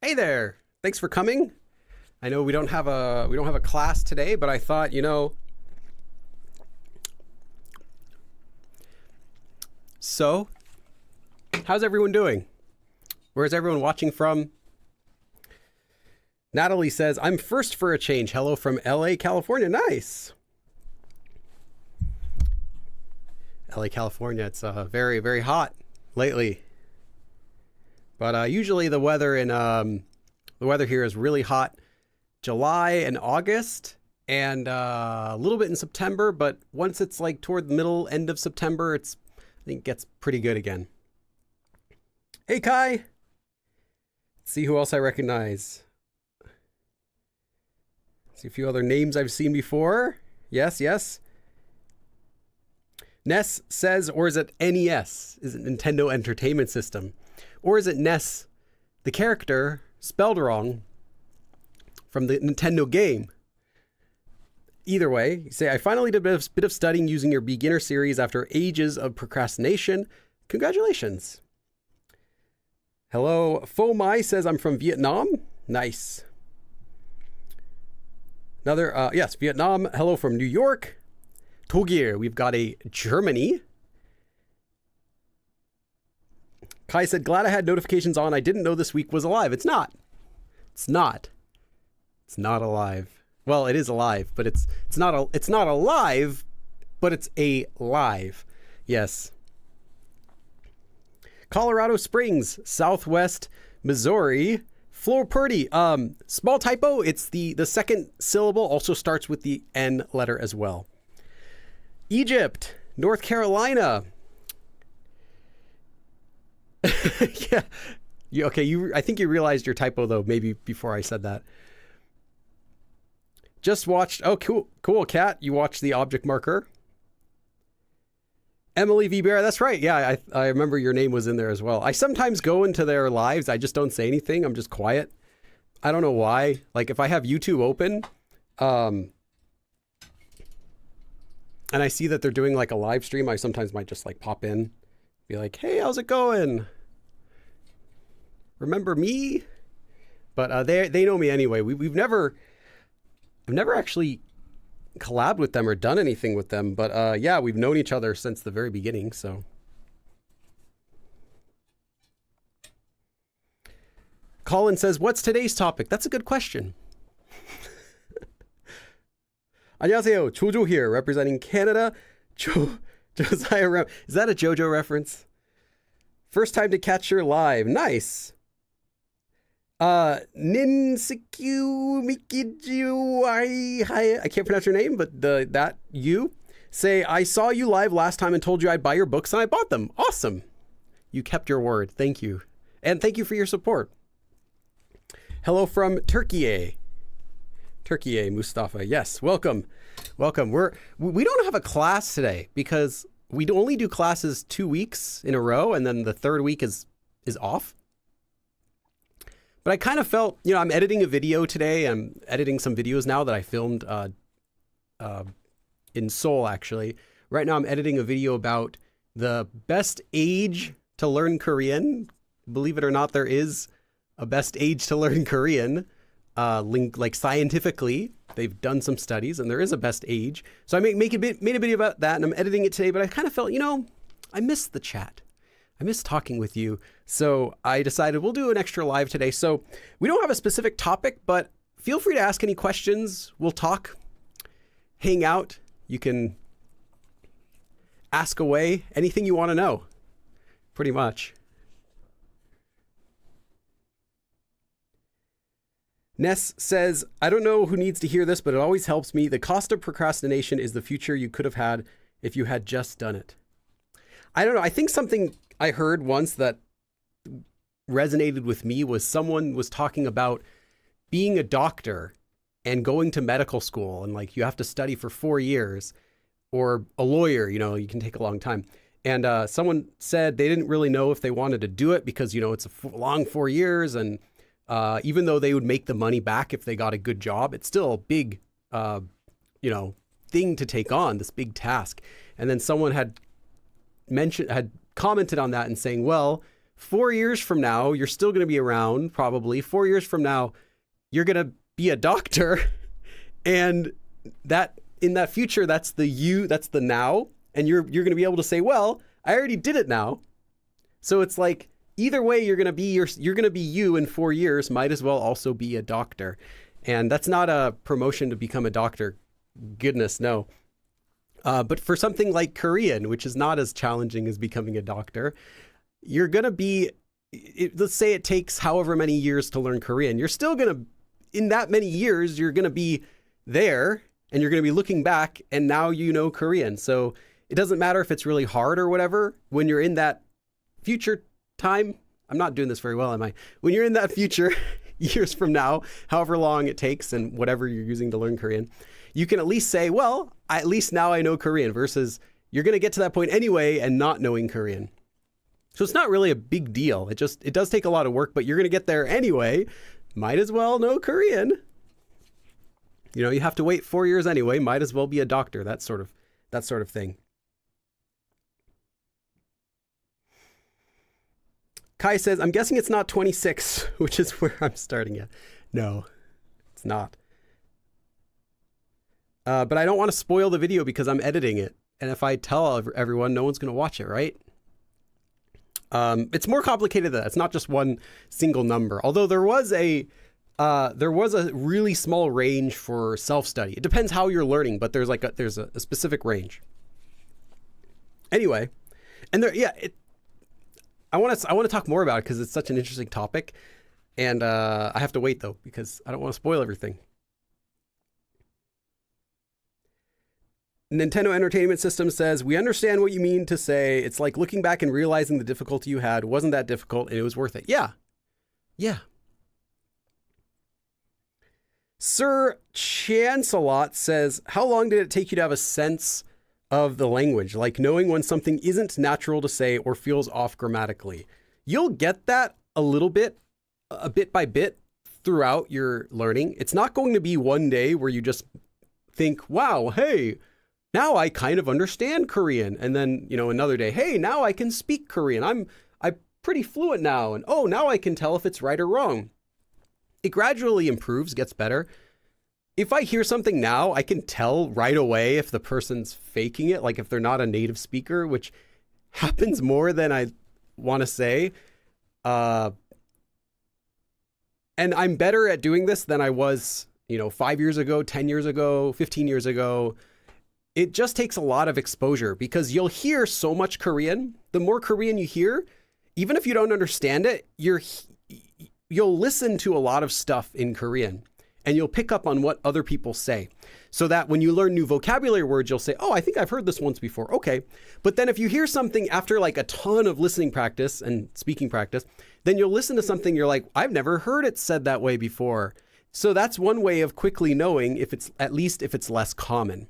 Hey there. Thanks for coming. I know we don't have a class today, but I thought, so how's everyone doing? Where's everyone watching from? Natalie says, I'm first for a change. Hello from LA, California. Nice. LA, California. It's very, very hot lately. But usually the weather here is really hot July and August and a little bit in September, but once it's like toward the middle end of September, I think it gets pretty good again. Hey Kai. Let's see who else I recognize. See a few other names I've seen before. Yes. Ness says, or is it NES? Is it Nintendo Entertainment System? Or is it Ness, the character, spelled wrong from the Nintendo game? Either way, you say, I finally did a bit of studying using your beginner series after ages of procrastination. Congratulations. Hello, Pho Mai says, I'm from Vietnam. Nice. Another, yes, Vietnam. Hello from New York. Togir, we've got a Germany. Kai said, glad I had notifications on. I didn't know this week was alive. It's not. It's not alive. Well, it is alive, but it's not alive, but it's a live. Yes. Colorado Springs, Southwest Missouri. Floor Purdy. Small typo. It's the second syllable also starts with the N letter as well. Egypt, North Carolina. Yeah. Okay. I think you realized your typo though, maybe before I said that. Just watched. Oh, cool. Kat, you watched the object marker. Emily V. Bear. That's right. Yeah. I remember your name was in there as well. I sometimes go into their lives. I just don't say anything. I'm just quiet. I don't know why. Like if I have YouTube open, and I see that they're doing like a live stream, I sometimes might just like pop in, be like, hey, how's it going? Remember me? But they know me anyway. I've never actually collabed with them or done anything with them. But yeah, we've known each other since the very beginning. So Colin says, what's today's topic? That's a good question. 안녕하세요. Jojo here, representing Canada. Josiah is that a JoJo reference? First time to catch your live. Nice. Ninsiku Mikiju, I can't pronounce your name, but you say, I saw you live last time and told you I'd buy your books and I bought them. Awesome. You kept your word. Thank you. And thank you for your support. Hello from Turkey, Mustafa. Yes, welcome. We don't have a class today because we only do classes 2 weeks in a row, and then the third week is off. But I kind of felt, I'm editing a video today. I'm editing some videos now that I filmed in Seoul, actually. Right now I'm editing a video about the best age to learn Korean. Believe it or not, there is a best age to learn Korean. Like scientifically, they've done some studies and there is a best age. So I made a video about that and I'm editing it today, but I kind of felt, I missed the chat. I miss talking with you. So I decided we'll do an extra live today. So we don't have a specific topic, but feel free to ask any questions. We'll talk, hang out. You can ask away anything you want to know, pretty much. Ness says, I don't know who needs to hear this, but it always helps me. The cost of procrastination is the future you could have had if you had just done it. I don't know. I think something I heard once that resonated with me was someone was talking about being a doctor and going to medical school and like you have to study for 4 years, or a lawyer, you can take a long time. And someone said they didn't really know if they wanted to do it because, it's a long 4 years, and even though they would make the money back if they got a good job, it's still a big, thing to take on, this big task. And then someone had commented on that and saying, well, 4 years from now, you're still going to be around, probably. 4 years from now, you're going to be a doctor. And that in that future, that's the you, that's the now. And you're going to be able to say, well, I already did it now. So it's like, either way, you're going to be you in 4 years, might as well also be a doctor. And that's not a promotion to become a doctor. Goodness, no. But for something like Korean, which is not as challenging as becoming a doctor, you're going to be, let's say it takes however many years to learn Korean. You're still going to, in that many years, you're going to be there and you're going to be looking back and now you know Korean. So it doesn't matter if it's really hard or whatever. When you're in that future time, I'm not doing this very well, am I? When you're in that future years from now, however long it takes and whatever you're using to learn Korean, you can at least say, well, at least now I know Korean, versus you're going to get to that point anyway and not knowing Korean. So it's not really a big deal. It does take a lot of work, but you're going to get there anyway. Might as well know Korean. You know, you have to wait 4 years anyway. Might as well be a doctor. That sort of thing. Kai says, I'm guessing it's not 26, which is where I'm starting at. No, it's not. But I don't want to spoil the video because I'm editing it. And if I tell everyone, no one's going to watch it, right? It's more complicated than that. It's not just one single number. Although there was a really small range for self-study. It depends how you're learning, but there's a specific range. Anyway, and I want to talk more about it because it's such an interesting topic, and I have to wait though because I don't want to spoil everything. Nintendo Entertainment System says, we understand what you mean to say it's like looking back and realizing the difficulty you had wasn't that difficult and it was worth it. Yeah. Sir Chancelot says, how long did it take you to have a sense of the language, like knowing when something isn't natural to say or feels off grammatically? You'll get that a bit by bit throughout your learning. It's not going to be one day where you just think, wow, hey, now I kind of understand Korean. And then, another day, hey, now I can speak Korean. I'm pretty fluent now. And oh, now I can tell if it's right or wrong. It gradually improves, gets better. If I hear something now, I can tell right away if the person's faking it, like if they're not a native speaker, which happens more than I want to say. And I'm better at doing this than I was, 5 years ago, 10 years ago, 15 years ago. It just takes a lot of exposure because you'll hear so much Korean. The more Korean you hear, even if you don't understand it, you'll listen to a lot of stuff in Korean and you'll pick up on what other people say, so that when you learn new vocabulary words, you'll say, oh, I think I've heard this once before. Okay. But then if you hear something after like a ton of listening practice and speaking practice, then you'll listen to something, you're like, I've never heard it said that way before. So that's one way of quickly knowing if it's less common.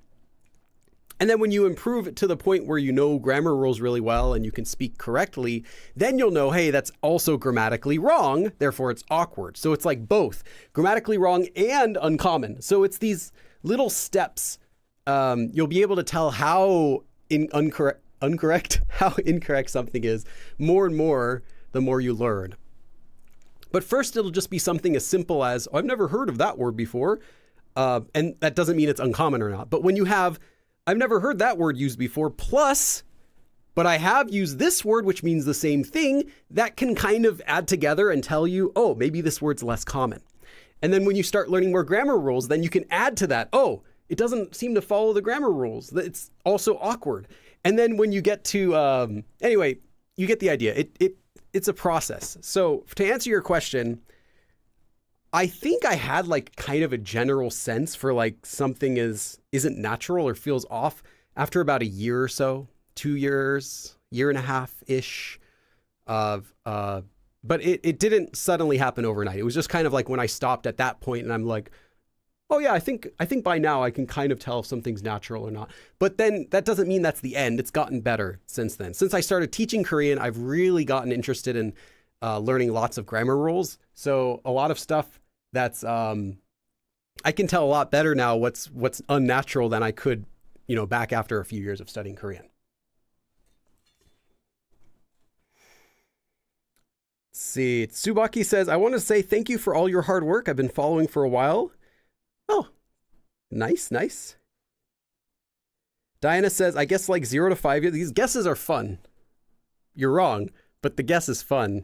And then when you improve it to the point where you know grammar rules really well and you can speak correctly, then you'll know, hey, that's also grammatically wrong, therefore it's awkward. So it's like both grammatically wrong and uncommon. So it's these little steps. You'll be able to tell how incorrect something is more and more the more you learn. But first, it'll just be something as simple as, oh, I've never heard of that word before. And that doesn't mean it's uncommon or not. But when you have, I've never heard that word used before, plus, but I have used this word, which means the same thing, that can kind of add together and tell you, oh, maybe this word's less common. And then when you start learning more grammar rules, then you can add to that, oh, it doesn't seem to follow the grammar rules. It's also awkward. And then when you get to, anyway, you get the idea. It's a process. So to answer your question, I think I had like kind of a general sense for like something isn't natural or feels off after about a year or so, 2 years, year and a half-ish of, but it didn't suddenly happen overnight. It was just kind of like when I stopped at that point and I'm like, oh yeah, I think by now I can kind of tell if something's natural or not. But then that doesn't mean that's the end. It's gotten better since then. Since I started teaching Korean, I've really gotten interested in learning lots of grammar rules. So a lot of stuff that's I can tell a lot better now what's unnatural than I could, back after a few years of studying Korean. See, Tsubaki says, I want to say thank you for all your hard work. I've been following for a while. Oh, nice, nice. Diana says, I guess like 0 to 5 years. These guesses are fun. You're wrong, but the guess is fun.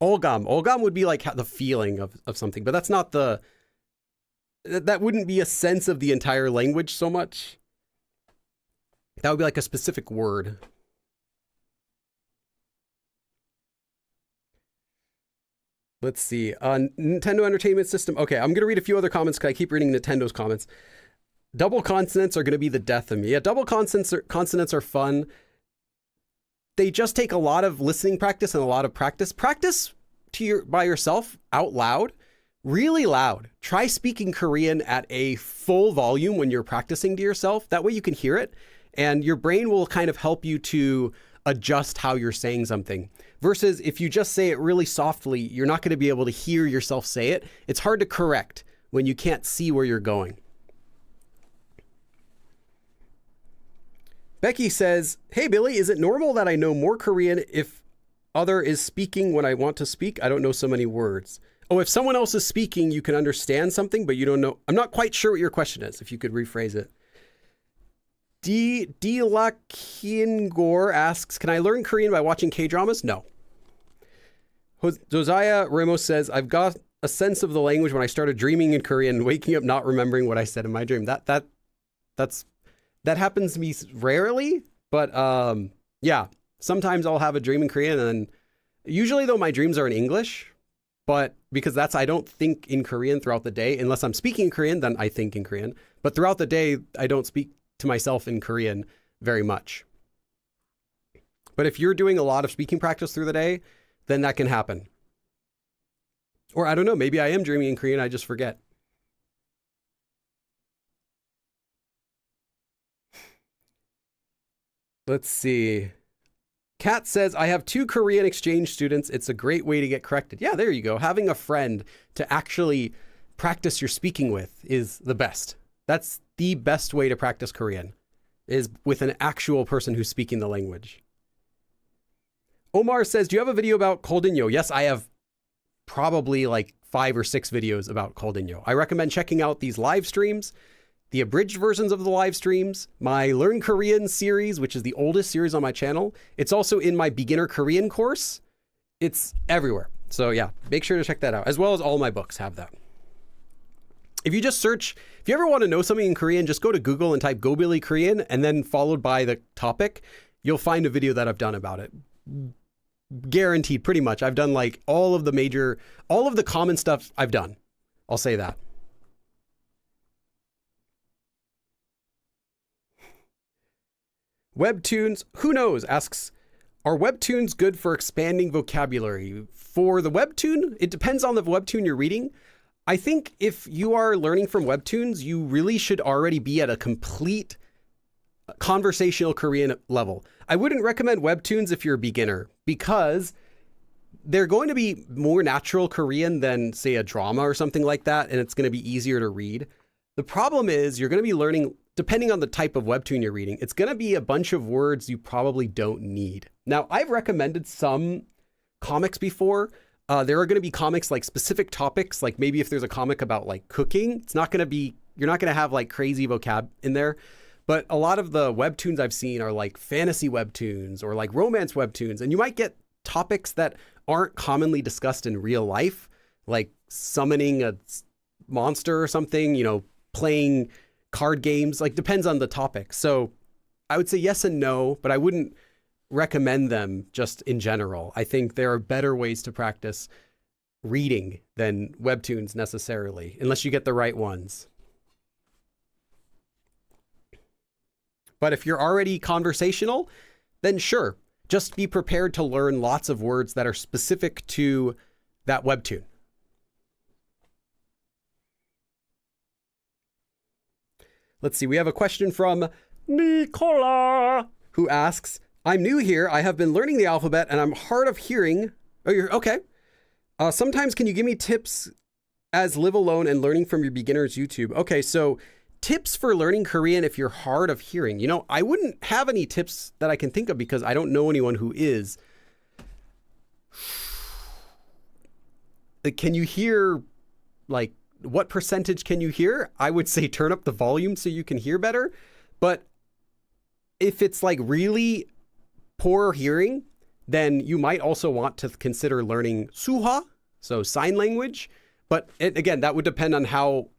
Olgam. Olgam would be like the feeling of something, but that's not the... That wouldn't be a sense of the entire language so much. That would be like a specific word. Let's see. Nintendo Entertainment System. Okay, I'm going to read a few other comments because I keep reading Nintendo's comments. Double consonants are going to be the death of me. Yeah, double consonants are fun. They just take a lot of listening practice and a lot of practice. Practice by yourself out loud, really loud. Try speaking Korean at a full volume when you're practicing to yourself. That way you can hear it, and your brain will kind of help you to adjust how you're saying something. Versus if you just say it really softly, you're not going to be able to hear yourself say it. It's hard to correct when you can't see where you're going. Becky says, hey, Billy, is it normal that I know more Korean if other is speaking when I want to speak? I don't know so many words. Oh, if someone else is speaking, you can understand something, but you don't know. I'm not quite sure what your question is, if you could rephrase it. Dilakingor asks, can I learn Korean by watching K-dramas? No. Josiah Ramos says, I've got a sense of the language when I started dreaming in Korean, waking up not remembering what I said in my dream. That happens to me rarely, but yeah, sometimes I'll have a dream in Korean, and usually though my dreams are in English, but because I don't think in Korean throughout the day. Unless I'm speaking Korean, then I think in Korean. But throughout the day, I don't speak to myself in Korean very much. But if you're doing a lot of speaking practice through the day, then that can happen. Or I don't know, maybe I am dreaming in Korean, I just forget. Let's see. Kat says, I have 2 Korean exchange students. It's a great way to get corrected. Yeah, there you go. Having a friend to actually practice your speaking with is the best. That's the best way to practice Korean, is with an actual person who's speaking the language. Omar says, do you have a video about Koldinyo? Yes, I have probably like 5 or 6 videos about Koldinyo. I recommend checking out these live streams, the abridged versions of the live streams, my Learn Korean series, which is the oldest series on my channel. It's also in my beginner Korean course. It's everywhere. So yeah, make sure to check that out, as well as all my books have that. If you just search, if you ever want to know something in Korean, just go to Google and type Go Billy Korean, and then followed by the topic, you'll find a video that I've done about it. Guaranteed, pretty much. I've done like all of the common stuff I've done. I'll say that. Webtoons, who knows, asks, are webtoons good for expanding vocabulary? For the webtoon, it depends on the webtoon you're reading. I think if you are learning from webtoons, you really should already be at a complete conversational Korean level. I wouldn't recommend webtoons if you're a beginner, because they're going to be more natural Korean than, say, a drama or something like that, and it's going to be easier to read. The problem is you're going to be learning, depending on the type of webtoon you're reading, it's going to be a bunch of words you probably don't need. Now, I've recommended some comics before. There are going to be comics like specific topics, like maybe if there's a comic about like cooking, it's not going to be, you're not going to have like crazy vocab in there. But a lot of the webtoons I've seen are like fantasy webtoons or like romance webtoons, and you might get topics that aren't commonly discussed in real life, like summoning a monster or something, you know, playing card games, like depends on the topic. So I would say yes and no, but I wouldn't recommend them just in general. I think there are better ways to practice reading than webtoons necessarily, unless you get the right ones. But if you're already conversational, then sure, just be prepared to learn lots of words that are specific to that webtoon. Let's see, we have a question from Nicola, who asks, I'm new here. I have been learning the alphabet and I'm hard of hearing. Oh, you're okay. Sometimes can you give me tips as live alone and learning from your beginners YouTube? Okay, so tips for learning Korean if you're hard of hearing. You know, I wouldn't have any tips that I can think of because I don't know anyone who is. Can you hear, like, what percentage can you hear? I would say turn up the volume so you can hear better. But if it's like really poor hearing, then you might also want to consider learning suha, so sign language. But again, that would depend on how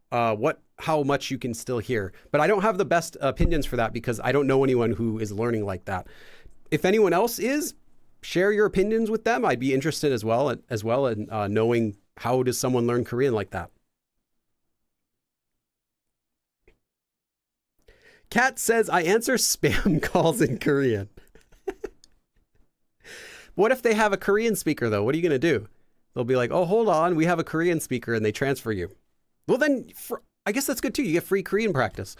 much you can still hear. But I don't have the best opinions for that because I don't know anyone who is learning like that. If anyone else is, share your opinions with them. I'd be interested as well in knowing how does someone learn Korean like that. Kat says, I answer spam calls in Korean. What if they have a Korean speaker, though? What are you going to do? They'll be like, oh, hold on, we have a Korean speaker, and they transfer you. Well, then, I guess that's good, too. You get free Korean practice.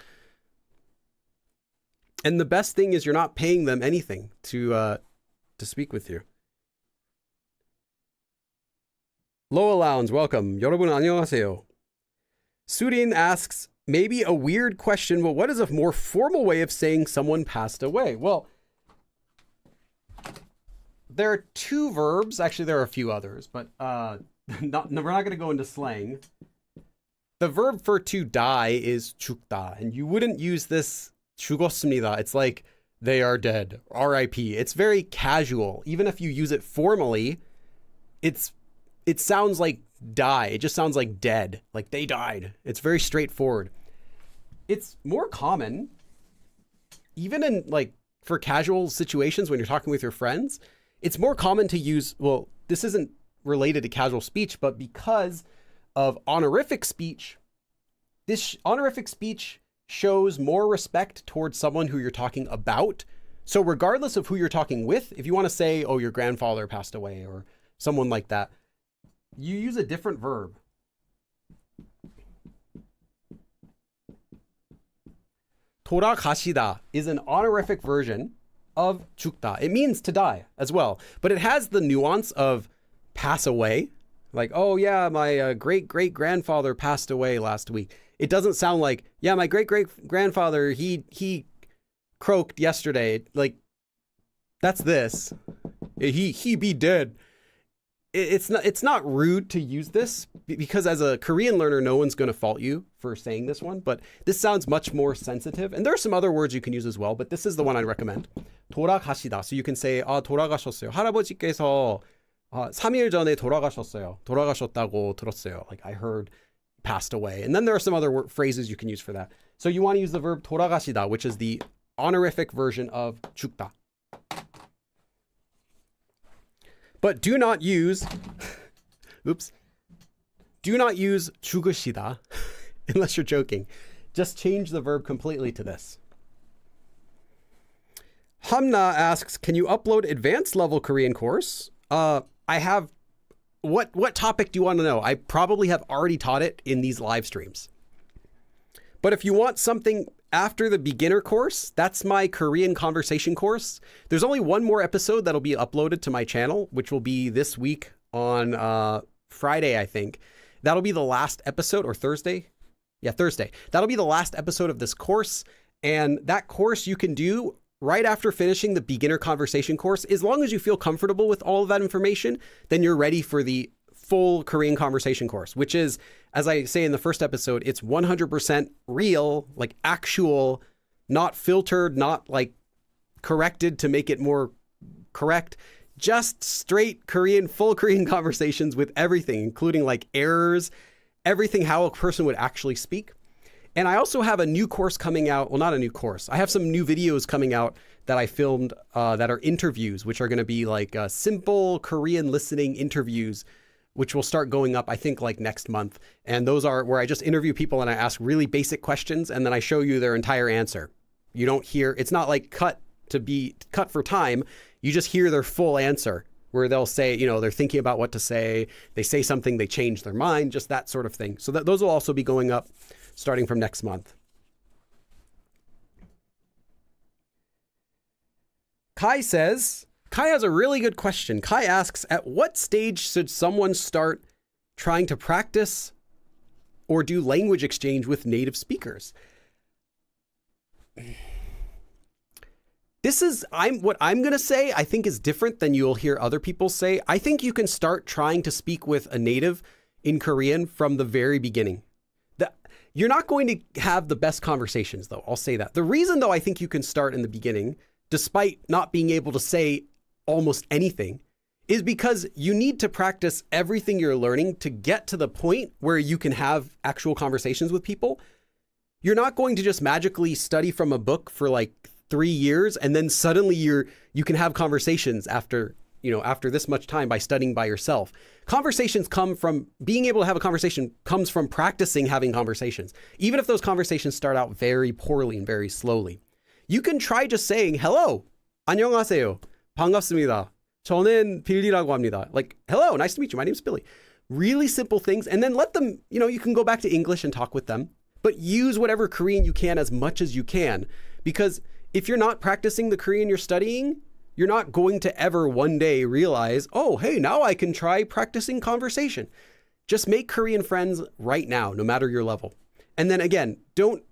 And the best thing is you're not paying them anything to speak with you. Loa Lounge, welcome. 여러분 안녕하세요. Surin asks, maybe a weird question, but what is a more formal way of saying someone passed away? Well, there are two verbs. Actually, there are a few others, but we're not going to go into slang. The verb for to die is 죽다, and you wouldn't use this 죽었습니다. It's like they are dead, R.I.P. It's very casual. Even if you use it formally, it sounds like die. It just sounds like dead, like they died. It's very straightforward. It's more common, even in like for casual situations when you're talking with your friends. It's more common to use, well, this isn't related to casual speech, but because of honorific speech, this honorific speech shows more respect towards someone who you're talking about. So regardless of who you're talking with, if you want to say, oh, your grandfather passed away or someone like that, you use a different verb. 돌아가시다 is an honorific version of 죽다. It means to die as well, but it has the nuance of pass away. Like, oh yeah, my great-great-grandfather passed away last week. It doesn't sound like, yeah, my great-great-grandfather, he croaked yesterday. Like, that's this. He be dead. It's not rude to use this because as a Korean learner, no one's going to fault you for saying this one, but this sounds much more sensitive. And there are some other words you can use as well, but this is the one I'd recommend. 돌아가시다. So you can say, 돌아가셨어요. 할아버지께서 3일 전에 돌아가셨어요. 돌아가셨다고 들었어요. Like I heard passed away. And then there are some other phrases you can use for that. So you want to use the verb 돌아가시다, which is the honorific version of 죽다. But do not use, do not use 죽으시다 unless you're joking. Just change the verb completely to this. Hamna asks, can you upload advanced level Korean course? I have, what topic do you want to know? I probably have already taught it in these live streams. But if you want something after the beginner course, that's my Korean conversation course. There's only one more episode that'll be uploaded to my channel, which will be this week on Friday, I think. That'll be the last episode, or Thursday. Yeah, Thursday. That'll be the last episode of this course. And that course you can do right after finishing the beginner conversation course. As long as you feel comfortable with all of that information, then you're ready for the full Korean conversation course, which is, as I say in the first episode, it's 100% real, like actual, not filtered, not like corrected to make it more correct, just straight Korean, full Korean conversations with everything, including like errors, everything how a person would actually speak. And I also have a new course coming out. Well, not a new course. I have some new videos coming out that I filmed that are interviews, which are going to be like simple Korean listening interviews, which will start going up, I think, like next month. And those are where I just interview people and I ask really basic questions and then I show you their entire answer. You don't hear, it's not like cut for time. You just hear their full answer where they'll say, you know, they're thinking about what to say. They say something, they change their mind, just that sort of thing. So those will also be going up starting from next month. Kai has a really good question. Kai asks, at what stage should someone start trying to practice or do language exchange with native speakers? What I'm going to say, I think is different than you'll hear other people say. I think you can start trying to speak with a native in Korean from the very beginning. You're not going to have the best conversations, though. I'll say that. The reason, though, I think you can start in the beginning, despite not being able to say almost anything, is because you need to practice everything you're learning to get to the point where you can have actual conversations with people. You're not going to just magically study from a book for like 3 years and then suddenly you can have conversations after this much time by studying by yourself. Conversations come from being able to have a conversation, comes from practicing having conversations. Even if those conversations start out very poorly and very slowly. You can try just saying, hello, 안녕하세요, 반갑습니다. 저는 빌리라고 합니다. Like, hello, nice to meet you. My name's Billy. Really simple things. And then let them, you can go back to English and talk with them, but use whatever Korean you can as much as you can. Because if you're not practicing the Korean you're studying, you're not going to ever one day realize, oh, hey, now I can try practicing conversation. Just make Korean friends right now, no matter your level. And then again, don't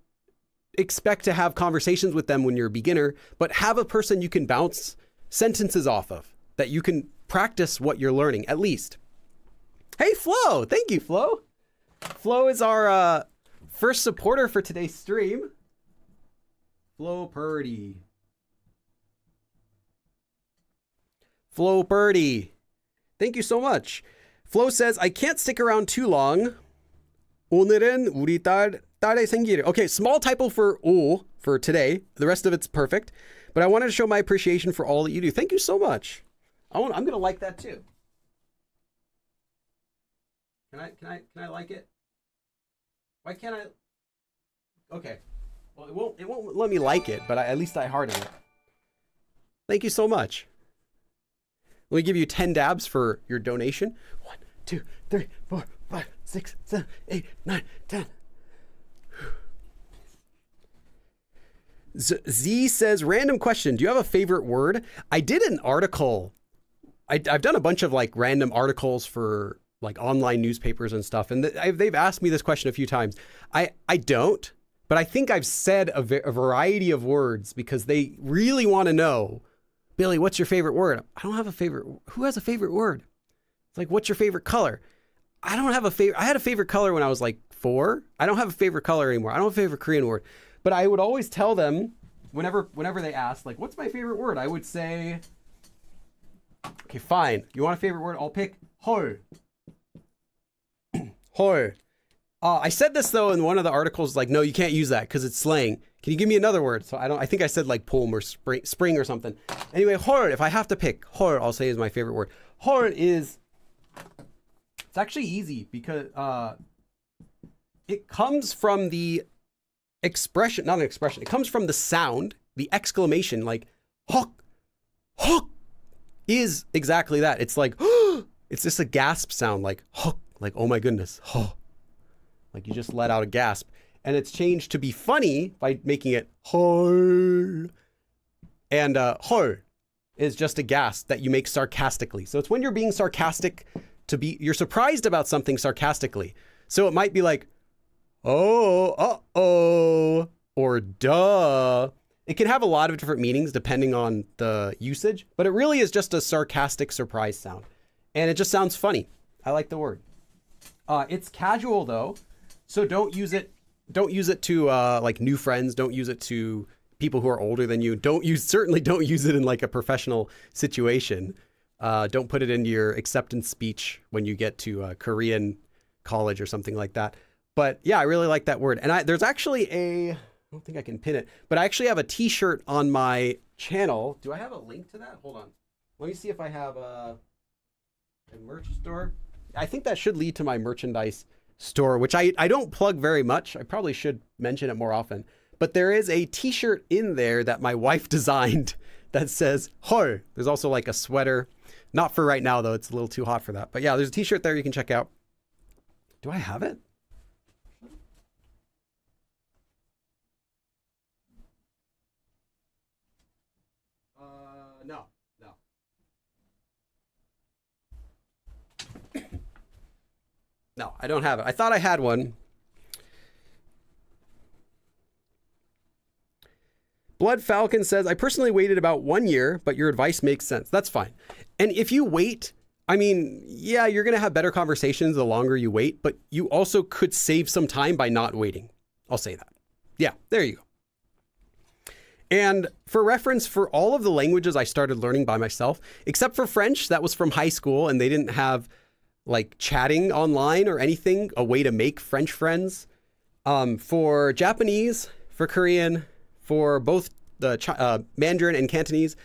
expect to have conversations with them when you're a beginner, but have a person you can bounce sentences off of, that you can practice what you're learning, at least. Hey, Flo. Thank you, Flo. Flo is our first supporter for today's stream. Flo Purdy. Flo Purdy. Thank you so much. Flo says, I can't stick around too long. 오늘은 우리 딸의 생일. Okay, small typo for 오 for today. The rest of it's perfect. But I wanted to show my appreciation for all that you do. Thank you so much. I'm going to like that too. Can I like it? Why can't I? Okay. Well, it won't let me like it, but at least I hearted it. Thank you so much. Let me give you 10 dabs for your donation. 1, 2, 3, 4, 5, 6, 7, 8, 9, 10. Z says, random question. Do you have a favorite word? I did an article. I've done a bunch of like random articles for like online newspapers and stuff. And they've asked me this question a few times. I don't, but I think I've said a variety of words because they really want to know, Billy, what's your favorite word? I don't have a favorite. Who has a favorite word? It's like, what's your favorite color? I don't have a favorite. I had a favorite color when I was like 4. I don't have a favorite color anymore. I don't have a favorite Korean word, but I would always tell them whenever they asked, like, what's my favorite word? I would say, okay, fine. You want a favorite word? I'll pick 헐. 헐. I said this though in one of the articles, like, no, you can't use that because it's slang. Can you give me another word? So I think I said like poem or spring or something. Anyway, 헐, if I have to pick, 헐, I'll say is my favorite word. 헐 is, it's actually easy because it comes from the expression, not an expression, it comes from the sound, the exclamation, like 헉, 헉 is exactly that. It's like, it's just a gasp sound, like 헉, like, oh my goodness, 헉. Like you just let out a gasp. And it's changed to be funny by making it 헐. And 헐 is just a gasp that you make sarcastically. So it's when you're being sarcastic you're surprised about something sarcastically. So it might be like, oh, uh-oh, or duh. It can have a lot of different meanings depending on the usage, but it really is just a sarcastic surprise sound. And it just sounds funny. I like the word. It's casual though. So don't use it to like new friends. Don't use it to people who are older than you. Certainly don't use it in like a professional situation. Don't put it into your acceptance speech when you get to Korean college or something like that. But yeah, I really like that word. And there's actually I don't think I can pin it, but I actually have a t-shirt on my channel. Do I have a link to that? Hold on. Let me see if I have a merch store. I think that should lead to my merchandise store, which I don't plug very much. I probably should mention it more often. But there is a t-shirt in there that my wife designed that says 헐. There's also like a sweater. Not for right now though, it's a little too hot for that. But yeah, there's a t-shirt there you can check out. Do I have it? No. No, I don't have it. I thought I had one. Blood Falcon says, I personally waited about 1 year, but your advice makes sense. That's fine. And if you wait, I mean, yeah, you're going to have better conversations the longer you wait, but you also could save some time by not waiting. I'll say that. Yeah, there you go. And for reference, for all of the languages I started learning by myself, except for French, that was from high school, and they didn't have like chatting online or anything, a way to make French friends. For Japanese, for Korean, for both the Mandarin and Cantonese,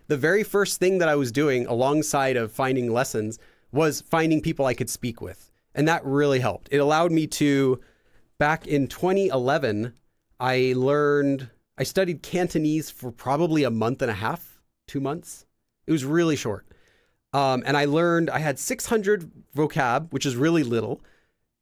the very first thing that I was doing alongside of finding lessons was finding people I could speak with. And that really helped. It allowed me to, back in 2011, I studied Cantonese for probably a month and a half, 2 months. It was really short. And I had 600 vocab, which is really little.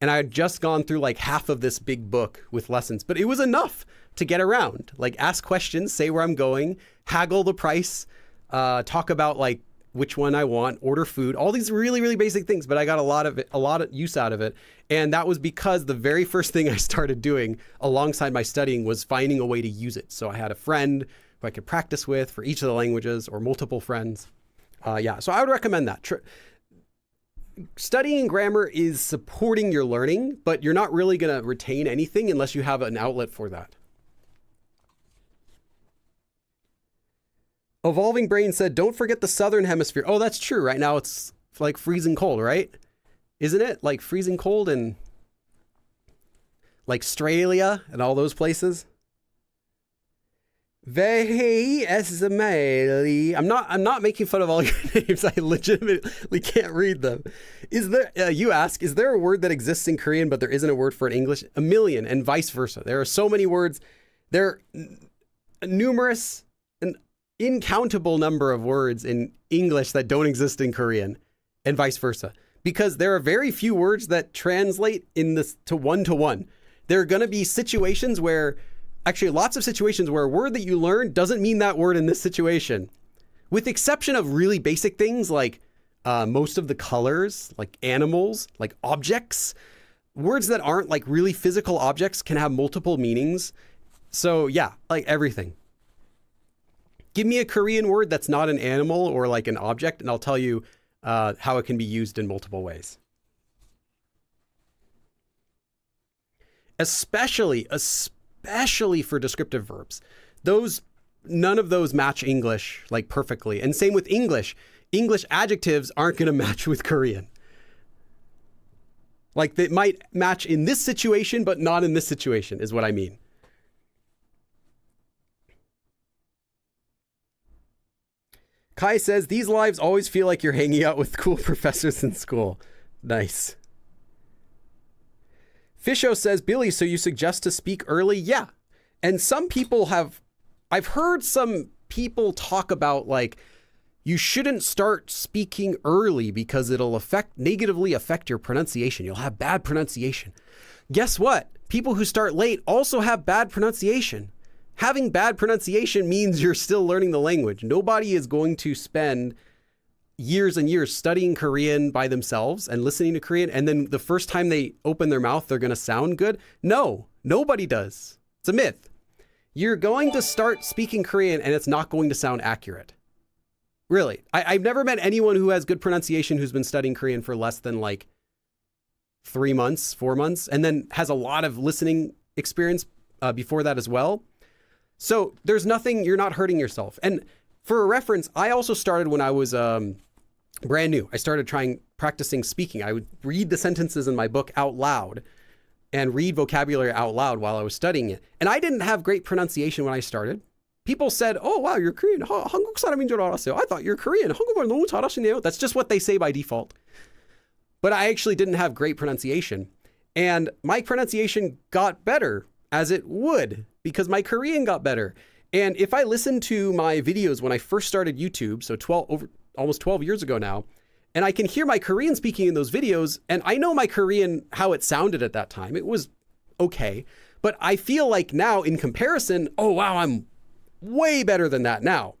And I had just gone through like half of this big book with lessons, but it was enough to get around. Like ask questions, say where I'm going, haggle the price, talk about like which one I want, order food, all these really, really basic things. But I got a lot of use out of it. And that was because the very first thing I started doing alongside my studying was finding a way to use it. So I had a friend who I could practice with for each of the languages, or multiple friends. So I would recommend that. Studying grammar is supporting your learning, but you're not really going to retain anything unless you have an outlet for that. Evolving Brain said, don't forget the Southern Hemisphere. Oh, that's true. Right now it's like freezing cold, right? Isn't it like freezing cold in like Australia and all those places? Very Esmaili. I'm not making fun of all your names. I legitimately can't read them. Is there, you ask, is there a word that exists in Korean, but there isn't a word for it in English? A million, and vice versa. There are so many words. There are numerous, an incountable number of words in English that don't exist in Korean, and vice versa. Because there are very few words that translate in this to one. There are going to be situations where, actually lots of situations where a word that you learn doesn't mean that word in this situation. With the exception of really basic things like most of the colors, like animals, like objects, words that aren't like really physical objects can have multiple meanings. So yeah, like everything. Give me a Korean word that's not an animal or like an object, and I'll tell you how it can be used in multiple ways. Especially for descriptive verbs. None of those match English like perfectly. And same with English. English adjectives aren't going to match with Korean. Like they might match in this situation, but not in this situation is what I mean. Kai says, these lives always feel like you're hanging out with cool professors in school. Nice. Fisho says, Billy, so you suggest to speak early? Yeah. And some people I've heard some people talk about like, you shouldn't start speaking early because it'll negatively affect your pronunciation. You'll have bad pronunciation. Guess what? People who start late also have bad pronunciation. Having bad pronunciation means you're still learning the language. Nobody is going to spend years and years studying Korean by themselves and listening to Korean, and then the first time they open their mouth, they're going to sound good. No, nobody does. It's a myth. You're going to start speaking Korean and it's not going to sound accurate. Really. I've never met anyone who has good pronunciation who's been studying Korean for less than like 3 months, 4 months, and then has a lot of listening experience before that as well. So there's nothing, you're not hurting yourself. And for a reference, I also started when I was brand new. I started practicing speaking. I would read the sentences in my book out loud and read vocabulary out loud while I was studying it. And I didn't have great pronunciation when I started. People said, oh, wow, you're Korean. 한국 사람인 줄 알았어요. I thought you're Korean. 한국말 너무 잘하시네요. That's just what they say by default. But I actually didn't have great pronunciation. And my pronunciation got better, as it would, because my Korean got better. And if I listen to my videos when I first started YouTube, so almost 12 years ago now, and I can hear my Korean speaking in those videos, and I know my Korean, how it sounded at that time, it was okay. But I feel like now in comparison, oh wow, I'm way better than that now.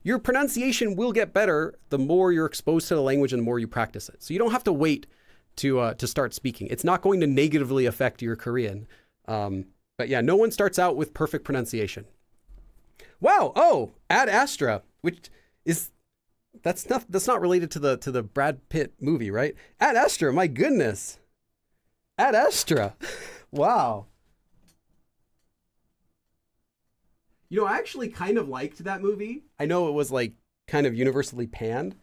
Your pronunciation will get better the more you're exposed to the language and the more you practice it. So you don't have to wait to start speaking. It's not going to negatively affect your Korean. But yeah, no one starts out with perfect pronunciation. Wow. Oh, Ad Astra, which is that's not related to the Brad Pitt movie, right? Ad Astra, my goodness. Ad Astra. Wow. You know, I actually kind of liked that movie. I know it was like kind of universally panned.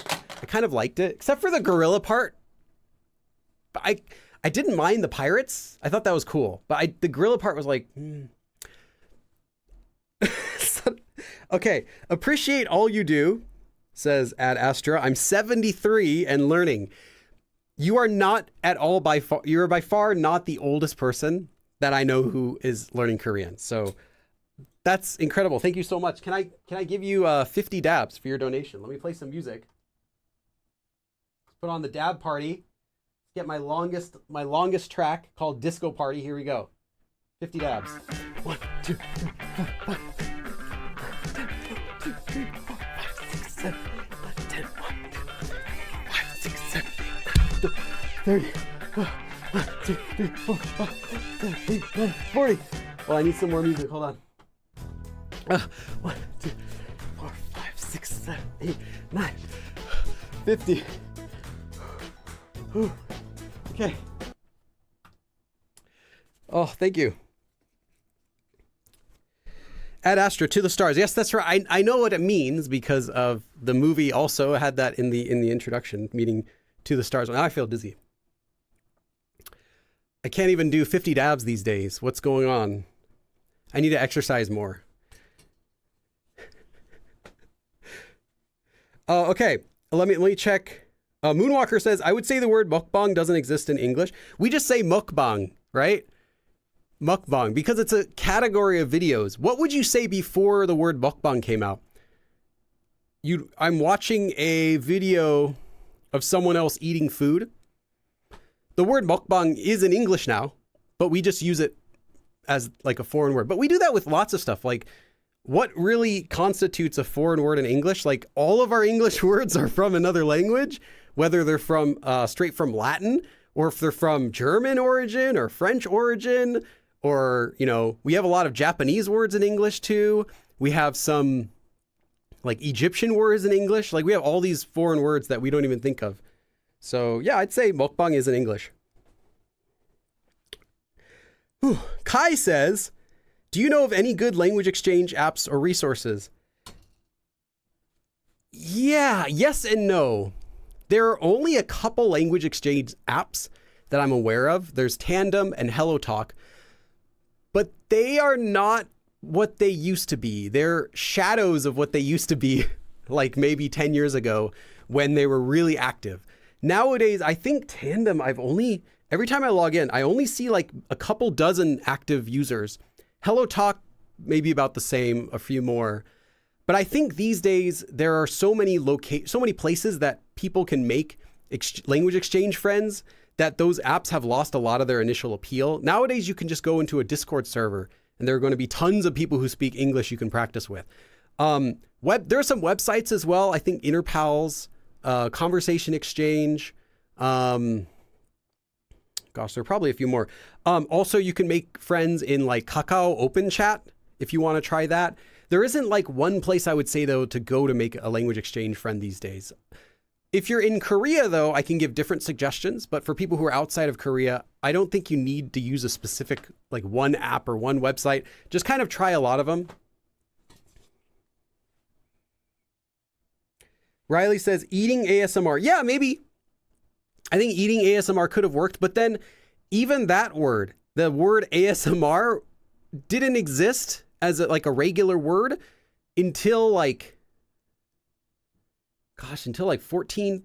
I kind of liked it, except for the gorilla part. But I didn't mind the pirates. I thought that was cool. But the gorilla part was like, Okay, appreciate all you do, says Ad Astra. I'm 73 and learning. You are not at all you are by far not the oldest person that I know who is learning Korean. So that's incredible. Thank you so much. Can I give you 50 dabs for your donation? Let me play some music. Let's put on the dab party. Get my longest track called Disco Party. Here we go. 50 dabs. 1, 2, 3, 4, 5, 2, 3, 4, 5, 6, 7, 8, 10, 1, 2, 3, 4, 5, 6, 7, 8, 30, 1, 2, 3, 4, 5, 6, 7, 8, 9, 40. Well, I need some more music. Hold on. 1, 2, 4, 5, 6, 7, 8, 9, 50. Okay. Oh, thank you. Ad Astra, to the stars. Yes, that's right. I know what it means because of the movie. Also had that in the introduction, meaning to the stars. Now I feel dizzy. I can't even do 50 dabs these days. What's going on? I need to exercise more. Okay, let me check. Moonwalker says, I would say the word mukbang doesn't exist in English. We just say mukbang, right? Mukbang, because it's a category of videos. What would you say before the word mukbang came out? I'm watching a video of someone else eating food. The word mukbang is in English now, but we just use it as like a foreign word. But we do that with lots of stuff. Like, what really constitutes a foreign word in English? Like, all of our English words are from another language, whether they're from straight from Latin, or if they're from German origin or French origin, or, you know, we have a lot of Japanese words in English too. We have some like Egyptian words in English. Like, we have all these foreign words that we don't even think of. So yeah, I'd say mukbang is in English. Whew. Kai says, do you know of any good language exchange apps or resources? Yeah, yes and no. There are only a couple language exchange apps that I'm aware of. There's Tandem and HelloTalk, but they are not what they used to be. They're shadows of what they used to be like maybe 10 years ago when they were really active. Nowadays, I think Tandem, every time I log in, I only see like a couple dozen active users. HelloTalk, maybe about the same, a few more. But I think these days there are so many places that people can make language exchange friends that those apps have lost a lot of their initial appeal. Nowadays, you can just go into a Discord server and there are going to be tons of people who speak English you can practice with. There are some websites as well. I think Interpals, Conversation Exchange. Gosh, there are probably a few more. Also, you can make friends in like Kakao Open Chat if you want to try that. There isn't like one place I would say, though, to go to make a language exchange friend these days. If you're in Korea, though, I can give different suggestions. But for people who are outside of Korea, I don't think you need to use a specific like one app or one website. Just kind of try a lot of them. Riley says, eating ASMR. Yeah, maybe. I think eating ASMR could have worked. But then even that word, the word ASMR, didn't exist as a regular word until like 13,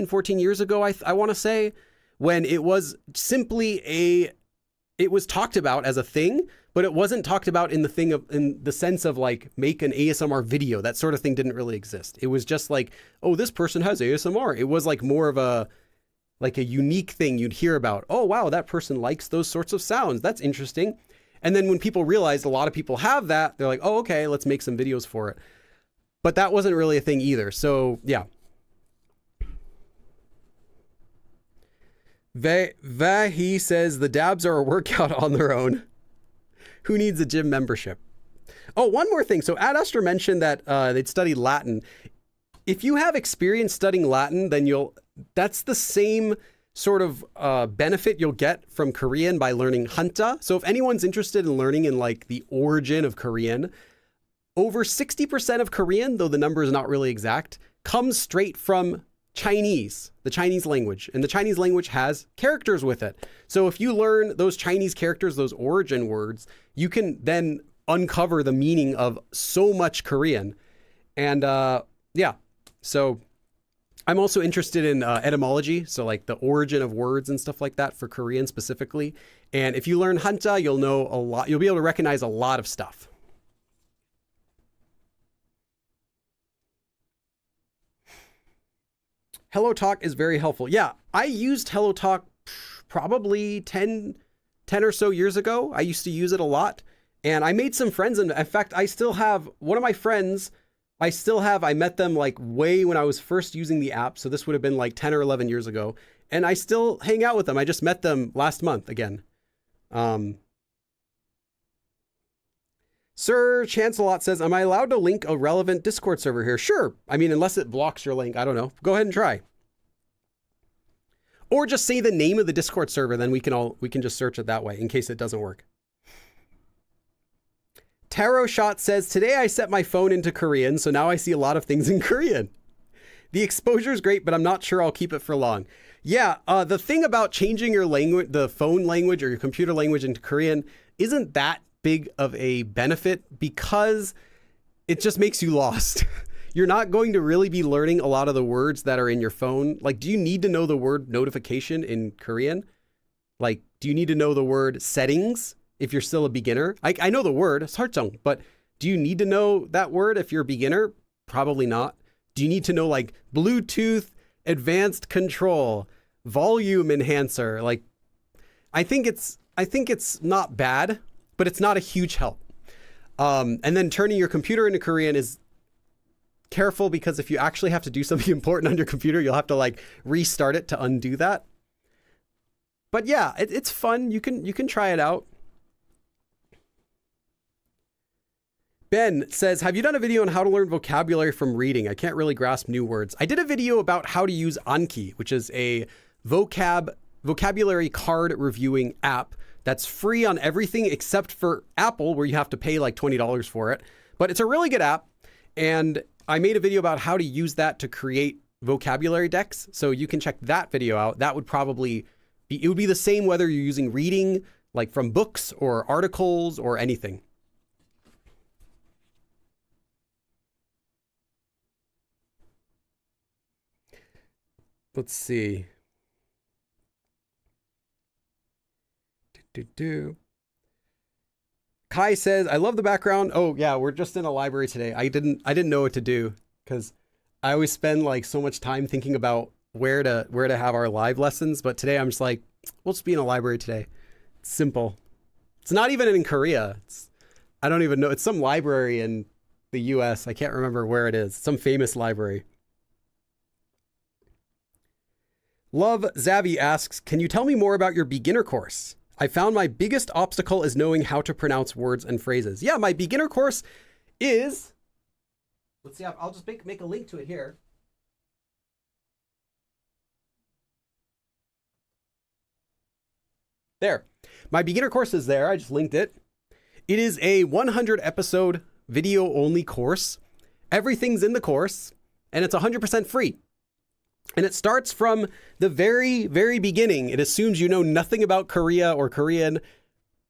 14 years ago, I want to say, when it was simply it was talked about as a thing, but it wasn't talked about in the sense of like make an ASMR video. That sort of thing didn't really exist. It was just like, oh, this person has ASMR. It was like more of a unique thing you'd hear about. Oh, wow, that person likes those sorts of sounds. That's interesting. And then when people realized a lot of people have that, they're like, oh, okay, let's make some videos for it. But that wasn't really a thing either. So yeah. He says the dabs are a workout on their own. Who needs a gym membership? Oh, one more thing. So Ad Astra mentioned that they'd studied Latin. If you have experience studying Latin, then that's the same sort of benefit you'll get from Korean by learning Hanja. So if anyone's interested in learning in like the origin of Korean, over 60% of Korean, though the number is not really exact, comes straight from Chinese, the Chinese language. And the Chinese language has characters with it. So if you learn those Chinese characters, those origin words, you can then uncover the meaning of so much Korean. And yeah, so I'm also interested in etymology, so like the origin of words and stuff like that for Korean specifically. And if you learn Hanja, you'll know a lot. You'll be able to recognize a lot of stuff. HelloTalk is very helpful. Yeah, I used HelloTalk probably 10 or so years ago. I used to use it a lot. And I made some friends. And in fact, I still have one of my friends. I met them like way when I was first using the app. So this would have been like 10 or 11 years ago. And I still hang out with them. I just met them last month again. Sir Chancelot says, am I allowed to link a relevant Discord server here? Sure. I mean, unless it blocks your link. I don't know. Go ahead and try. Or just say the name of the Discord server. Then we can just search it that way in case it doesn't work. Tarot Shot says, today I set my phone into Korean, so now I see a lot of things in Korean. The exposure is great, but I'm not sure I'll keep it for long. Yeah, the thing about changing your language, the phone language or your computer language into Korean isn't that big of a benefit because it just makes you lost. You're not going to really be learning a lot of the words that are in your phone. Like, do you need to know the word notification in Korean? Like, do you need to know the word settings? If you're still a beginner, I know the word, 설정, but do you need to know that word if you're a beginner? Probably not. Do you need to know like Bluetooth, advanced control, volume enhancer? Like, I think it's not bad, but it's not a huge help. And then turning your computer into Korean is careful because if you actually have to do something important on your computer, you'll have to like restart it to undo that. But yeah, it's fun. You can try it out. Ben says, have you done a video on how to learn vocabulary from reading? I can't really grasp new words. I did a video about how to use Anki, which is a vocabulary card reviewing app that's free on everything except for Apple, where you have to pay like $20 for it. But it's a really good app. And I made a video about how to use that to create vocabulary decks. So you can check that video out. That would probably be, it would be the same whether you're using reading like from books or articles or anything. Let's see. Kai says, I love the background. Oh yeah, we're just in a library today. I didn't know what to do because I always spend like so much time thinking about where to have our live lessons. But today I'm just like, we'll just be in a library today. It's simple. It's not even in Korea. I don't even know. It's some library in the US. I can't remember where it is. Some famous library. Love Zavi asks, can you tell me more about your beginner course? I found my biggest obstacle is knowing how to pronounce words and phrases. Yeah, my beginner course is, let's see, I'll just make a link to it here. There, my beginner course is there. I just linked it. It is a 100 episode video only course. Everything's in the course and it's 100% free. And it starts from the very, very beginning. It assumes you know nothing about Korea or Korean,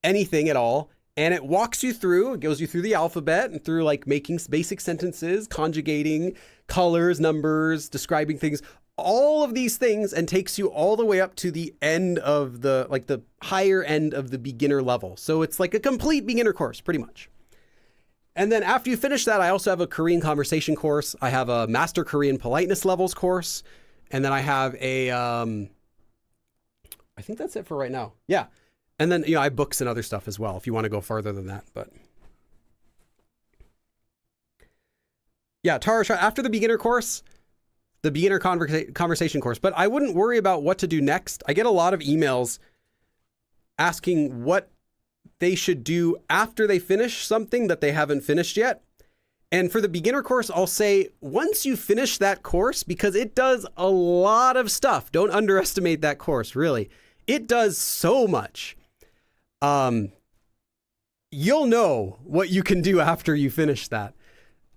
anything at all. And it walks you through, it goes you through the alphabet and through like making basic sentences, conjugating, colors, numbers, describing things, all of these things, and takes you all the way up to the end of the higher end of the beginner level. So it's like a complete beginner course, pretty much. And then after you finish that, I also have a Korean conversation course. I have a master Korean politeness levels course. And then I have a, I think that's it for right now. Yeah. And then, I have books and other stuff as well, if you want to go farther than that, but. Yeah, Tara, after the beginner course, the beginner conversation course, but I wouldn't worry about what to do next. I get a lot of emails asking what they should do after they finish something that they haven't finished yet. And for the beginner course, I'll say once you finish that course, because it does a lot of stuff. Don't underestimate that course, really. It does so much. You'll know what you can do after you finish that.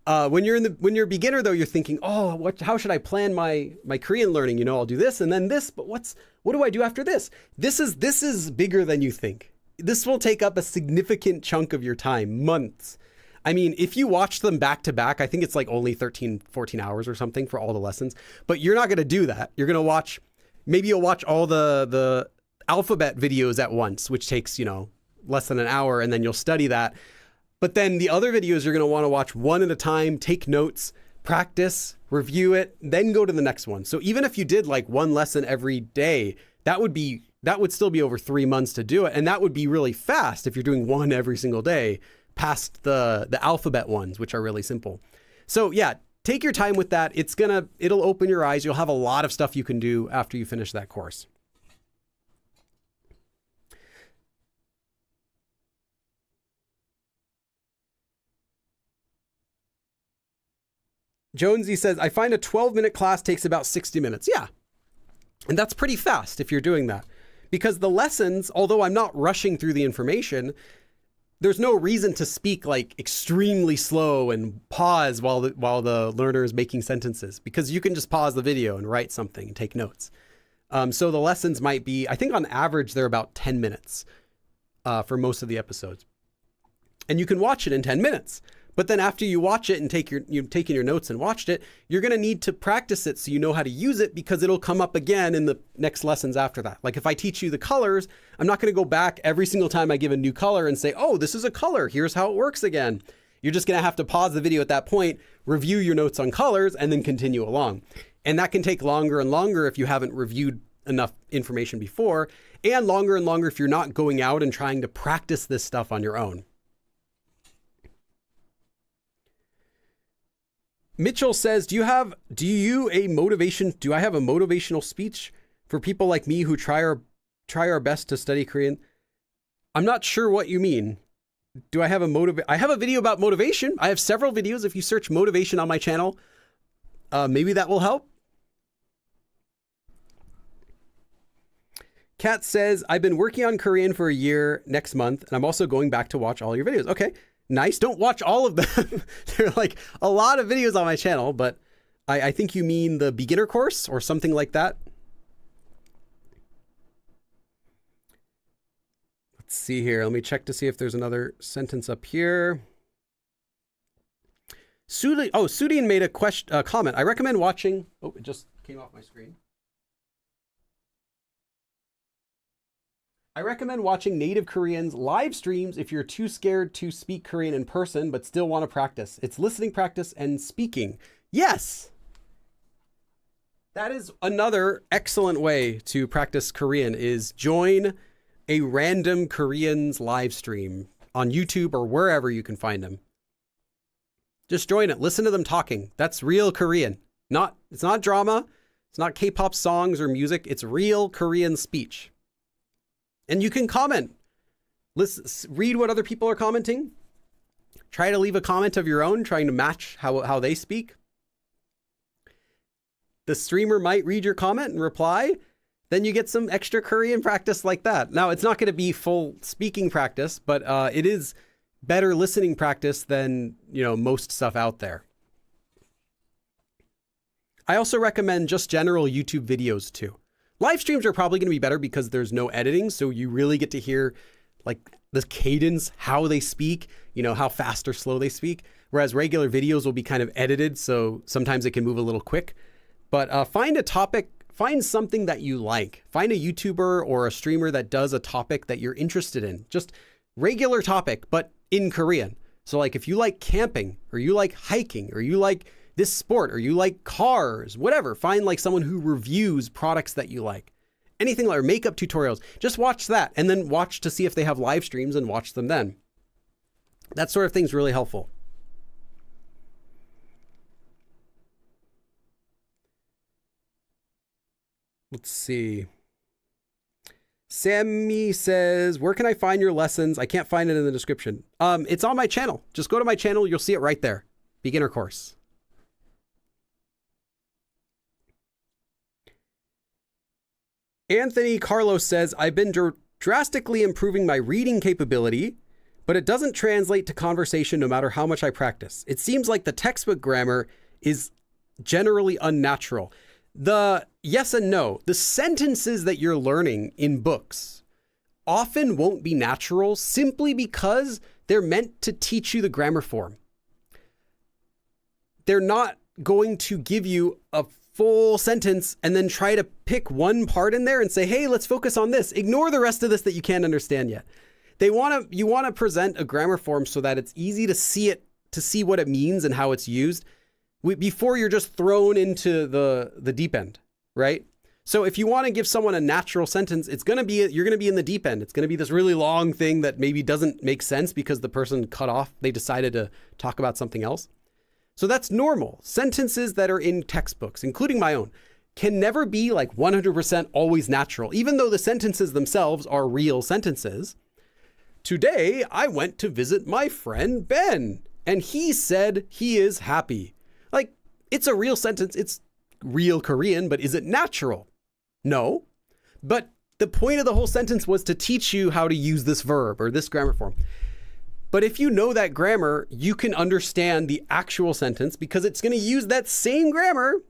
When you're a beginner though, you're thinking, oh, how should I plan my Korean learning? You know, I'll do this and then this, but what do I do after this? This is bigger than you think. This will take up a significant chunk of your time, months. I mean, if you watch them back to back, I think it's like only 13, 14 hours or something for all the lessons, but you're not going to do that. You're going to watch, maybe you'll watch all the alphabet videos at once, which takes, you know, less than an hour, and then you'll study that. But then the other videos you're going to want to watch one at a time, take notes, practice, review it, then go to the next one. So even if you did like one lesson every day, that would still be over 3 months to do it. And that would be really fast if you're doing one every single day past the alphabet ones, which are really simple. So yeah, take your time with that. It'll open your eyes. You'll have a lot of stuff you can do after you finish that course. Jonesy says, I find a 12-minute class takes about 60 minutes. Yeah. And that's pretty fast if you're doing that. Because the lessons, although I'm not rushing through the information, there's no reason to speak like extremely slow and pause while the learner is making sentences, because you can just pause the video and write something and take notes. So the lessons might be, I think on average, they're about 10 minutes for most of the episodes. And you can watch it in 10 minutes. But then after you watch it and you've taken your notes and watched it, you're going to need to practice it so you know how to use it, because it'll come up again in the next lessons after that. Like if I teach you the colors, I'm not going to go back every single time I give a new color and say, oh, this is a color. Here's how it works again. You're just going to have to pause the video at that point, review your notes on colors, and then continue along. And that can take longer and longer if you haven't reviewed enough information before, and longer if you're not going out and trying to practice this stuff on your own. Mitchell says, do I have a motivational speech for people like me who try our best to study Korean? I'm not sure what you mean. Do I have I have a video about motivation. I have several videos. If you search motivation on my channel, maybe that will help. Kat says, I've been working on Korean for a year next month, and I'm also going back to watch all your videos. Okay. Nice. Don't watch all of them. There are like a lot of videos on my channel, but I think you mean the beginner course or something like that. Let's see here. Let me check to see if there's another sentence up here. Sudin made a comment. I recommend watching. Oh, it just came off my screen. I recommend watching native Koreans live streams if you're too scared to speak Korean in person, but still want to practice. It's listening practice and speaking. Yes. That is another excellent way to practice Korean, is join a random Koreans live stream on YouTube or wherever you can find them. Just join it. Listen to them talking. That's real Korean. It's not drama. It's not K-pop songs or music. It's real Korean speech. And you can comment. Read what other people are commenting. Try to leave a comment of your own, trying to match how they speak. The streamer might read your comment and reply. Then you get some extra Korean practice like that. Now, it's not going to be full speaking practice, but it is better listening practice than, most stuff out there. I also recommend just general YouTube videos too. Live streams are probably going to be better because there's no editing, so you really get to hear like the cadence, how they speak, how fast or slow they speak. Whereas regular videos will be kind of edited, so sometimes it can move a little quick. But find a topic, find something that you like. Find a YouTuber or a streamer that does a topic that you're interested in. Just regular topic, but in Korean. So like if you like camping, or you like hiking, or you like this sport, or you like cars, whatever, find like someone who reviews products that you like. Anything like makeup tutorials, just watch that and then watch to see if they have live streams and watch them then. That sort of thing's really helpful. Let's see. Sammy says, where can I find your lessons? I can't find it in the description. It's on my channel. Just go to my channel. You'll see it right there. Beginner course. Anthony Carlos says, I've been drastically improving my reading capability, but it doesn't translate to conversation no matter how much I practice. It seems like the textbook grammar is generally unnatural. The yes and no, the sentences that you're learning in books often won't be natural simply because they're meant to teach you the grammar form. They're not going to give you a full sentence and then try to pick one part in there and say, hey, let's focus on this. Ignore the rest of this that you can't understand yet. You want to present a grammar form so that it's easy to see it, to see what it means and how it's used before you're just thrown into the deep end, right? So if you want to give someone a natural sentence, you're going to be in the deep end. It's going to be this really long thing that maybe doesn't make sense because the person cut off. They decided to talk about something else. So that's normal. Sentences that are in textbooks, including my own, can never be like 100% always natural, even though the sentences themselves are real sentences. Today, I went to visit my friend Ben, and he said he is happy. Like, it's a real sentence. It's real Korean, but is it natural? No. But the point of the whole sentence was to teach you how to use this verb or this grammar form. But if you know that grammar, you can understand the actual sentence because it's going to use that same grammar.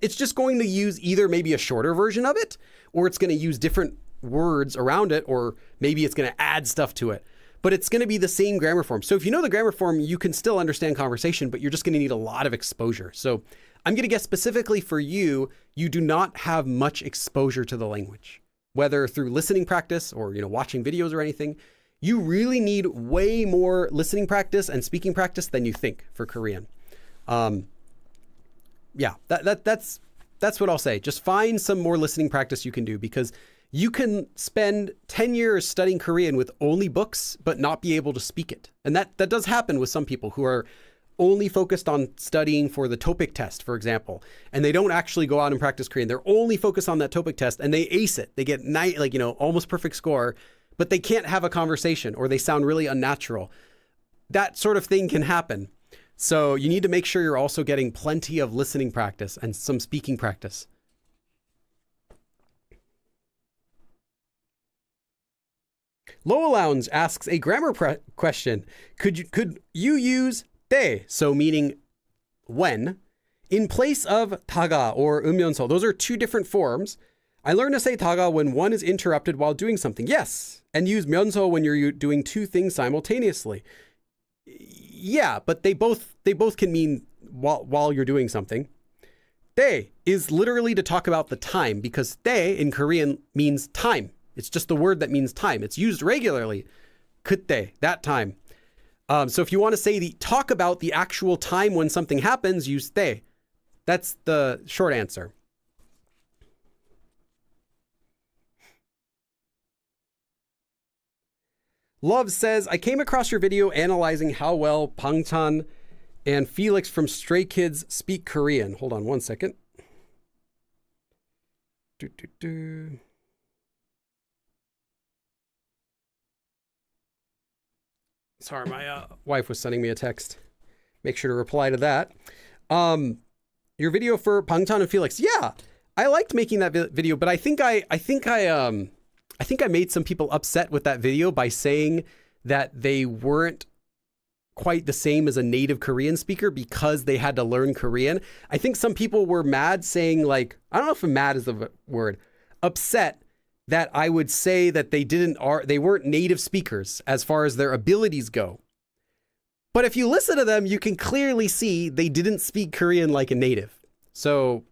It's just going to use either maybe a shorter version of it, or it's going to use different words around it, or maybe it's going to add stuff to it. But it's going to be the same grammar form. So if you know the grammar form, you can still understand conversation, but you're just going to need a lot of exposure. So I'm going to guess specifically for you, you do not have much exposure to the language, whether through listening practice or, watching videos or anything. You really need way more listening practice and speaking practice than you think for Korean. Yeah, that's what I'll say. Just find some more listening practice you can do, because you can spend 10 years studying Korean with only books, but not be able to speak it. And that does happen with some people who are only focused on studying for the TOPIK test, for example, and they don't actually go out and practice Korean. They're only focused on that TOPIK test and they ace it. They get almost perfect score, but they can't have a conversation or they sound really unnatural. That sort of thing can happen. So you need to make sure you're also getting plenty of listening practice and some speaking practice. Loa Lounge asks a grammar question. Could you use 때, so meaning when, in place of 다가 or 음연서? Those are two different forms. I learned to say 다가 when one is interrupted while doing something. Yes. And use 면서 when you're doing two things simultaneously. Yeah, but they both can mean while you're doing something. 때 is literally to talk about the time, because 때 in Korean means time. It's just the word that means time. It's used regularly. 그때, that time. So if you want to talk about the actual time when something happens, use 때. That's the short answer. Love says, I came across your video analyzing how well Bangchan and Felix from Stray Kids speak Korean. Hold on one second. Sorry, my wife was sending me a text. Make sure to reply to that. Your video for Bangchan and Felix. Yeah, I liked making that video, but I think I made some people upset with that video by saying that they weren't quite the same as a native Korean speaker because they had to learn Korean. I think some people were mad, saying I don't know if mad is the word, upset that I would say that they weren't native speakers as far as their abilities go. But if you listen to them, you can clearly see they didn't speak Korean like a native. So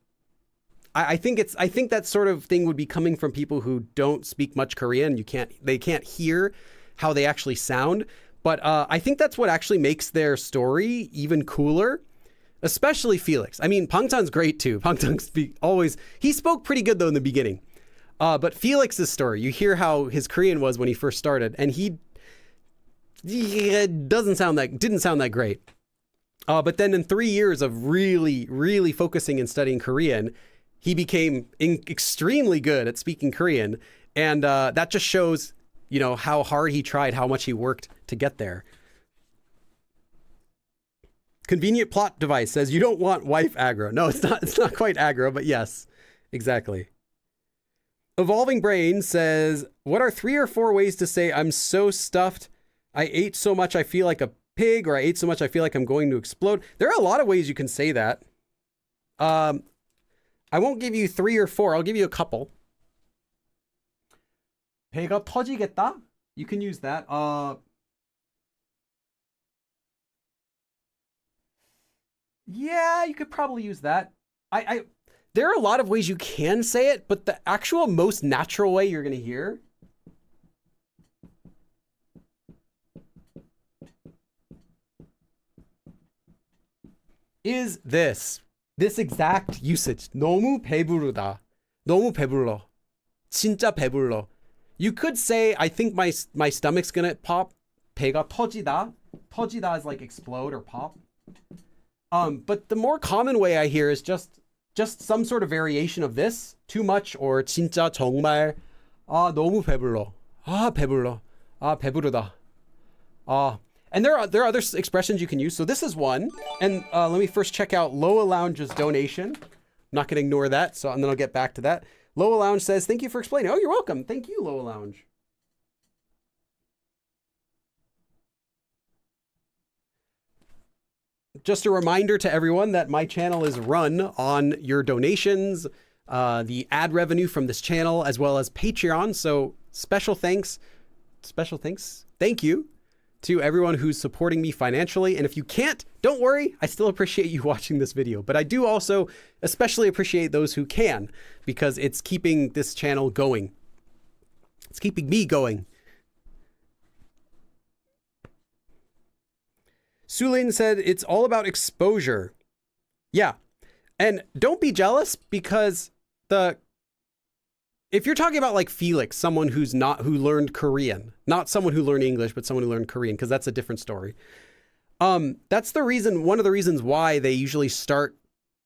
I think that sort of thing would be coming from people who don't speak much Korean. They can't hear how they actually sound. But I think that's what actually makes their story even cooler, especially Felix. I mean, Bangchan's great too. Bangchan he spoke pretty good though in the beginning. But Felix's story, you hear how his Korean was when he first started, and he didn't sound that great. But then in 3 years of really, really focusing and studying Korean, he became extremely good at speaking Korean. And that just shows, you know, how hard he tried, how much he worked to get there. Convenient plot device says you don't want wife aggro. No, it's not quite aggro, but yes, exactly. Evolving Brain says, what are 3 or 4 ways to say I'm so stuffed, I ate so much I feel like a pig, or I ate so much I feel like I'm going to explode? There are a lot of ways you can say that. I won't give you 3 or 4. I'll give you a couple. 배가 터지겠다? You can use that. Yeah, you could probably use that. There are a lot of ways you can say it, but the actual most natural way you're going to hear is this exact usage. 너무 배부르다. 너무 배불러. 진짜 배불러. You could say, I think my stomach's gonna pop. 배가 터지다. 터지다 is like explode or pop. But the more common way I hear is just some sort of variation of this. Too much, or 진짜 정말. 아, 너무 배불러. 아, 배불러. 아, 배부르다. And there are other expressions you can use. So this is one. And let me first check out Loa Lounge's donation. I'm not going to ignore that, and then I'll get back to that. Loa Lounge says, thank you for explaining. Oh, you're welcome. Thank you, Loa Lounge. Just a reminder to everyone that my channel is run on your donations, the ad revenue from this channel, as well as Patreon. So special thanks. Thank you to everyone who's supporting me financially. And if you can't, don't worry, I still appreciate you watching this video. But I do also especially appreciate those who can, because it's keeping this channel going. It's keeping me going. Sulin said it's all about exposure. Yeah. And don't be jealous, because if you're talking about like Felix, someone who learned Korean, not someone who learned English, but someone who learned Korean, because that's a different story. That's one of the reasons why they usually start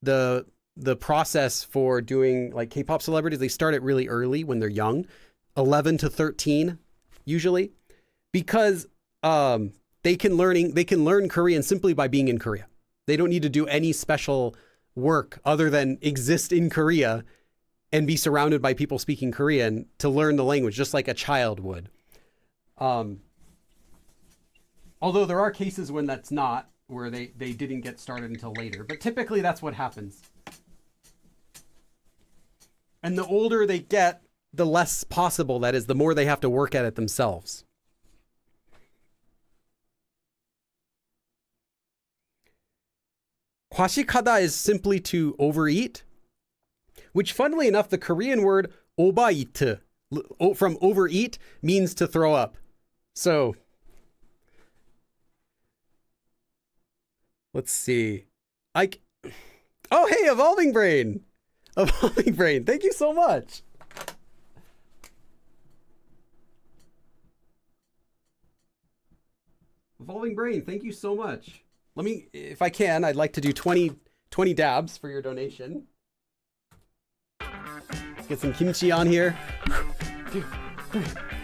the process for doing like K-pop celebrities. They start it really early when they're young, 11 to 13, usually, because they can learn Korean simply by being in Korea. They don't need to do any special work other than exist in Korea and be surrounded by people speaking Korean to learn the language, just like a child would. Although there are cases when that's not, where they didn't get started until later. But typically that's what happens. And the older they get, the less possible that is, the more they have to work at it themselves. 과식하다 is simply to overeat, which funnily enough, the Korean word 오바이트, from overeat, means to throw up. So let's see. Oh, hey, Evolving Brain. Evolving Brain, thank you so much. Evolving Brain, thank you so much. Let me, if I can, I'd like to do 20 dabs for your donation. Let's get some kimchi on here. 2, 3,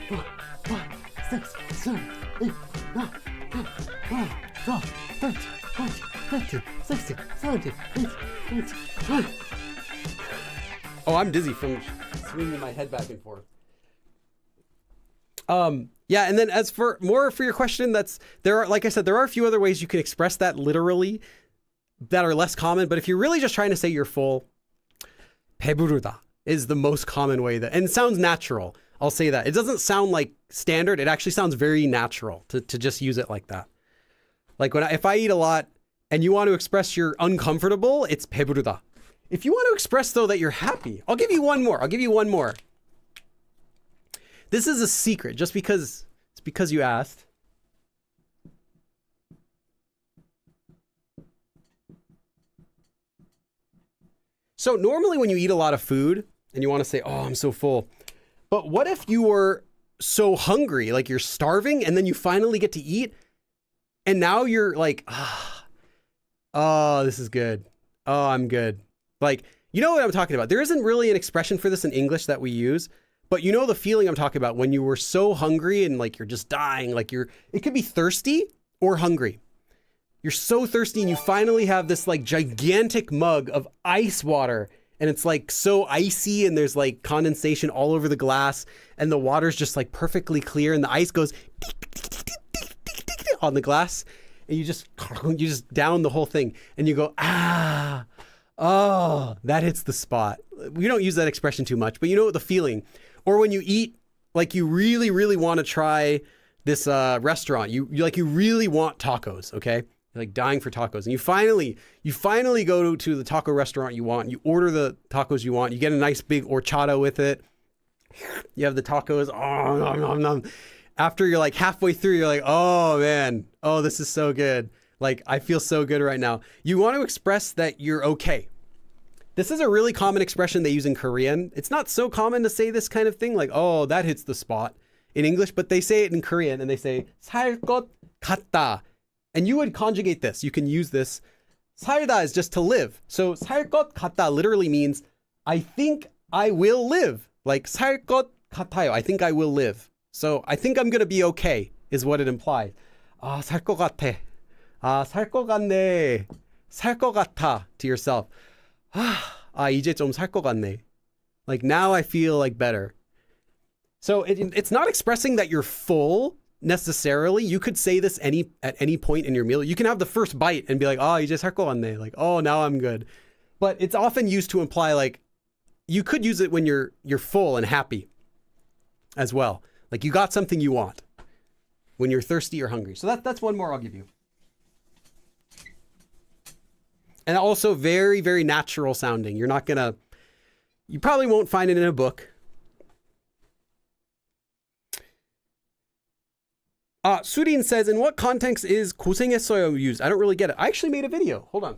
4, 5, 6, 7, 8, 9, 10, 11, 12, 13, 14, 15, 16, 17, 18, 19, 20. Oh, I'm dizzy from swinging my head back and forth. Yeah, and then as for your question, like I said, there are a few other ways you can express that literally that are less common, but if you're really just trying to say you're full, 배부르다 is the most common way and it sounds natural. I'll say that. It doesn't sound like standard. It actually sounds very natural to just use it like that. Like if I eat a lot and you want to express you're uncomfortable, it's 배부르다. If you want to express though that you're happy, I'll give you one more. This is a secret, just because it's because you asked. So normally when you eat a lot of food and you want to say, oh, I'm so full. But what if you were so hungry, like you're starving, and then you finally get to eat and now you're like, oh, this is good. Oh, I'm good. Like, you know what I'm talking about. There isn't really an expression for this in English that we use, But you know the feeling I'm talking about when you were so hungry and like you're just dying, like it could be thirsty or hungry. You're so thirsty and you finally have this like gigantic mug of ice water and it's like so icy and there's like condensation all over the glass and the water's just like perfectly clear and the ice goes on the glass and you just down the whole thing and you go, ah, oh, that hits the spot. We don't use that expression too much, but you know the feeling. Or when you eat, like you really, really want to try this restaurant, you really want tacos, okay? You're like dying for tacos, and you finally go to the taco restaurant you want. You order the tacos you want. You get a nice big horchata with it. You have the tacos. Oh, nom, nom, nom. After you're like halfway through, you're like, oh man, oh this is so good. Like I feel so good right now. You want to express that you're okay. This is a really common expression they use in Korean. It's not so common to say this kind of thing, like, oh, that hits the spot in English, but they say it in Korean and they say 살 것 같다. And you would conjugate this. You can use this. 살다 is just to live. So 살 것 같다 literally means I think I will live. Like 살 것 같아요. I think I will live. So I think I'm going to be okay is what it implies. 아, 살 것 같아. 아, 살 것 같네. 살 것 같아 to yourself. 아, 이제 좀 살 것 같네. Like now I feel like better. So it's not expressing that you're full necessarily. You could say this at any point in your meal. You can have the first bite and be like, oh, 이제 살 것 같네. Like, oh, now I'm good. But it's often used to imply like, you could use it when you're full and happy as well. Like you got something you want when you're thirsty or hungry. So that's one more I'll give you. And also very, very natural sounding. You probably won't find it in a book. Surin says, in what context is 고생했어요 used? I don't really get it. I actually made a video. Hold on.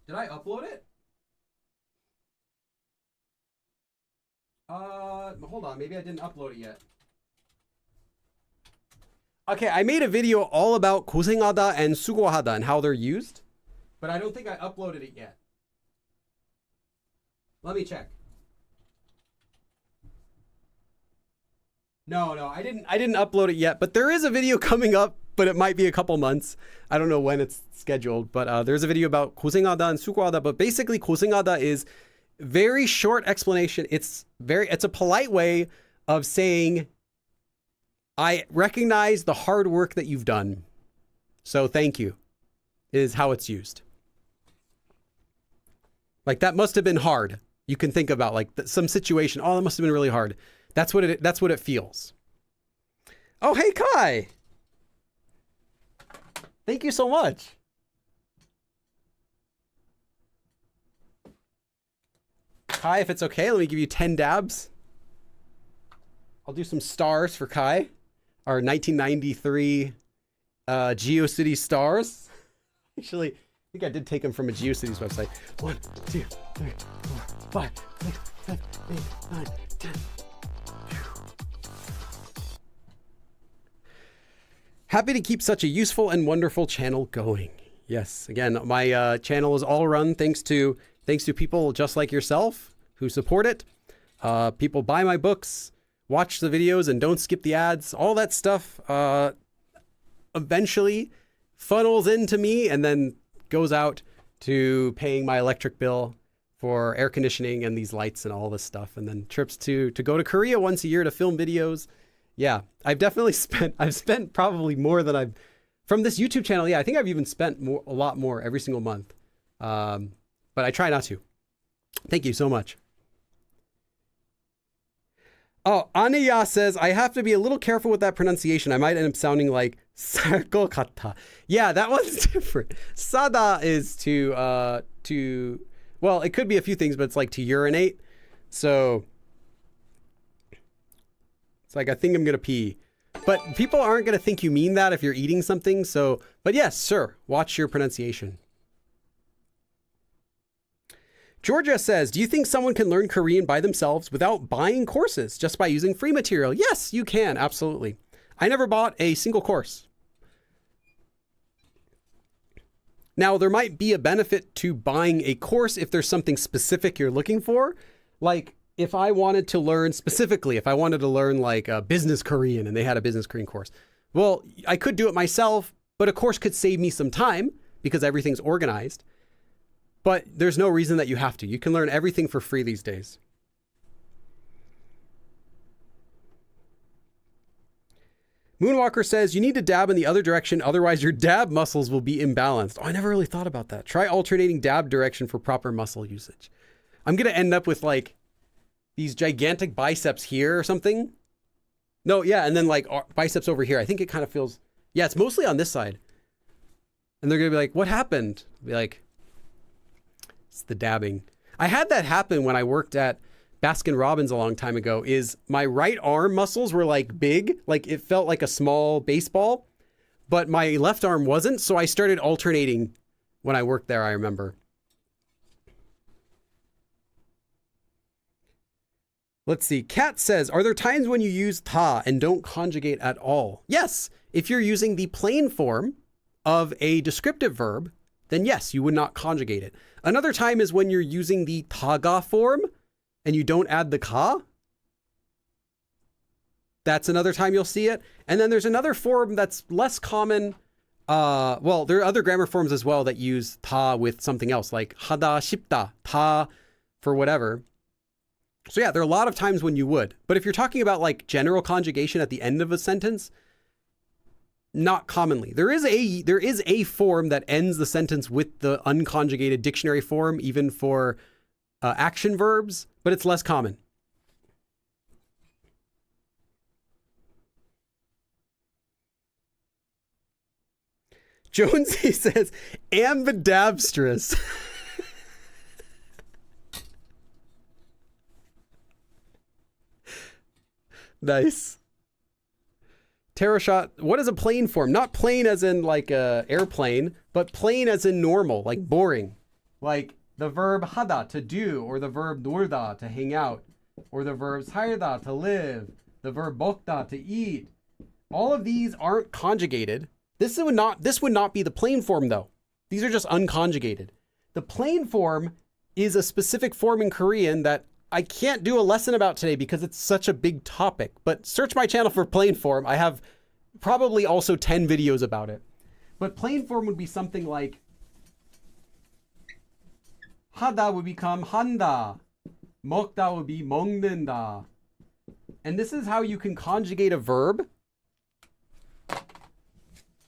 Did I upload it? Hold on. Maybe I didn't upload it yet. Okay, I made a video all about 고생하다 and 수고하다 and how they're used, but I don't think I uploaded it yet. Let me check. No, I didn't upload it yet, but there is a video coming up, but it might be a couple months. I don't know when it's scheduled, but there's a video about 고생하다 and 수고하다, but basically 고생하다 is very short explanation. It's a polite way of saying, I recognize the hard work that you've done. So thank you, is how it's used. Like that must have been hard. You can think about like some situation. Oh, that must have been really hard. That's what it feels. Oh, hey, Kai. Thank you so much. Kai, if it's okay, let me give you 10 dabs. I'll do some stars for Kai. Our 1993 GeoCities stars. Actually, I think I did take them from a GeoCities website. 1, 2, 3, 4, 5, 6, 7, 8, 9, 10. Happy to keep such a useful and wonderful channel going. Yes, again, my channel is all run thanks to people just like yourself who support it. People buy my books, watch the videos, and don't skip the ads. All that stuff eventually funnels into me and then goes out to paying my electric bill for air conditioning and these lights and all this stuff, and then trips to go to Korea once a year to film videos. Yeah, I've spent probably more than from this YouTube channel. Yeah, I think I've even spent a lot more every single month. But I try not to. Thank you so much. Oh, Aniya says, I have to be a little careful with that pronunciation. I might end up sounding like 살 것 같아. Yeah, that one's different. Sada is to, well, it could be a few things, but it's like to urinate. So it's like, I think I'm going to pee. But people aren't going to think you mean that if you're eating something. So, but yes, sir, watch your pronunciation. Georgia says, do you think someone can learn Korean by themselves without buying courses, just by using free material? Yes, you can. Absolutely. I never bought a single course. Now, there might be a benefit to buying a course if there's something specific you're looking for. Like if I wanted to learn specifically, if I wanted to learn like a business Korean and they had a business Korean course, well, I could do it myself, but a course could save me some time because everything's organized. But there's no reason that you have to. You can learn everything for free these days. Moonwalker says, you need to dab in the other direction, otherwise your dab muscles will be imbalanced. Oh, I never really thought about that. Try alternating dab direction for proper muscle usage. I'm going to end up with like these gigantic biceps here or something. No, yeah, and then like biceps over here. I think it kind of feels, yeah, it's mostly on this side. And they're going to be like, what happened? I'll be like, it's the dabbing. I had that happen when I worked at Baskin Robbins a long time ago. Is my right arm muscles were like big, like it felt like a small baseball, but my left arm wasn't. So I started alternating when I worked there, I remember. Let's see. Kat says, are there times when you use ta and don't conjugate at all? Yes. If you're using the plain form of a descriptive verb, then yes, you would not conjugate it. Another time is when you're using the taga form and you don't add the ka. That's another time you'll see it. And then there's another form that's less common. Well, there are other grammar forms as well that use ta with something else, like hada shipta, ta for whatever. So yeah, there are a lot of times when you would. But if you're talking about like general conjugation at the end of a sentence, not commonly. There is a form that ends the sentence with the unconjugated dictionary form, even for action verbs, but it's less common. Jonesy says, ambidextrous. Nice. Terrashot, what is a plain form? Not plain as in like a airplane, but plain as in normal, like boring. Like the verb hada, to do, or the verb 놀다, to hang out, or the verb 살다, to live, the verb 먹다, to eat. All of these aren't conjugated. This would not be the plain form though. These are just unconjugated. The plain form is a specific form in Korean that I can't do a lesson about today because it's such a big topic, but search my channel for plain form. I have probably also 10 videos about it. But plain form would be something like hada would become handa. 먹다 would be 먹는다. And this is how you can conjugate a verb.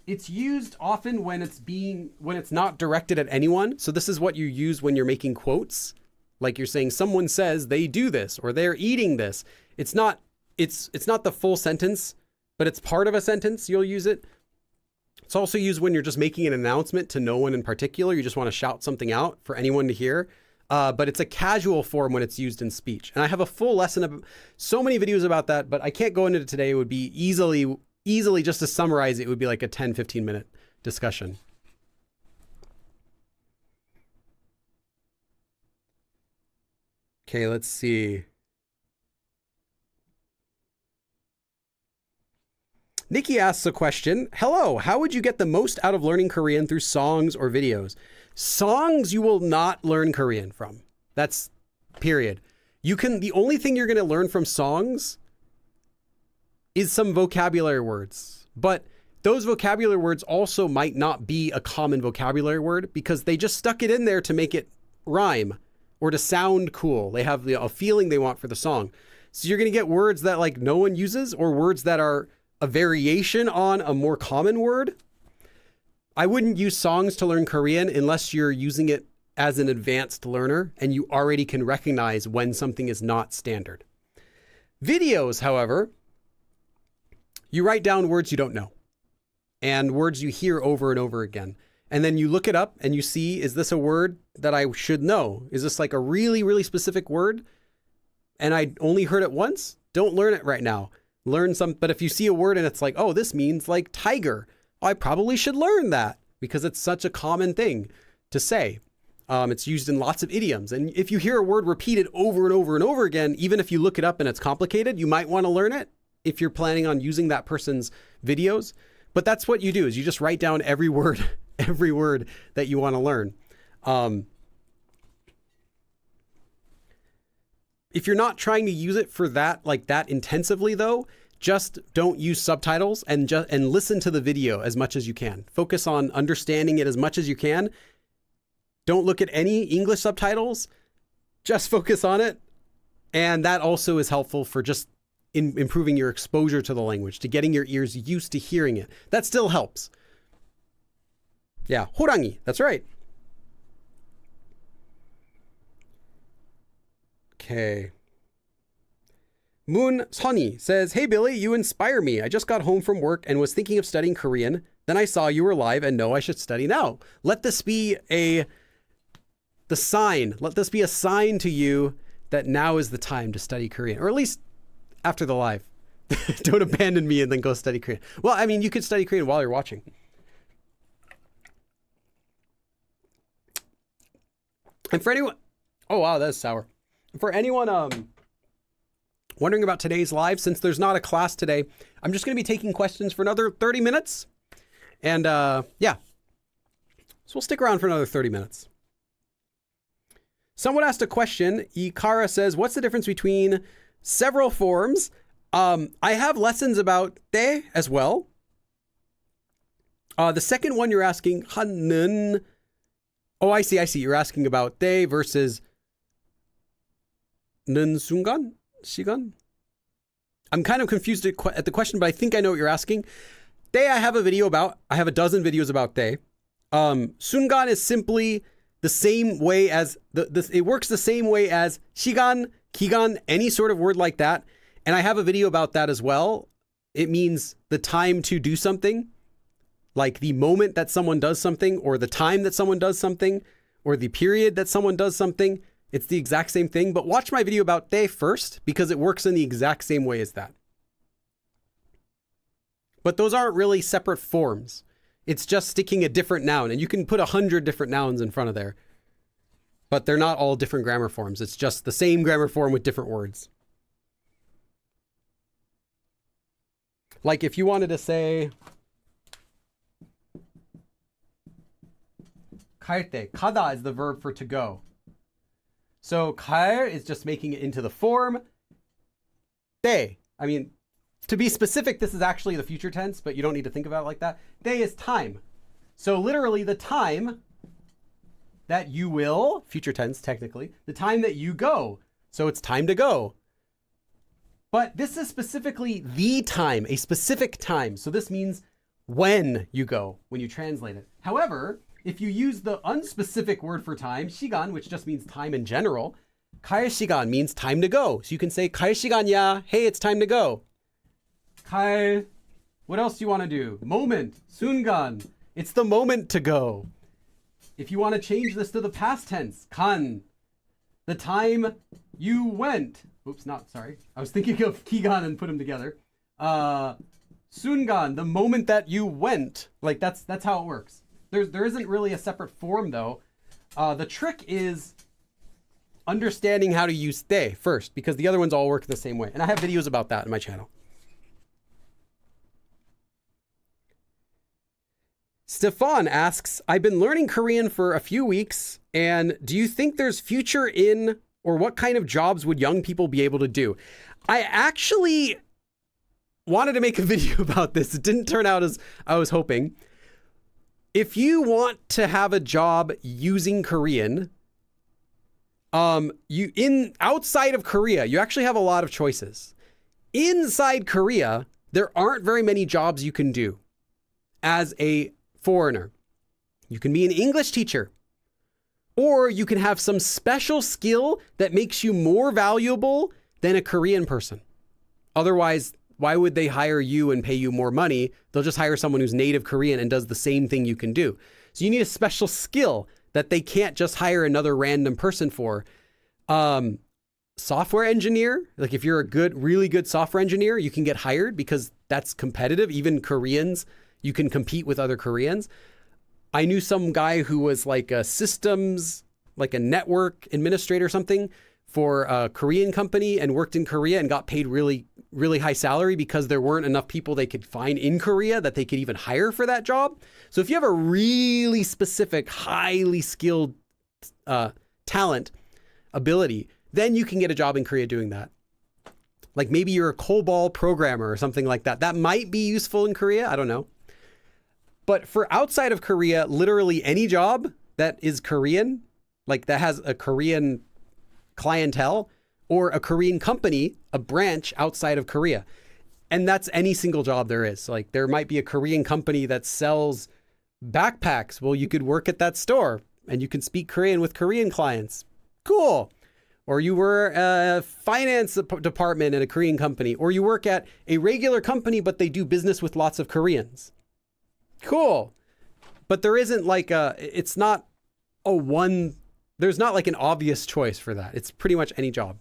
It's used often when it's not directed at anyone. So this is what you use when you're making quotes. Like you're saying, someone says they do this or they're eating this. It's not the full sentence, but it's part of a sentence. You'll use it. It's also used when you're just making an announcement to no one in particular. You just want to shout something out for anyone to hear. But it's a casual form when it's used in speech. And I have a full lesson of so many videos about that, but I can't go into it today. It would be easily just to summarize, it would be like a 10, 15 minute discussion. Okay, let's see. Nikki asks a question. Hello, how would you get the most out of learning Korean through songs or videos? Songs you will not learn Korean from. That's period. The only thing you're going to learn from songs is some vocabulary words. But those vocabulary words also might not be a common vocabulary word because they just stuck it in there to make it rhyme or to sound cool. They have a feeling they want for the song. So you're going to get words that like no one uses or words that are a variation on a more common word. I wouldn't use songs to learn Korean unless you're using it as an advanced learner and you already can recognize when something is not standard. Videos, however, you write down words you don't know and words you hear over and over again. And then you look it up and you see, is this a word that I should know? Is this like a really, really specific word? And I only heard it once? Don't learn it right now. But if you see a word and it's like, oh, this means like tiger. I probably should learn that because it's such a common thing to say. It's used in lots of idioms. And if you hear a word repeated over and over and over again, even if you look it up and it's complicated, you might want to learn it if you're planning on using that person's videos. But that's what you do, is you just write down every word every word that you want to learn. If you're not trying to use it for that, like that intensively though, just don't use subtitles and listen to the video as much as you can. Focus on understanding it as much as you can. Don't look at any English subtitles. Just focus on it. And that also is helpful for just improving your exposure to the language, to getting your ears used to hearing it. That still helps. Yeah, 호랑이, that's right. Okay. Moon Sunny says, "Hey Billy, you inspire me. I just got home from work and was thinking of studying Korean. Then I saw you were live and know I should study now. Let this be the sign. Let this be a sign to you that now is the time to study Korean, or at least after the live. Don't abandon me and then go study Korean. Well, I mean, you could study Korean while you're watching. And for anyone, oh wow, that's sour. For anyone wondering about today's live, since there's not a class today, I'm just going to be taking questions for another 30 minutes. And yeah, so we'll stick around for another 30 minutes. Someone asked a question. Ikara says, what's the difference between several forms? I have lessons about te as well. The second one you're asking, 하는. Oh, I see. You're asking about te versus 는 순간? 시간? I'm kind of confused at the question, but I think I know what you're asking. Te I have a video about. I have a dozen videos about te. 순간 is simply the same way as, it works the same way as 시간, 기간, any sort of word like that. And I have a video about that as well. It means the time to do something, like the moment that someone does something, or the time that someone does something, or the period that someone does something. It's the exact same thing, but watch my video about te first because it works in the exact same way as that. But those aren't really separate forms. It's just sticking a different noun, and you can put 100 different nouns in front of there, but they're not all different grammar forms. It's just the same grammar form with different words. Like if you wanted to say 갈 때, 가다 is the verb for to go. So 갈 is just making it into the form. 때, I mean, to be specific, this is actually the future tense, but you don't need to think about it like that. 때 is time. So literally the time that you will, future tense technically, the time that you go. So it's time to go. But this is specifically the time, a specific time. So this means when you go, when you translate it. However, if you use the unspecific word for time, 시간, which just means time in general, 갈 시간 means time to go. So you can say 갈 시간이야, hey, it's time to go. 갈, what else do you want to do? Moment, 순간, it's the moment to go. If you want to change this to the past tense, 간, the time you went. Oops, sorry. I was thinking of 기간 and put them together. 순간, the moment that you went. Like that's how it works. There isn't really a separate form though. The trick is understanding how to use te first, because the other ones all work the same way. And I have videos about that in my channel. Stefan asks, I've been learning Korean for a few weeks, and do you think there's future in, or what kind of jobs would young people be able to do? I actually wanted to make a video about this. It didn't turn out as I was hoping. If you want to have a job using Korean, outside of Korea, you actually have a lot of choices. Inside Korea, there aren't very many jobs you can do as a foreigner. You can be an English teacher, or you can have some special skill that makes you more valuable than a Korean person. Otherwise, why would they hire you and pay you more money? They'll just hire someone who's native Korean and does the same thing you can do. So you need a special skill that they can't just hire another random person for. Software engineer, like if you're a really good software engineer, you can get hired because that's competitive. Even Koreans, you can compete with other Koreans. I knew some guy who was like a systems, like a network administrator or something for a Korean company and worked in Korea and got paid really, really high salary because there weren't enough people they could find in Korea that they could even hire for that job. So if you have a really specific, highly skilled talent, ability, then you can get a job in Korea doing that. Like maybe you're a COBOL programmer or something like that. That might be useful in Korea. I don't know. But for outside of Korea, literally any job that is Korean, like that has a Korean clientele or a Korean company, a branch outside of Korea. And that's any single job there is. Like there might be a Korean company that sells backpacks. Well, you could work at that store and you can speak Korean with Korean clients. Cool. Or you were a finance department at a Korean company, or you work at a regular company, but they do business with lots of Koreans. Cool. But there isn't like it's not there's not like an obvious choice for that. It's pretty much any job.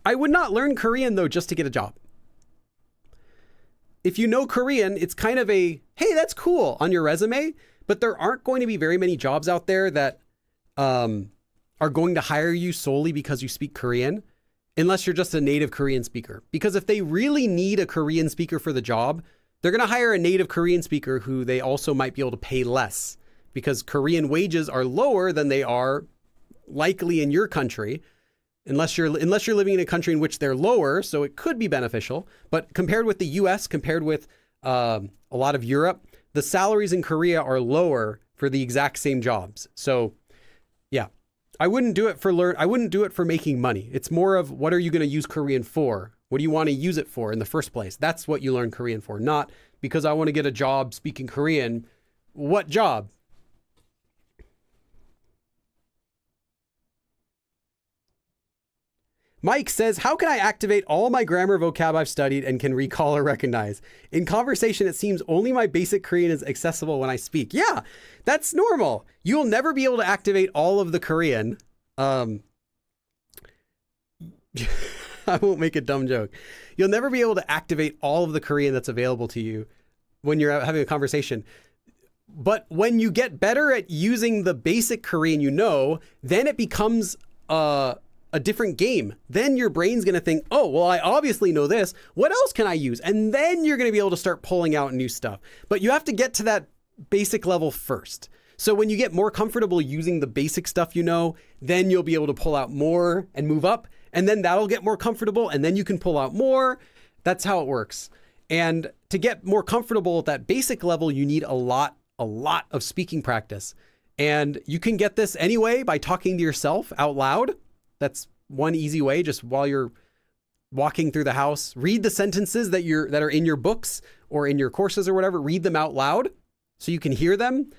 I would not learn Korean though, just to get a job. If you know Korean, it's kind of a, hey, that's cool on your resume, but there aren't going to be very many jobs out there that, are going to hire you solely because you speak Korean, unless you're just a native Korean speaker. Because if they really need a Korean speaker for the job, they're going to hire a native Korean speaker who they also might be able to pay less, because Korean wages are lower than they are likely in your country, unless you're living in a country in which they're lower. So it could be beneficial, but compared with the US, compared with a lot of Europe, the salaries in Korea are lower for the exact same jobs. So yeah. I wouldn't do it for making money. It's more of, what are you going to use Korean for? What do you want to use it for in the first place? That's what you learn Korean for, not because I want to get a job speaking Korean. What job? Mike says, how can I activate all my grammar vocab I've studied and can recall or recognize? In conversation, it seems only my basic Korean is accessible when I speak. Yeah, that's normal. You'll never be able to activate all of the Korean. I won't make a dumb joke. You'll never be able to activate all of the Korean that's available to you when you're having a conversation. But when you get better at using the basic Korean then it becomes a different game. Then your brain's going to think, oh, well, I obviously know this. What else can I use? And then you're going to be able to start pulling out new stuff. But you have to get to that basic level first. So when you get more comfortable using the basic stuff then you'll be able to pull out more and move up. And then that'll get more comfortable. And then you can pull out more. That's how it works. And to get more comfortable at that basic level, you need a lot of speaking practice. And you can get this anyway by talking to yourself out loud. That's one easy way, just while you're walking through the house. Read the sentences that are in your books or in your courses or whatever. Read them out loud so you can hear them.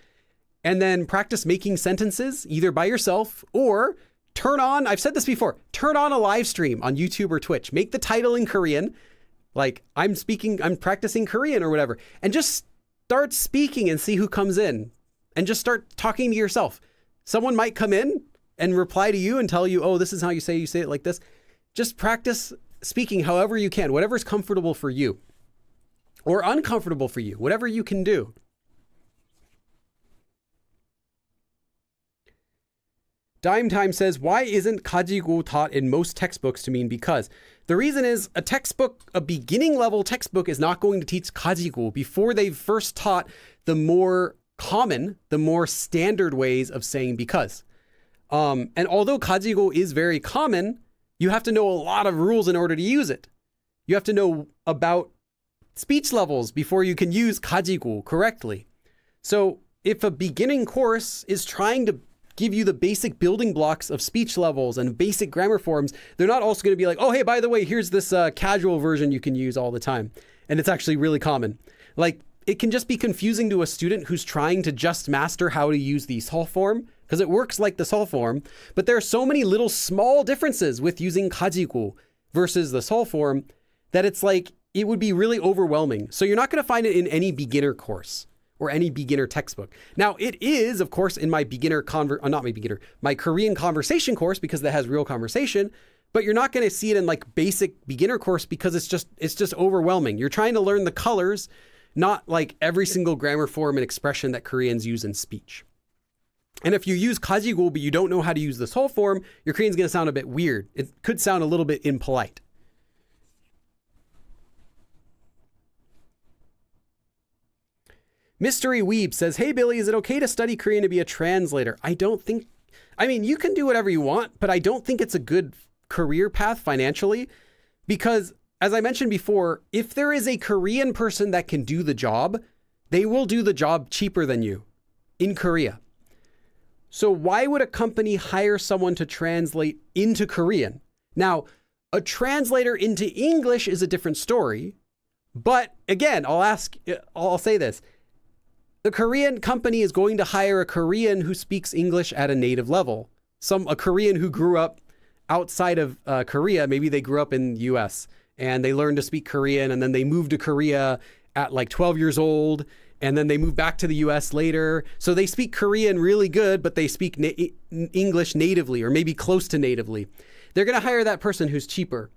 And then practice making sentences either by yourself or I've said this before, turn on a live stream on YouTube or Twitch. Make the title in Korean, like I'm practicing Korean or whatever, and just start speaking and see who comes in, and just start talking to yourself. Someone might come in and reply to you and tell you, oh, this is how you say it like this. Just practice speaking however you can, whatever's comfortable for you or uncomfortable for you, whatever you can do. Dime Time says, why isn't 가지고 taught in most textbooks to mean because? The reason is a beginning level textbook is not going to teach 가지고 before they've first taught the more common, the more standard ways of saying because. And although 가지고 is very common, you have to know a lot of rules in order to use it. You have to know about speech levels before you can use 가지고 correctly. So if a beginning course is trying to give you the basic building blocks of speech levels and basic grammar forms, they're not also going to be like, oh, hey, by the way, here's this casual version you can use all the time. And it's actually really common. Like, it can just be confusing to a student who's trying to just master how to use the sol form, because it works like the sol form, but there are so many little small differences with using 가지고 versus the sol form that it's like, it would be really overwhelming. So you're not going to find it in any beginner course or any beginner textbook. Now it is, of course, in my my Korean conversation course, because that has real conversation, but you're not going to see it in like basic beginner course because it's just overwhelming. You're trying to learn the colors, not like every single grammar form and expression that Koreans use in speech. And if you use 가지고, but you don't know how to use this whole form, your Korean's going to sound a bit weird. It could sound a little bit impolite. Mystery Weeb says, hey, Billy, is it okay to study Korean to be a translator? I mean, you can do whatever you want, but I don't think it's a good career path financially because, as I mentioned before, if there is a Korean person that can do the job, they will do the job cheaper than you in Korea. So why would a company hire someone to translate into Korean? Now, a translator into English is a different story, but again, I'll say this. The Korean company is going to hire a Korean who speaks English at a native level. A Korean who grew up outside of Korea, maybe they grew up in the US and they learned to speak Korean and then they moved to Korea at like 12 years old and then they moved back to the US later. So they speak Korean really good, but they speak English natively or maybe close to natively. They're going to hire that person who's cheaper.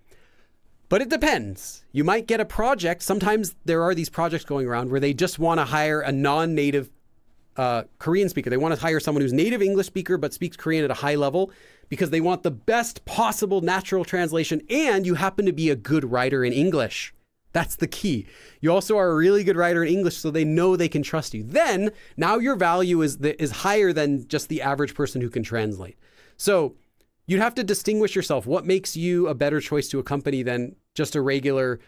But it depends. You might get a project. Sometimes there are these projects going around where they just want to hire a non-native Korean speaker. They want to hire someone who's native English speaker but speaks Korean at a high level because they want the best possible natural translation and you happen to be a good writer in English. That's the key. You also are a really good writer in English so they know they can trust you. Then, now your value is higher than just the average person who can translate. So you'd have to distinguish yourself. What makes you a better choice to a company than just a regular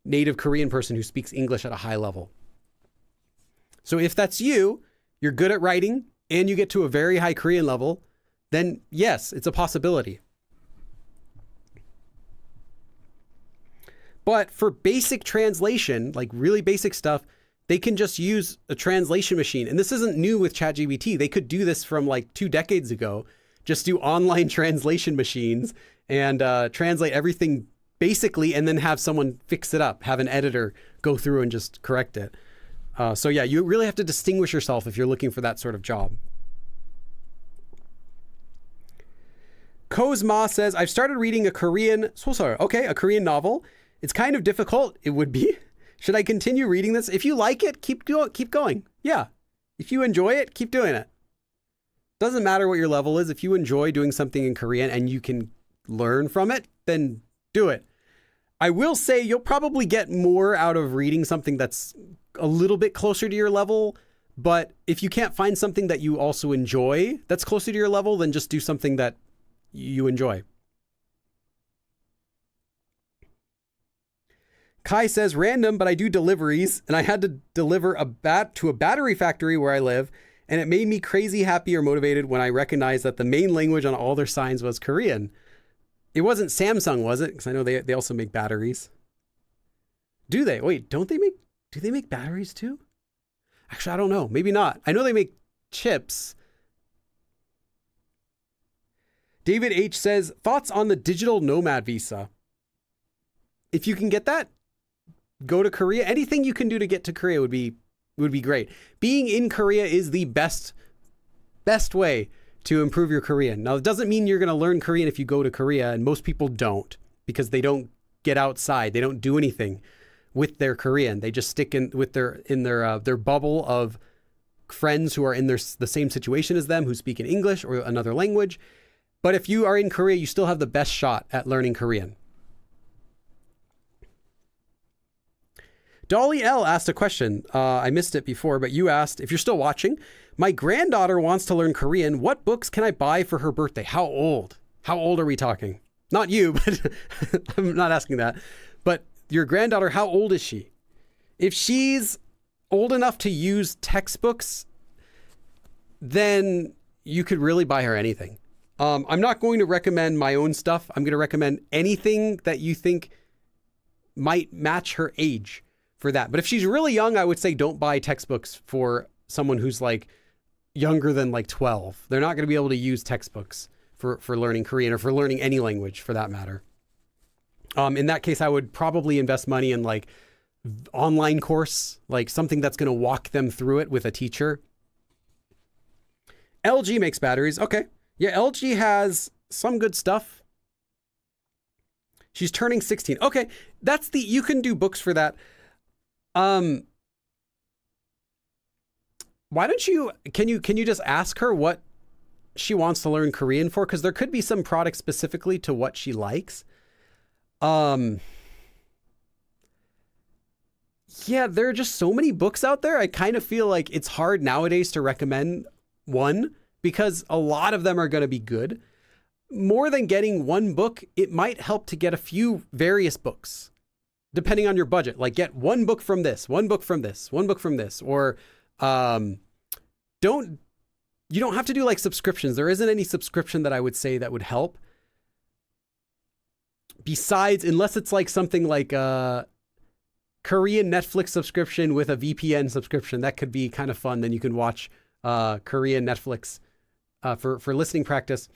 native Korean person who speaks English at a high level? So if that's you, you're good at writing and you get to a very high Korean level, then yes, it's a possibility. But for basic translation, like really basic stuff, they can just use a translation machine. And this isn't new with ChatGPT. They could do this from like 2 decades ago. Just do online translation machines and translate everything basically and then have someone fix it up, have an editor go through and just correct it. So yeah, you really have to distinguish yourself if you're looking for that sort of job. Kozma says, I've started reading a Korean novel. It's kind of difficult. It would be. Should I continue reading this? If you like it, keep going. Yeah. If you enjoy it, keep doing it. Doesn't matter what your level is. If you enjoy doing something in Korean and you can learn from it, then do it. I will say you'll probably get more out of reading something that's a little bit closer to your level. But if you can't find something that you also enjoy that's closer to your level, then just do something that you enjoy. Kai says, random, but I do deliveries and I had to deliver to a battery factory where I live. And it made me crazy happy or motivated when I recognized that the main language on all their signs was Korean. It wasn't Samsung, was it? Because I know they also make batteries. Do they? Wait, do they make batteries too? Actually, I don't know. Maybe not. I know they make chips. David H says, thoughts on the digital nomad visa? If you can get that, go to Korea. Anything you can do to get to Korea would be great. Being in Korea is the best way to improve your Korean. Now, it doesn't mean you're going to learn Korean if you go to Korea, and most people don't because they don't get outside. They don't do anything with their Korean. They just stick in their bubble of friends who are in the same situation as them, who speak in English or another language. But if you are in Korea, you still have the best shot at learning Korean. Dolly L asked a question. I missed it before, but you asked, if you're still watching, my granddaughter wants to learn Korean. What books can I buy for her birthday? How old? How old are we talking? Not you, but I'm not asking that. But your granddaughter, how old is she? If she's old enough to use textbooks, then you could really buy her anything. I'm not going to recommend my own stuff. I'm going to recommend anything that you think might match her age for that. But if she's really young, I would say don't buy textbooks for someone who's like younger than like 12. They're not going to be able to use textbooks for learning Korean or for learning any language for that matter. In that case, I would probably invest money in like online course, like something that's going to walk them through it with a teacher. LG makes batteries. Okay. Yeah, LG has some good stuff. She's turning 16. Okay, you can do books for that. Why don't you, can you just ask her what she wants to learn Korean for, because there could be some products specifically to what she likes. Yeah, there are just so many books out there. I kind of feel like it's hard nowadays to recommend one because a lot of them are going to be good. More than getting one book, it might help to get a few various books, depending on your budget. Like get one book from this, one book from this, one book from this, or you don't have to do like subscriptions. There isn't any subscription that I would say that would help. Besides, unless it's like something like a Korean Netflix subscription with a VPN subscription, that could be kind of fun. Then you can watch Korean Netflix for listening practice.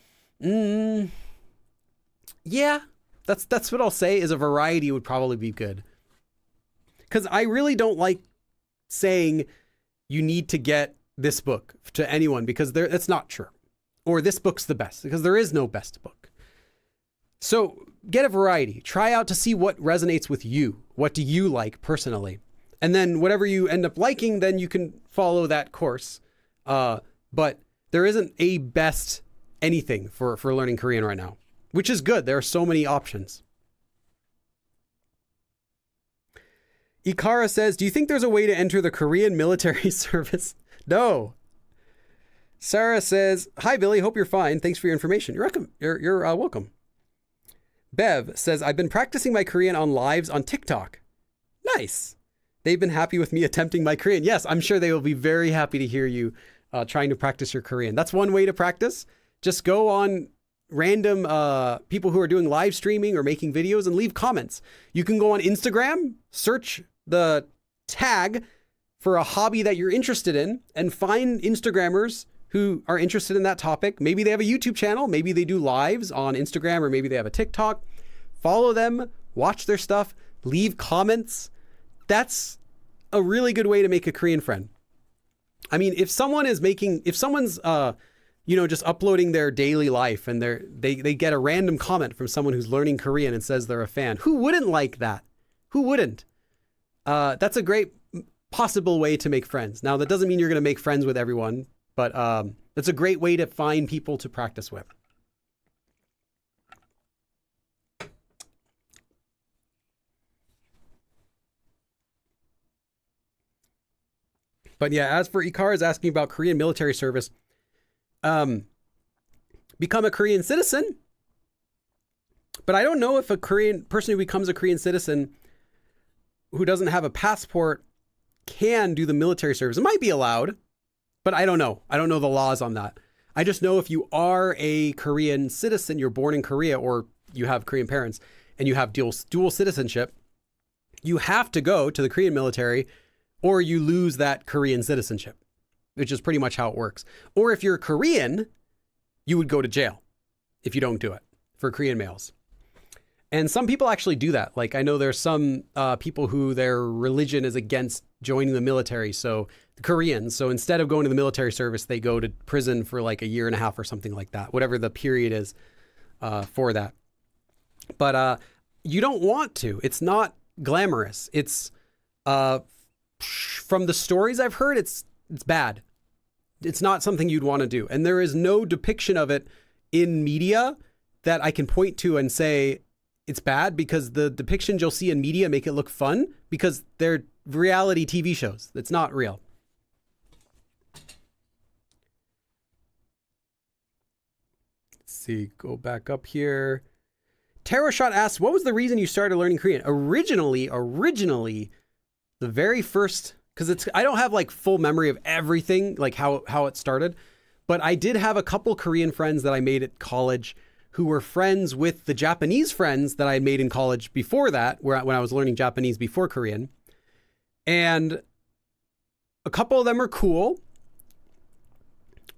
Yeah, that's what I'll say is a variety would probably be good. Because I really don't like saying you need to get this book to anyone because that's not true. Or this book's the best, because there is no best book. So get a variety. Try out to see what resonates with you. What do you like personally? And then whatever you end up liking, then you can follow that course. But there isn't a best anything for learning Korean right now, which is good. There are so many options. Ikara says, do you think there's a way to enter the Korean military service? No. Sarah says, hi, Billy. Hope you're fine. Thanks for your information. You're welcome. You're welcome. Bev says, I've been practicing my Korean on lives on TikTok. Nice. They've been happy with me attempting my Korean. Yes, I'm sure they will be very happy to hear you trying to practice your Korean. That's one way to practice. Just go on random people who are doing live streaming or making videos and leave comments. You can go on Instagram, search the tag for a hobby that you're interested in, and find Instagrammers who are interested in that topic. Maybe they have a YouTube channel, maybe they do lives on Instagram, or maybe they have a TikTok. Follow them, watch their stuff, leave comments. That's a really good way to make a Korean friend. I mean, if someone's just uploading their daily life and they get a random comment from someone who's learning Korean and says they're a fan, who wouldn't like that? Who wouldn't? That's a great possible way to make friends. Now, that doesn't mean you're going to make friends with everyone, but that's a great way to find people to practice with. But yeah, as for Ikara is asking about Korean military service, become a Korean citizen. But I don't know if a Korean person who becomes a Korean citizen who doesn't have a passport can do the military service. It might be allowed, but I don't know. I don't know the laws on that. I just know if you are a Korean citizen, you're born in Korea, or you have Korean parents and you have dual citizenship, you have to go to the Korean military or you lose that Korean citizenship, which is pretty much how it works. Or if you're Korean, you would go to jail if you don't do it for Korean males. And some people actually do that. Like I know there's some people who their religion is against joining the military. So the Koreans, so instead of going to the military service, they go to prison for like a year and a half or something like that, whatever the period is for that. But you don't want to. It's not glamorous. It's from the stories I've heard, it's bad. It's not something you'd want to do. And there is no depiction of it in media that I can point to and say it's bad, because the depictions you'll see in media make it look fun because they're reality TV shows. It's not real. Let's see, go back up here. Tarot Shot asks, what was the reason you started learning Korean? Originally, the very first, because I don't have like full memory of everything, like how it started, but I did have a couple Korean friends that I made at college who were friends with the Japanese friends that I made in college before that, when I was learning Japanese before Korean. And a couple of them are cool.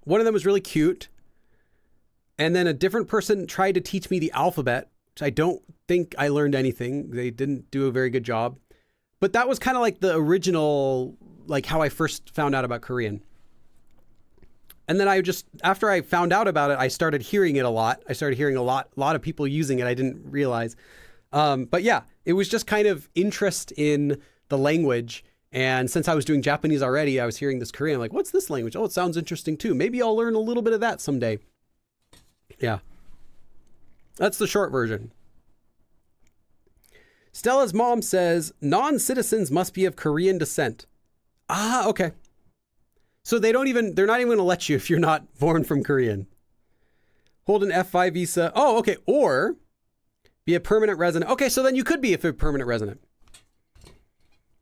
One of them was really cute. And then a different person tried to teach me the alphabet, which I don't think I learned anything. They didn't do a very good job. But that was kind of like the original, like how I first found out about Korean. And then after I found out about it, I started hearing it a lot. I started hearing a lot of people using it. I didn't realize. But yeah, it was just kind of interest in the language. And since I was doing Japanese already, I was hearing this Korean. I'm like, what's this language? Oh, it sounds interesting too. Maybe I'll learn a little bit of that someday. Yeah. That's the short version. Stella's mom says non-citizens must be of Korean descent. Ah, okay. So they're not even going to let you if you're not born from Korean. Hold an F5 visa. Oh, okay. Or be a permanent resident. Okay, so then you could be a permanent resident.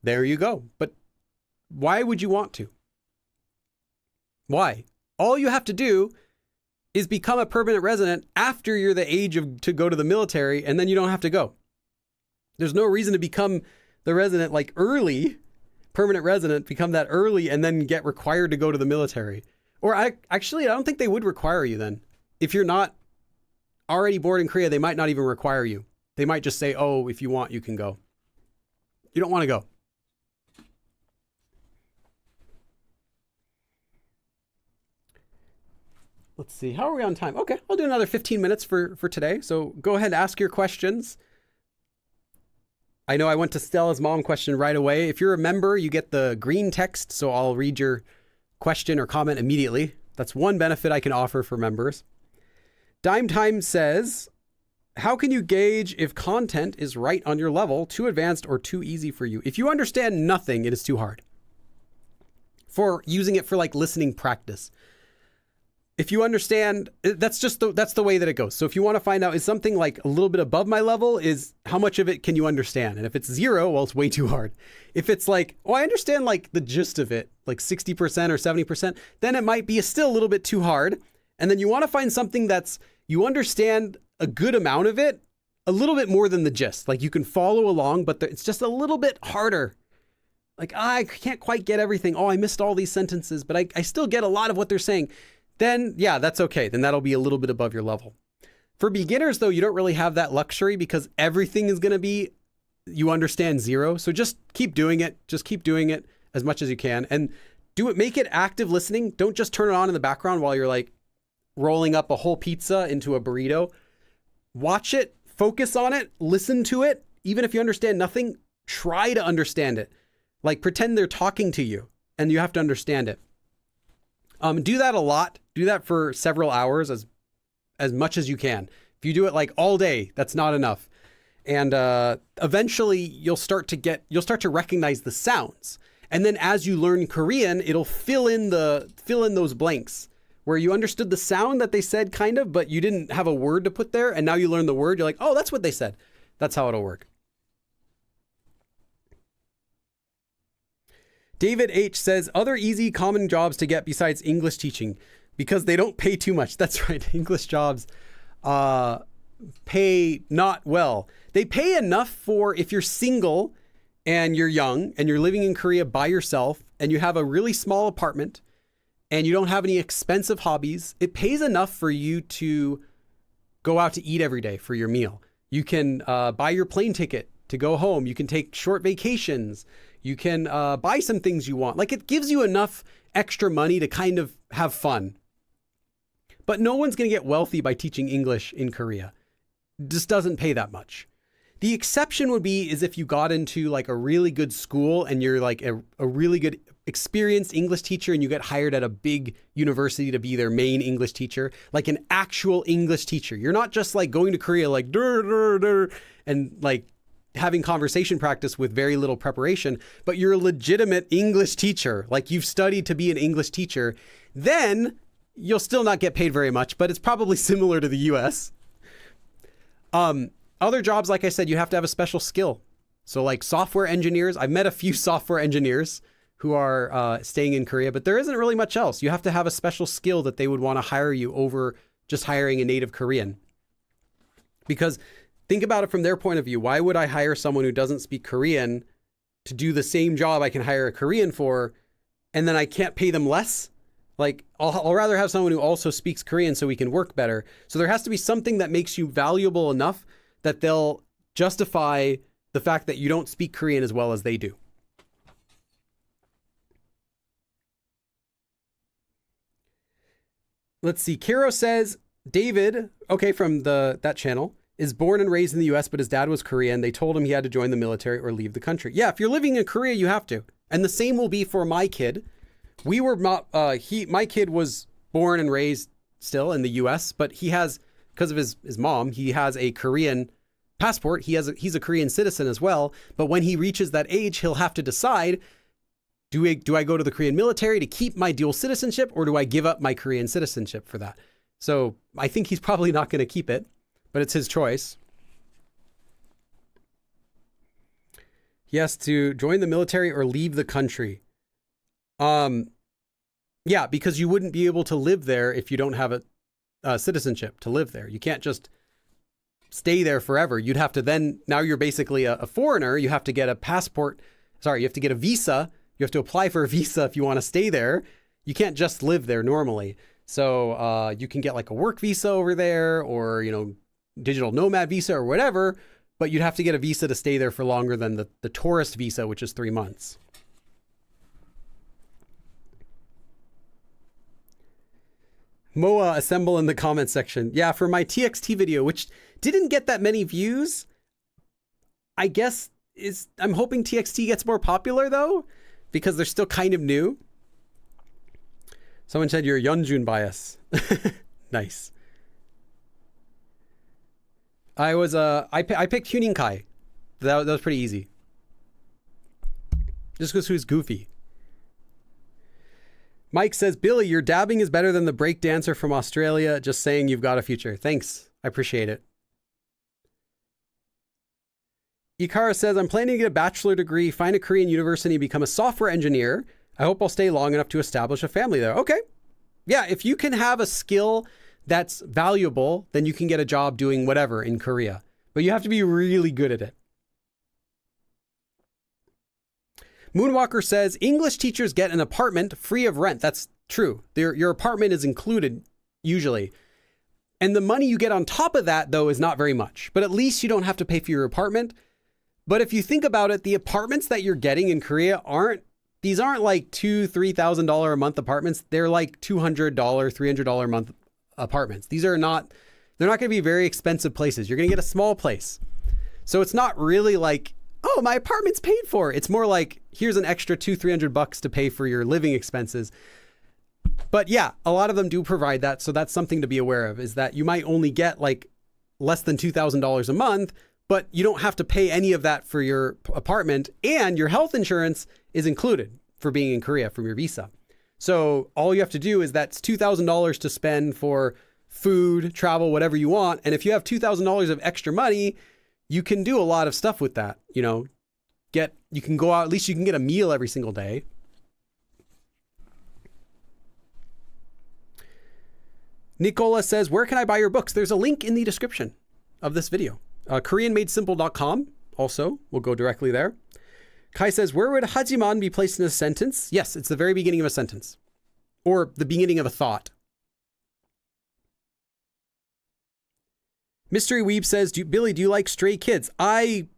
There you go. But why would you want to? Why? All you have to do is become a permanent resident after you're the age to go to the military, and then you don't have to go. There's no reason to become the resident like early, permanent resident, become that early and then get required to go to the military. Or I don't think they would require you then. If you're not already born in Korea, they might not even require you. They might just say, oh, if you want, you can go. You don't want to go. Let's see. How are we on time? Okay, I'll do another 15 minutes for today. So go ahead and ask your questions. I know I went to Stella's mom question right away. If you're a member, you get the green text, so I'll read your question or comment immediately. That's one benefit I can offer for members. Dime Time says, how can you gauge if content is right on your level, too advanced or too easy for you? If you understand nothing, it is too hard. For using it for like listening practice. If you understand, that's the way that it goes. So if you want to find out, is something like a little bit above my level, is how much of it can you understand? And if it's 0, well, it's way too hard. If it's like, oh, I understand like the gist of it, like 60% or 70%, then it might be still a little bit too hard. And then you want to find something that's, you understand a good amount of it, a little bit more than the gist. Like you can follow along, but it's just a little bit harder. Like, I can't quite get everything. Oh, I missed all these sentences, but I still get a lot of what they're saying. Then yeah, that's okay. Then that'll be a little bit above your level. For beginners though, you don't really have that luxury because everything is going to be, you understand 0. So just keep doing it. Just keep doing it as much as you can and do it. Make it active listening. Don't just turn it on in the background while you're like rolling up a whole pizza into a burrito. Watch it, focus on it, listen to it. Even if you understand nothing, try to understand it. Like pretend they're talking to you and you have to understand it. Do that a lot. Do that for several hours, as much as you can. If you do it like all day, that's not enough. And eventually you'll start to recognize the sounds. And then as you learn Korean, it'll fill in those blanks where you understood the sound that they said kind of, but you didn't have a word to put there. And now you learn the word. You're like, oh, that's what they said. That's how it'll work. David H says, other easy common jobs to get besides English teaching because they don't pay too much. That's right. English jobs pay not well. They pay enough for if you're single and you're young and you're living in Korea by yourself and you have a really small apartment and you don't have any expensive hobbies. It pays enough for you to go out to eat every day for your meal. You can buy your plane ticket to go home. You can take short vacations. You can buy some things you want. Like it gives you enough extra money to kind of have fun. But no one's going to get wealthy by teaching English in Korea. It just doesn't pay that much. The exception would be is if you got into like a really good school and you're like a really good experienced English teacher and you get hired at a big university to be their main English teacher, like an actual English teacher. You're not just like going to Korea like and like having conversation practice with very little preparation, but you're a legitimate English teacher, like you've studied to be an English teacher, then you'll still not get paid very much, but it's probably similar to the US. Other jobs, like I said, you have to have a special skill. So like software engineers, I've met a few software engineers who are staying in Korea, but there isn't really much else. You have to have a special skill that they would want to hire you over just hiring a native Korean. Because think about it from their point of view. Why would I hire someone who doesn't speak Korean to do the same job I can hire a Korean for, and then I can't pay them less? Like, I'll rather have someone who also speaks Korean so we can work better. So there has to be something that makes you valuable enough that they'll justify the fact that you don't speak Korean as well as they do. Let's see. Kiro says, David, okay, from that channel, is born and raised in the US, but his dad was Korean. They told him he had to join the military or leave the country. Yeah, if you're living in Korea, you have to. And the same will be for my kid. My kid was born and raised still in the US, but he has, because of his mom, he has a Korean passport. He's a Korean citizen as well. But when he reaches that age, he'll have to decide, do I go to the Korean military to keep my dual citizenship, or do I give up my Korean citizenship for that? So I think he's probably not going to keep it, but it's his choice. He has to join the military or leave the country. Yeah, because you wouldn't be able to live there if you don't have a citizenship to live there. You can't just stay there forever. You'd have to then, now you're basically a foreigner. You have to get a passport. Sorry, you have to get a visa. You have to apply for a visa if you want to stay there. You can't just live there normally. So you can get like a work visa over there, or, digital nomad visa or whatever, but you'd have to get a visa to stay there for longer than the tourist visa, which is 3 months. Moa, assemble in the comments section. Yeah, for my TXT video, which didn't get that many views, I guess I'm hoping TXT gets more popular though, because they're still kind of new. Someone said you're Yeonjun bias. Nice. I picked Huening Kai. That was pretty easy. Just because who's goofy. Mike says, Billy, your dabbing is better than the break dancer from Australia. Just saying, you've got a future. Thanks. I appreciate it. Ikara says, I'm planning to get a bachelor degree, find a Korean university, become a software engineer. I hope I'll stay long enough to establish a family there. Okay. Yeah, if you can have a skill that's valuable, then you can get a job doing whatever in Korea. But you have to be really good at it. Moonwalker says, English teachers get an apartment free of rent. That's true. Your apartment is included, usually. And the money you get on top of that, though, is not very much. But at least you don't have to pay for your apartment. But if you think about it, the apartments that you're getting in Korea aren't like $2,000-$3,000 a month apartments. They're like $200, $300 a month apartments. They're not going to be very expensive places. You're going to get a small place. So it's not really like, oh, my apartment's paid for. It's more like, here's an extra $200-$300 to pay for your living expenses. But yeah, a lot of them do provide that. So that's something to be aware of, is that you might only get like less than $2,000 a month, but you don't have to pay any of that for your apartment, and your health insurance is included for being in Korea from your visa. So all you have to do is that's $2,000 to spend for food, travel, whatever you want. And if you have $2,000 of extra money, you can do a lot of stuff with that. You can go out, at least you can get a meal every single day. Nicola says, where can I buy your books? There's a link in the description of this video. KoreanMadeSimple.com also will go directly there. Kai says, where would Hajiman be placed in a sentence? Yes, it's the very beginning of a sentence, or the beginning of a thought. Mystery Weeb says, Billy, do you like Stray Kids? I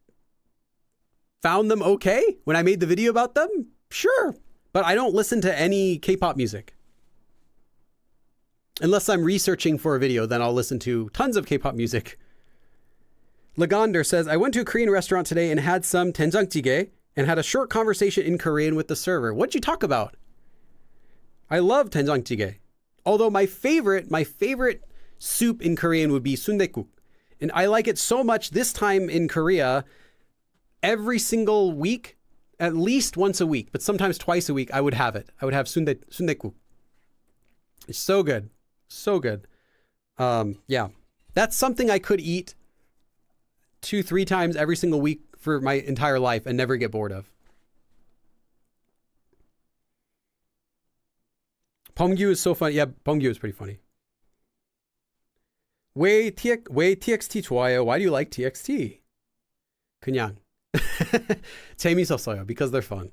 found them okay when I made the video about them. Sure. But I don't listen to any K-pop music. Unless I'm researching for a video, then I'll listen to tons of K-pop music. Lagander says, I went to a Korean restaurant today and had some doenjangjjigae and had a short conversation in Korean with the server. What'd you talk about? I love doenjangjjigae. Although my favorite soup in Korean would be sundaekguk. And I like it so much this time in Korea, every single week, at least once a week, but sometimes twice a week, I would have it. I would have sundaekguk. It's so good. So good. Yeah, that's something I could eat 2-3 times every single week for my entire life and never get bored of. Pongyu is so funny. Yeah, Pongyu is pretty funny. 왜 TXT 좋아요? Why do you like TXT? 그냥. 재밌었어요, because they're fun.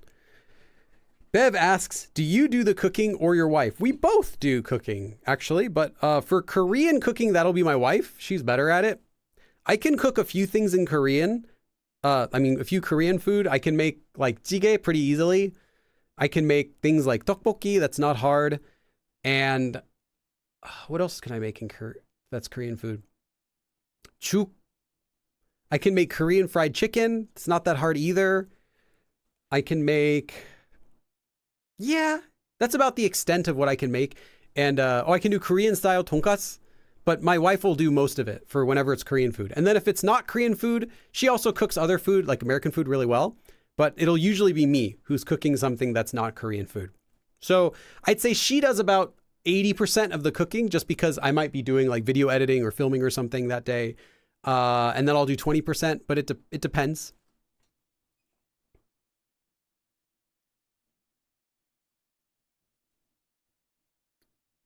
Bev asks, do you do the cooking or your wife? We both do cooking, actually, but for Korean cooking, that'll be my wife. She's better at it. I can cook a few things in Korean. A few Korean food. I can make like jjigae pretty easily. I can make things like tteokbokki. That's not hard. And what else can I make in that's Korean food? Chuk. I can make Korean fried chicken. It's not that hard either. I can make... Yeah, that's about the extent of what I can make. And I can do Korean style tonkatsu, but my wife will do most of it for whenever it's Korean food. And then if it's not Korean food, she also cooks other food, like American food, really well. But it'll usually be me who's cooking something that's not Korean food. So I'd say she does about 80% of the cooking, just because I might be doing like video editing or filming or something that day. And then I'll do 20%, but it depends.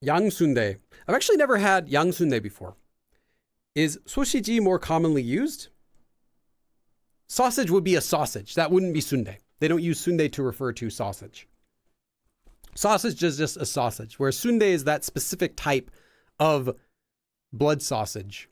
Yangsundae. I've actually never had yangsundae before. Is soshiji more commonly used? Sausage would be a sausage. That wouldn't be sundae. They don't use sundae to refer to sausage. Sausage is just a sausage, whereas sundae is that specific type of blood sausage.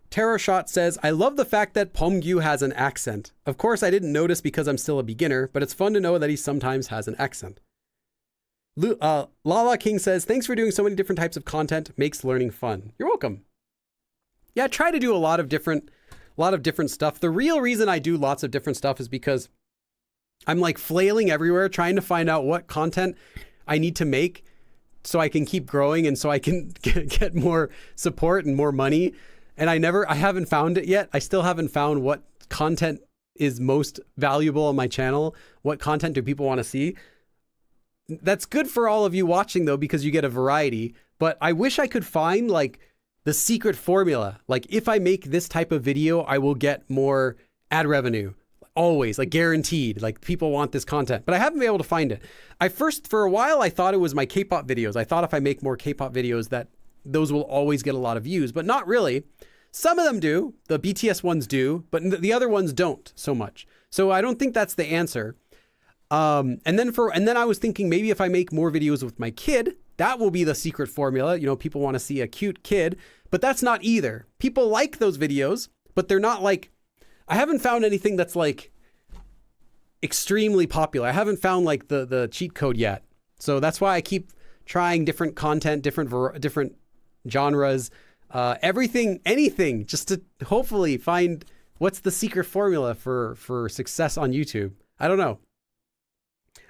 Tarot Shot says, I love the fact that Pomgyu has an accent. Of course, I didn't notice because I'm still a beginner, but it's fun to know that he sometimes has an accent. Lala King says, thanks for doing so many different types of content. Makes learning fun. You're welcome. Yeah, I try to do a lot of different stuff. The real reason I do lots of different stuff is because I'm like flailing everywhere trying to find out what content I need to make so I can keep growing and so I can get more support and more money. And I haven't found it yet. I still haven't found what content is most valuable on my channel. What content do people want to see? That's good for all of you watching though, because you get a variety, but I wish I could find like the secret formula. Like if I make this type of video, I will get more ad revenue. Always, like guaranteed, like people want this content, but I haven't been able to find it. For a while, I thought it was my K-pop videos. I thought if I make more K-pop videos that those will always get a lot of views, but not really. Some of them do, the BTS ones do, but the other ones don't so much. So I don't think that's the answer. And then I was thinking maybe if I make more videos with my kid, that will be the secret formula. You know, people want to see a cute kid, but that's not either. People like those videos, but they're not like, I haven't found anything that's like extremely popular. I haven't found like the cheat code yet. So that's why I keep trying different content, different genres, anything, just to hopefully find what's the secret formula for success on YouTube. I don't know.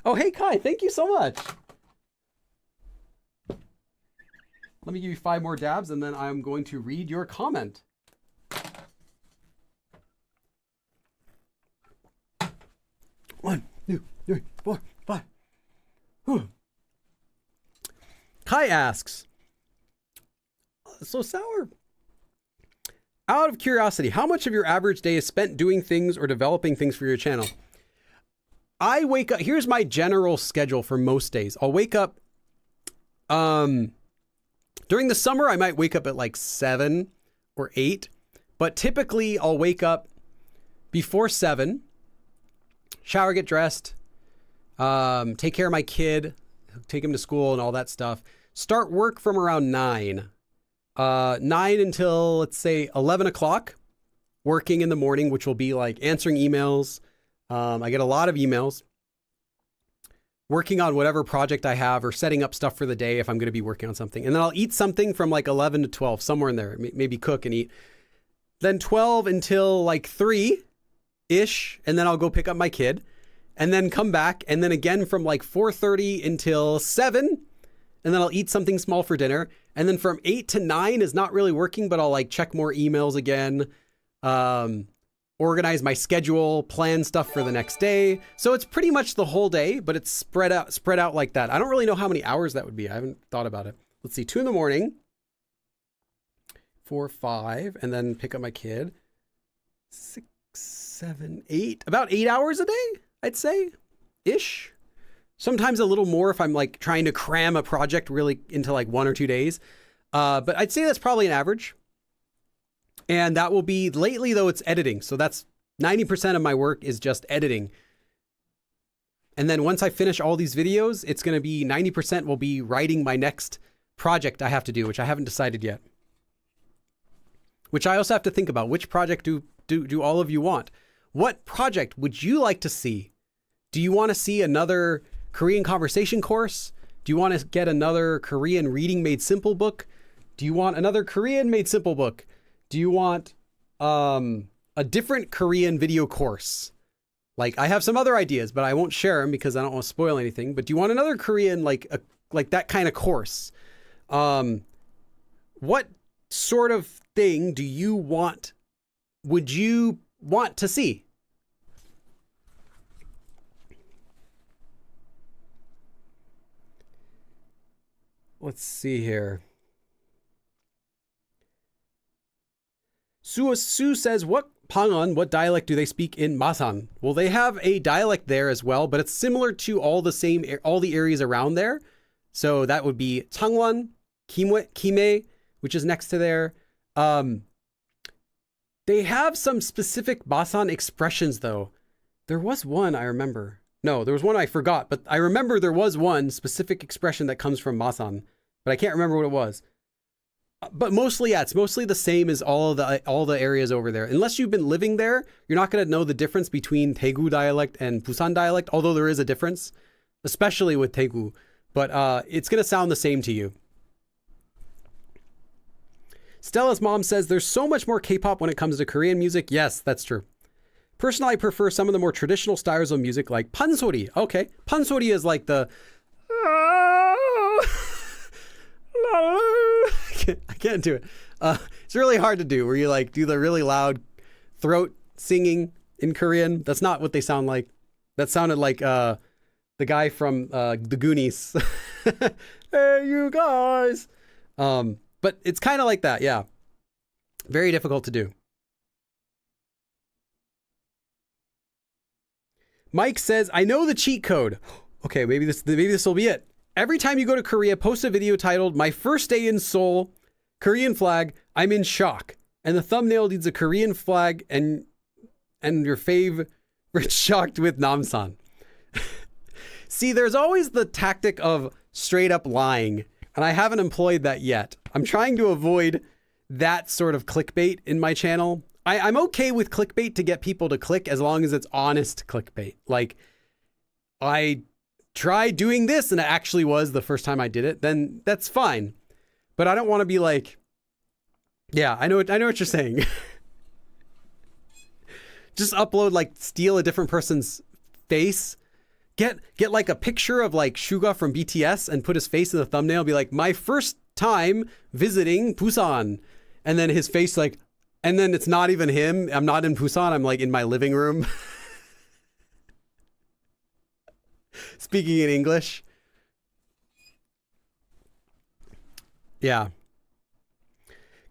Oh, hey Kai, thank you so much. Let me give you 5 more dabs and then I'm going to read your comment. One, 2, 3, 4, 5. Whew. Kai asks, so sour. Out of curiosity, how much of your average day is spent doing things or developing things for your channel? I wake up, here's my general schedule for most days. I'll wake up, during the summer, I might wake up at like 7 or 8, but typically I'll wake up before 7, shower, get dressed, take care of my kid, take him to school and all that stuff. Start work from around 9 until, let's say, 11 o'clock, working in the morning, which will be like answering emails. I get a lot of emails, working on whatever project I have or setting up stuff for the day if I'm going to be working on something. And then I'll eat something from like 11 to 12, somewhere in there, maybe cook and eat. Then 12 until like 3-ish, and then I'll go pick up my kid and then come back. And then again from like 4:30 until 7, and then I'll eat something small for dinner. And then from 8 to 9 is not really working, but I'll like check more emails again, organize my schedule, plan stuff for the next day. So it's pretty much the whole day, but it's spread out like that. I don't really know how many hours that would be. I haven't thought about it. Let's see, 2 in the morning, 4, 5, and then pick up my kid. 6, 7, 8, about 8 hours a day, I'd say, ish. Sometimes a little more if I'm like trying to cram a project really into like 1 or 2 days. But I'd say that's probably an average. And that will be, lately though, it's editing. So that's 90% of my work is just editing. And then once I finish all these videos, it's going to be 90% will be writing my next project I have to do, which I haven't decided yet. Which I also have to think about. Which project do all of you want? What project would you like to see? Do you want to see another Korean conversation course? Do you want to get another Korean reading made simple book? Do you want another Korean made simple book? Do you want a different Korean video course? Like, I have some other ideas, but I won't share them because I don't want to spoil anything. But do you want another Korean, like that kind of course? What sort of thing would you want to see? Let's see here. Sue says, what dialect do they speak in Masan? Well, they have a dialect there as well, but it's similar to all the areas around there. So that would be Changwon, Kime, which is next to there. They have some specific Masan expressions, though. There was one I remember. No, there was one I forgot, but I remember there was one specific expression that comes from Masan, but I can't remember what it was. But mostly, yeah, it's mostly the same as all the areas over there. Unless you've been living there, you're not going to know the difference between Daegu dialect and Busan dialect, although there is a difference, especially with Daegu. But it's going to sound the same to you. Stella's mom says there's so much more K-pop when it comes to Korean music. Yes, that's true. Personally, I prefer some of the more traditional styles of music like pansori. Okay, pansori is like the... I can't do it. It's really hard to do where you like do the really loud throat singing in Korean. That's not what they sound like. That sounded like the guy from the Goonies. Hey, you guys. But it's kind of like that. Yeah. Very difficult to do. Mike says, I know the cheat code. Okay, maybe this will be it. Every time you go to Korea, post a video titled, My First Day in Seoul, Korean flag, I'm in shock. And the thumbnail needs a Korean flag and your fave, shocked with Namsan. See, there's always the tactic of straight up lying, and I haven't employed that yet. I'm trying to avoid that sort of clickbait in my channel. I'm okay with clickbait to get people to click as long as it's honest clickbait. Like, I tried doing this and it actually was the first time I did it, then that's fine. But I don't want to be like, yeah, I know what you're saying. Just upload, like, steal a different person's face. Get like a picture of like Suga from BTS and put his face in the thumbnail. Be like, my first time visiting Busan. And then his face like, and then it's not even him. I'm not in Busan. I'm like in my living room. Speaking in English. Yeah.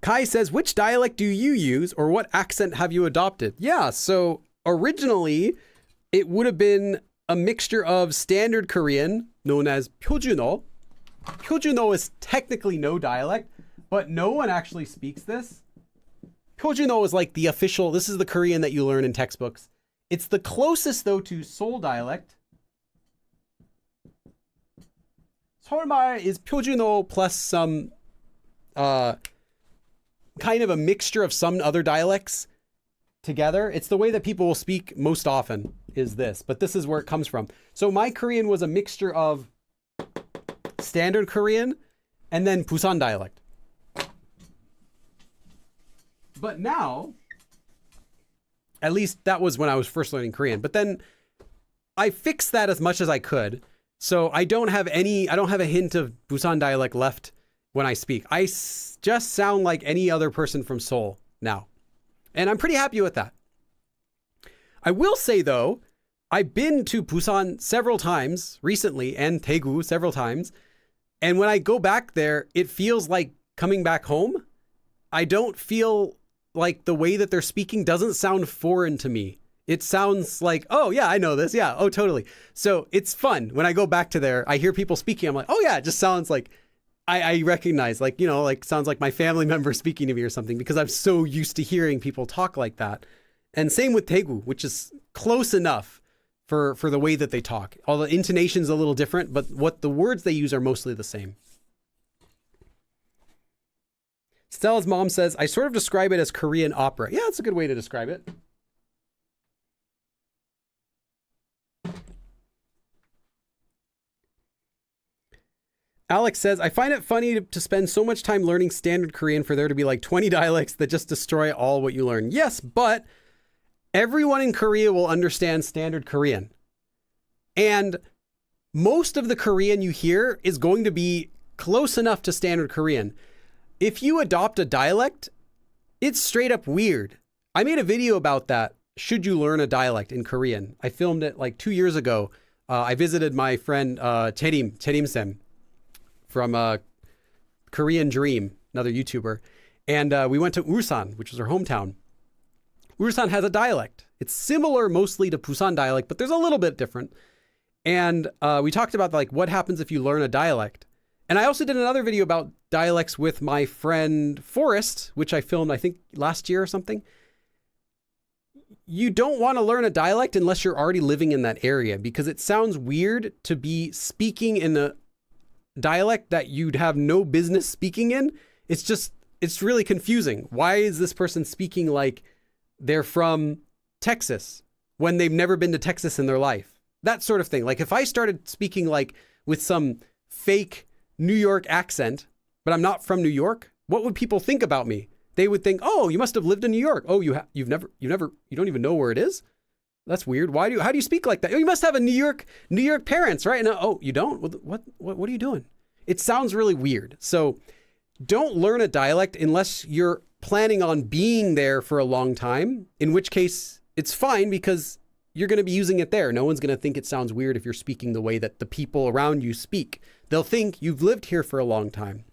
Kai says, which dialect do you use or what accent have you adopted? Yeah, so originally it would have been a mixture of standard Korean, known as 표준어. 표준어 is technically no dialect, but no one actually speaks this. 표준어 is like the official, this is the Korean that you learn in textbooks. It's the closest, though, to Seoul dialect. 서울말 is 표준어 plus some kind of a mixture of some other dialects together. It's the way that people will speak most often is this, but this is where it comes from. So my Korean was a mixture of standard Korean and then Busan dialect. But now, at least that was when I was first learning Korean, but then I fixed that as much as I could. So I don't have a hint of Busan dialect left when I speak. I just sound like any other person from Seoul now. And I'm pretty happy with that. I will say, though, I've been to Busan several times recently and Daegu several times. And when I go back there, it feels like coming back home. I don't feel like the way that they're speaking doesn't sound foreign to me. It sounds like, oh, yeah, I know this. Yeah, oh, totally. So it's fun. When I go back to there, I hear people speaking. I'm like, oh, yeah, it just sounds like I recognize, like, you know, like sounds like my family member speaking to me or something, because I'm so used to hearing people talk like that. And same with Daegu, which is close enough for the way that they talk. All the intonation's a little different, but what the words they use are mostly the same. Stella's mom says, I sort of describe it as Korean opera. Yeah, that's a good way to describe it. Alex says, I find it funny to spend so much time learning standard Korean for there to be like 20 dialects that just destroy all what you learn. Yes, but Everyone in Korea will understand standard Korean. And most of the Korean you hear is going to be close enough to standard Korean. If you adopt a dialect, it's straight up weird. I made a video about that. Should you learn a dialect in Korean? I filmed it like 2 years ago. I visited my friend Cherim from Korean Dream, another YouTuber. And we went to Ulsan, which was her hometown. Ulsan has a dialect. It's similar mostly to Busan dialect, but there's a little bit different. And we talked about like what happens if you learn a dialect. And I also did another video about dialects with my friend Forrest, which I filmed, I think, last year or something. You don't want to learn a dialect unless you're already living in that area, because it sounds weird to be speaking in a dialect that you'd have no business speaking in. It's really confusing. Why is this person speaking like they're from Texas when they've never been to Texas in their life? That sort of thing. Like if I started speaking like with some fake New York accent, but I'm not from New York, what would people think about me? They would think, "Oh, you must have lived in New York. Oh, you don't even know where it is. That's weird. How do you speak like that? Oh, you must have a New York parents, right? No, oh, you don't. What are you doing?" It sounds really weird. So don't learn a dialect unless you're planning on being there for a long time, in which case it's fine because you're going to be using it there. No one's going to think it sounds weird if you're speaking the way that the people around you speak. They'll think you've lived here for a long time.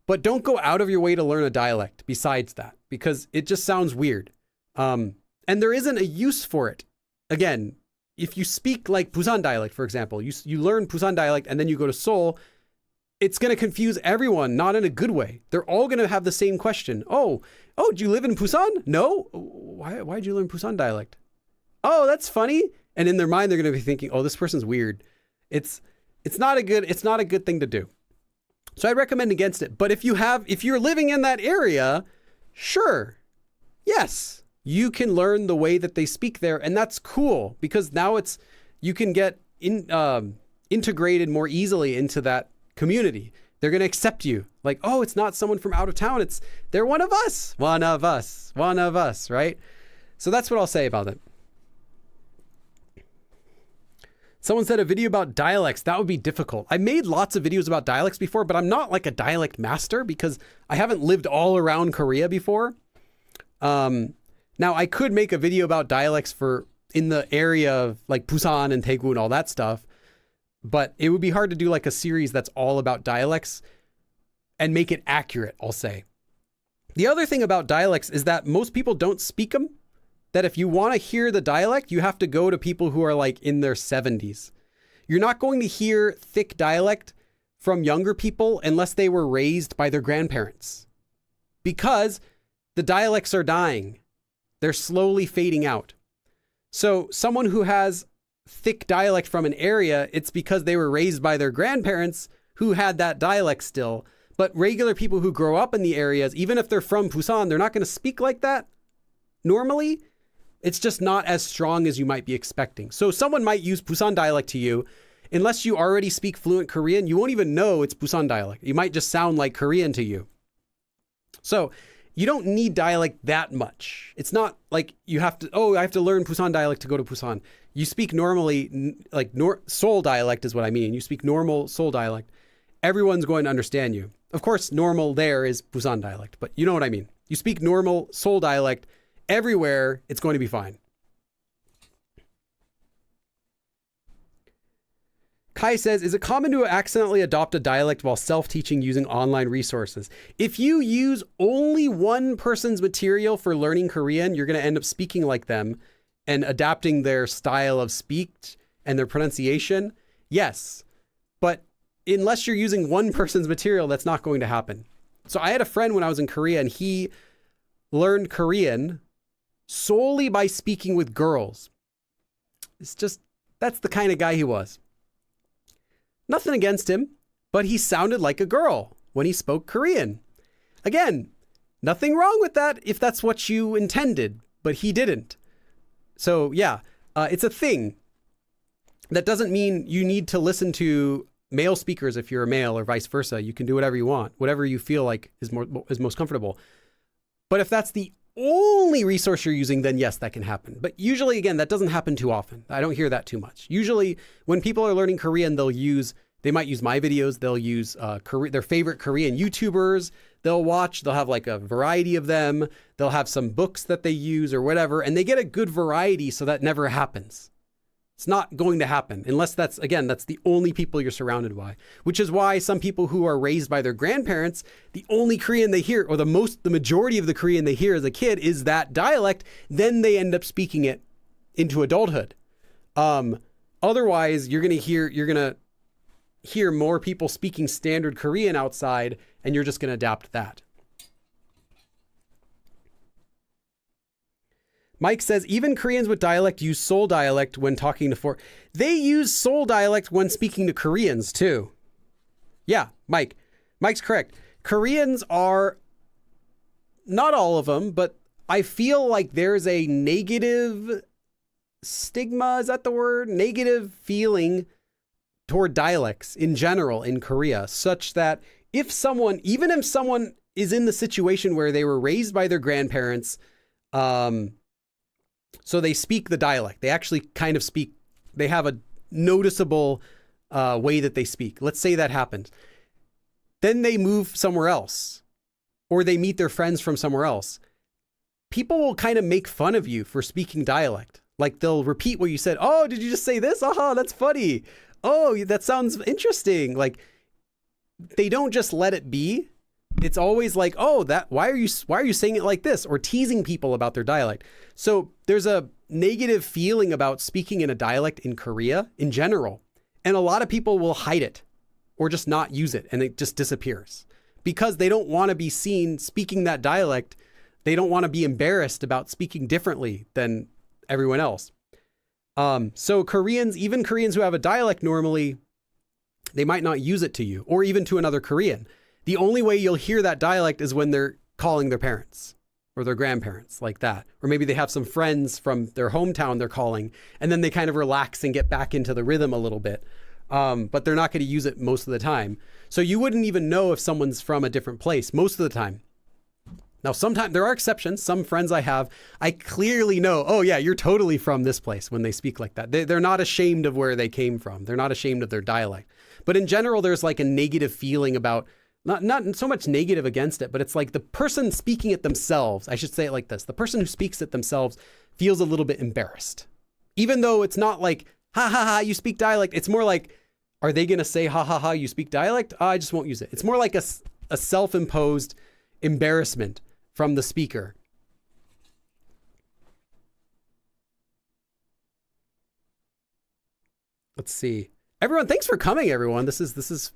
But don't go out of your way to learn a dialect besides that, because it just sounds weird. And there isn't a use for it. Again, if you speak like Busan dialect, for example, you learn Busan dialect and then you go to Seoul, it's going to confuse everyone, not in a good way. They're all going to have the same question. Oh, do you live in Busan? No. Why'd you learn Busan dialect? Oh, that's funny. And in their mind, they're going to be thinking, oh, this person's weird. It's not a good thing to do. So I'd recommend against it. But if you're living in that area, sure. Yes, you can learn the way that they speak there. And that's cool because now you can get integrated more easily into that community. They're going to accept you. Like, oh, it's not someone from out of town. They're one of us, right? So that's what I'll say about it. Someone said a video about dialects. That would be difficult. I made lots of videos about dialects before, but I'm not like a dialect master because I haven't lived all around Korea before. Now I could make a video about dialects in the area of like Busan and Daegu and all that stuff, but it would be hard to do like a series that's all about dialects and make it accurate, I'll say. The other thing about dialects is that most people don't speak them. That if you want to hear the dialect, you have to go to people who are like in their 70s. You're not going to hear thick dialect from younger people unless they were raised by their grandparents, because the dialects are dying. They're slowly fading out. So someone who has thick dialect from an area, it's because they were raised by their grandparents who had that dialect still. But regular people who grow up in the areas, even if they're from Busan, they're not going to speak like that normally. It's just not as strong as you might be expecting. So someone might use Busan dialect to you. Unless you already speak fluent Korean, you won't even know it's Busan dialect. You might just sound like Korean to you. So you don't need dialect that much. It's not like you have to, I have to learn Busan dialect to go to Busan. You speak normally, like Seoul dialect is what I mean. You speak normal Seoul dialect. Everyone's going to understand you. Of course, normal there is Busan dialect, but you know what I mean. You speak normal Seoul dialect everywhere, it's going to be fine. Kai says, is it common to accidentally adopt a dialect while self-teaching using online resources? If you use only one person's material for learning Korean, you're going to end up speaking like them and adapting their style of speech and their pronunciation. Yes, but unless you're using one person's material, that's not going to happen. So I had a friend when I was in Korea, and he learned Korean solely by speaking with girls. That's the kind of guy he was. Nothing against him, but he sounded like a girl when he spoke Korean. Again, nothing wrong with that if that's what you intended, but he didn't. So yeah, it's a thing. That doesn't mean you need to listen to male speakers if you're a male or vice versa. You can do whatever you want, whatever you feel like is most comfortable. But if that's the only resource you're using, then yes, that can happen. But usually, again, that doesn't happen too often. I don't hear that too much. Usually when people are learning Korean, they might use my videos. They'll use their favorite Korean YouTubers. They'll have like a variety of them. They'll have some books that they use or whatever, and they get a good variety, so that never happens. It's not going to happen unless that's the only people you're surrounded by, which is why some people who are raised by their grandparents, the only Korean they hear, or the majority of the Korean they hear as a kid is that dialect, then they end up speaking it into adulthood. Otherwise, you're going to hear more people speaking standard Korean outside, and you're just going to adapt that. Mike says, even Koreans with dialect use Seoul dialect when talking to They use Seoul dialect when speaking to Koreans too. Yeah, Mike's correct. Koreans are, not all of them, but I feel like there's a negative stigma, is that the word? Negative feeling toward dialects in general in Korea, such that even if someone is in the situation where they were raised by their grandparents, so they speak the dialect. They actually kind of speak, they have a noticeable way that they speak. Let's say that happened. Then they move somewhere else, or they meet their friends from somewhere else. People will kind of make fun of you for speaking dialect. Like they'll repeat what you said. Oh, did you just say this? Aha, that's funny. Oh, that sounds interesting. Like they don't just let it be. It's always like, oh, why are you saying it like this, or teasing people about their dialect. So there's a negative feeling about speaking in a dialect in Korea in general. And a lot of people will hide it or just not use it, and it just disappears because they don't want to be seen speaking that dialect. They don't want to be embarrassed about speaking differently than everyone else. So even Koreans who have a dialect normally, they might not use it to you or even to another Korean. The only way you'll hear that dialect is when they're calling their parents or their grandparents, like that. Or maybe they have some friends from their hometown they're calling, and then they kind of relax and get back into the rhythm a little bit. But they're not going to use it most of the time. So you wouldn't even know if someone's from a different place most of the time. Now, sometimes there are exceptions. Some friends I have, I clearly know, oh yeah, you're totally from this place when they speak like that. They're not ashamed of where they came from. They're not ashamed of their dialect. But in general, there's like a negative feeling about, not so much negative against it, but it's like the person speaking it themselves. I should say it like this. The person who speaks it themselves feels a little bit embarrassed. Even though it's not like, ha ha ha, you speak dialect. It's more like, are they going to say, ha ha ha, you speak dialect? I just won't use it. It's more like a self-imposed embarrassment from the speaker. Let's see. Everyone, thanks for coming, everyone. This is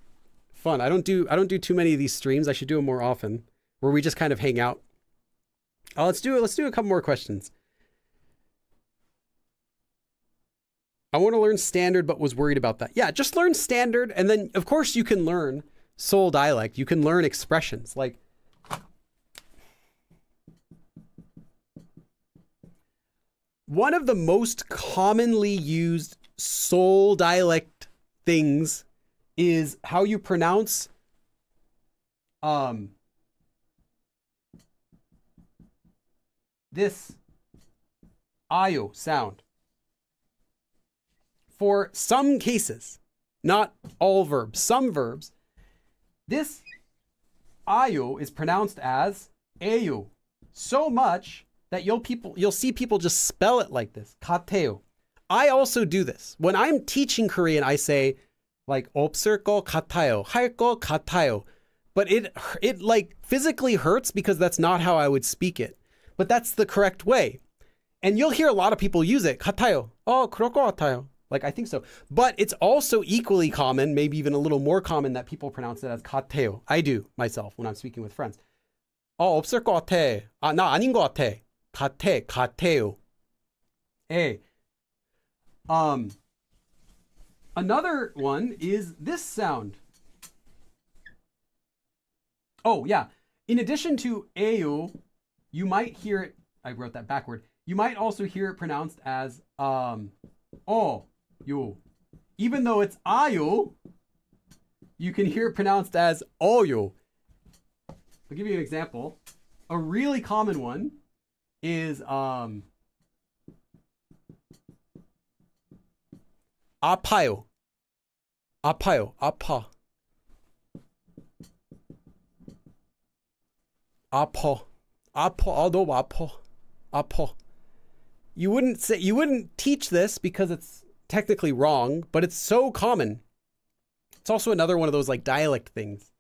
fun. I don't do too many of these streams. I should do them more often, where we just kind of hang out. Oh, let's do a couple more questions. I want to learn standard, but was worried about that. Yeah, just learn standard, and then of course you can learn Seoul dialect. You can learn expressions. Like, one of the most commonly used Seoul dialect things is how you pronounce this ayo sound. For some cases, not all verbs, some verbs, this ayo is pronounced as ayo so much that you'll see people just spell it like this, 같아요. I also do this. When I'm teaching Korean, I say like 없을 것 같아요, 할 것 같아요. But it like physically hurts because that's not how I would speak it. But that's the correct way. And you'll hear a lot of people use it. 같아요. 그럴 것 같아요. Like, I think so. But it's also equally common, maybe even a little more common, that people pronounce it as 같아요. I do myself when I'm speaking with friends. 없을 것 같아. 나 아닌 것 같아. 같아요. Hey. Another one is this sound. Oh, yeah. In addition to 에요, you might hear it, I wrote that backward. You might also hear it pronounced as yo. Even though it's ayo, you can hear it pronounced as oyo. I'll give you an example. A really common one is apayo. Apayo. Apa. Apo. Apo. Although apo. Apo. You wouldn't teach this because it's technically wrong, but it's so common. It's also another one of those like dialect things,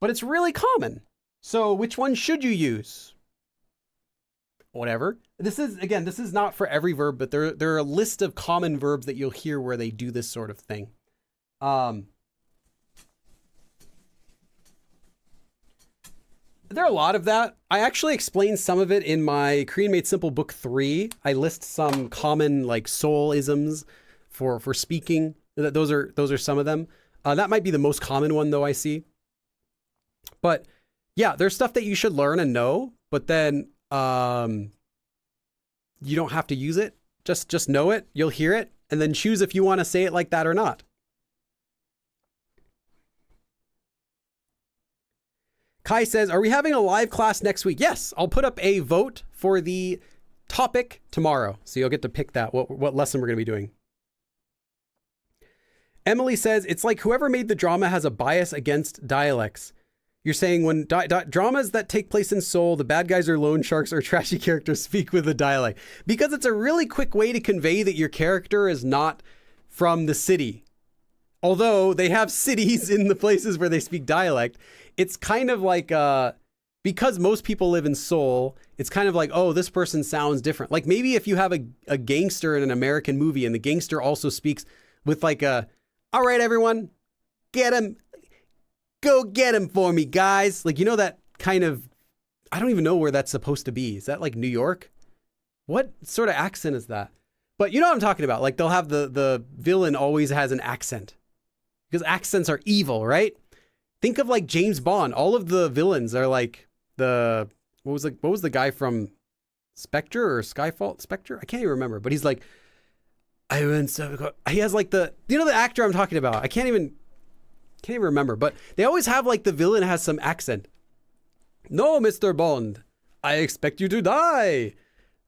but it's really common. So which one should you use? Whatever. This is not for every verb, but there are a list of common verbs that you'll hear where they do this sort of thing. There are a lot of that. I actually explain some of it in my Korean Made Simple book 3. I list some common like Seoul-isms for speaking. Those are some of them. That might be the most common one though I see. But yeah, there's stuff that you should learn and know, but then you don't have to use it. Just know it, you'll hear it, and then choose if you want to say it like that or not. Kai says, are we having a live class next week? Yes, I'll put up a vote for the topic tomorrow. So you'll get to pick that, what lesson we're going to be doing. Emily says, it's like whoever made the drama has a bias against dialects. You're saying when dramas that take place in Seoul, the bad guys are loan sharks or trashy characters speak with a dialect. Because it's a really quick way to convey that your character is not from the city. Although they have cities in the places where they speak dialect, it's kind of like, because most people live in Seoul, it's kind of like, oh, this person sounds different. Like maybe if you have a gangster in an American movie and the gangster also speaks with like all right, everyone, get him. Go get him for me, guys. Like, you know, that kind of, I don't even know where that's supposed to be. Is that like New York? What sort of accent is that? But you know what I'm talking about. Like they'll have the villain always has an accent because accents are evil, right? Think of like James Bond. All of the villains are like what was the guy from Spectre or Skyfall? Spectre? I can't even remember, but he's like, he has like the actor I'm talking about. I can't even remember, but they always have like the villain has some accent. No, Mr. Bond, I expect you to die.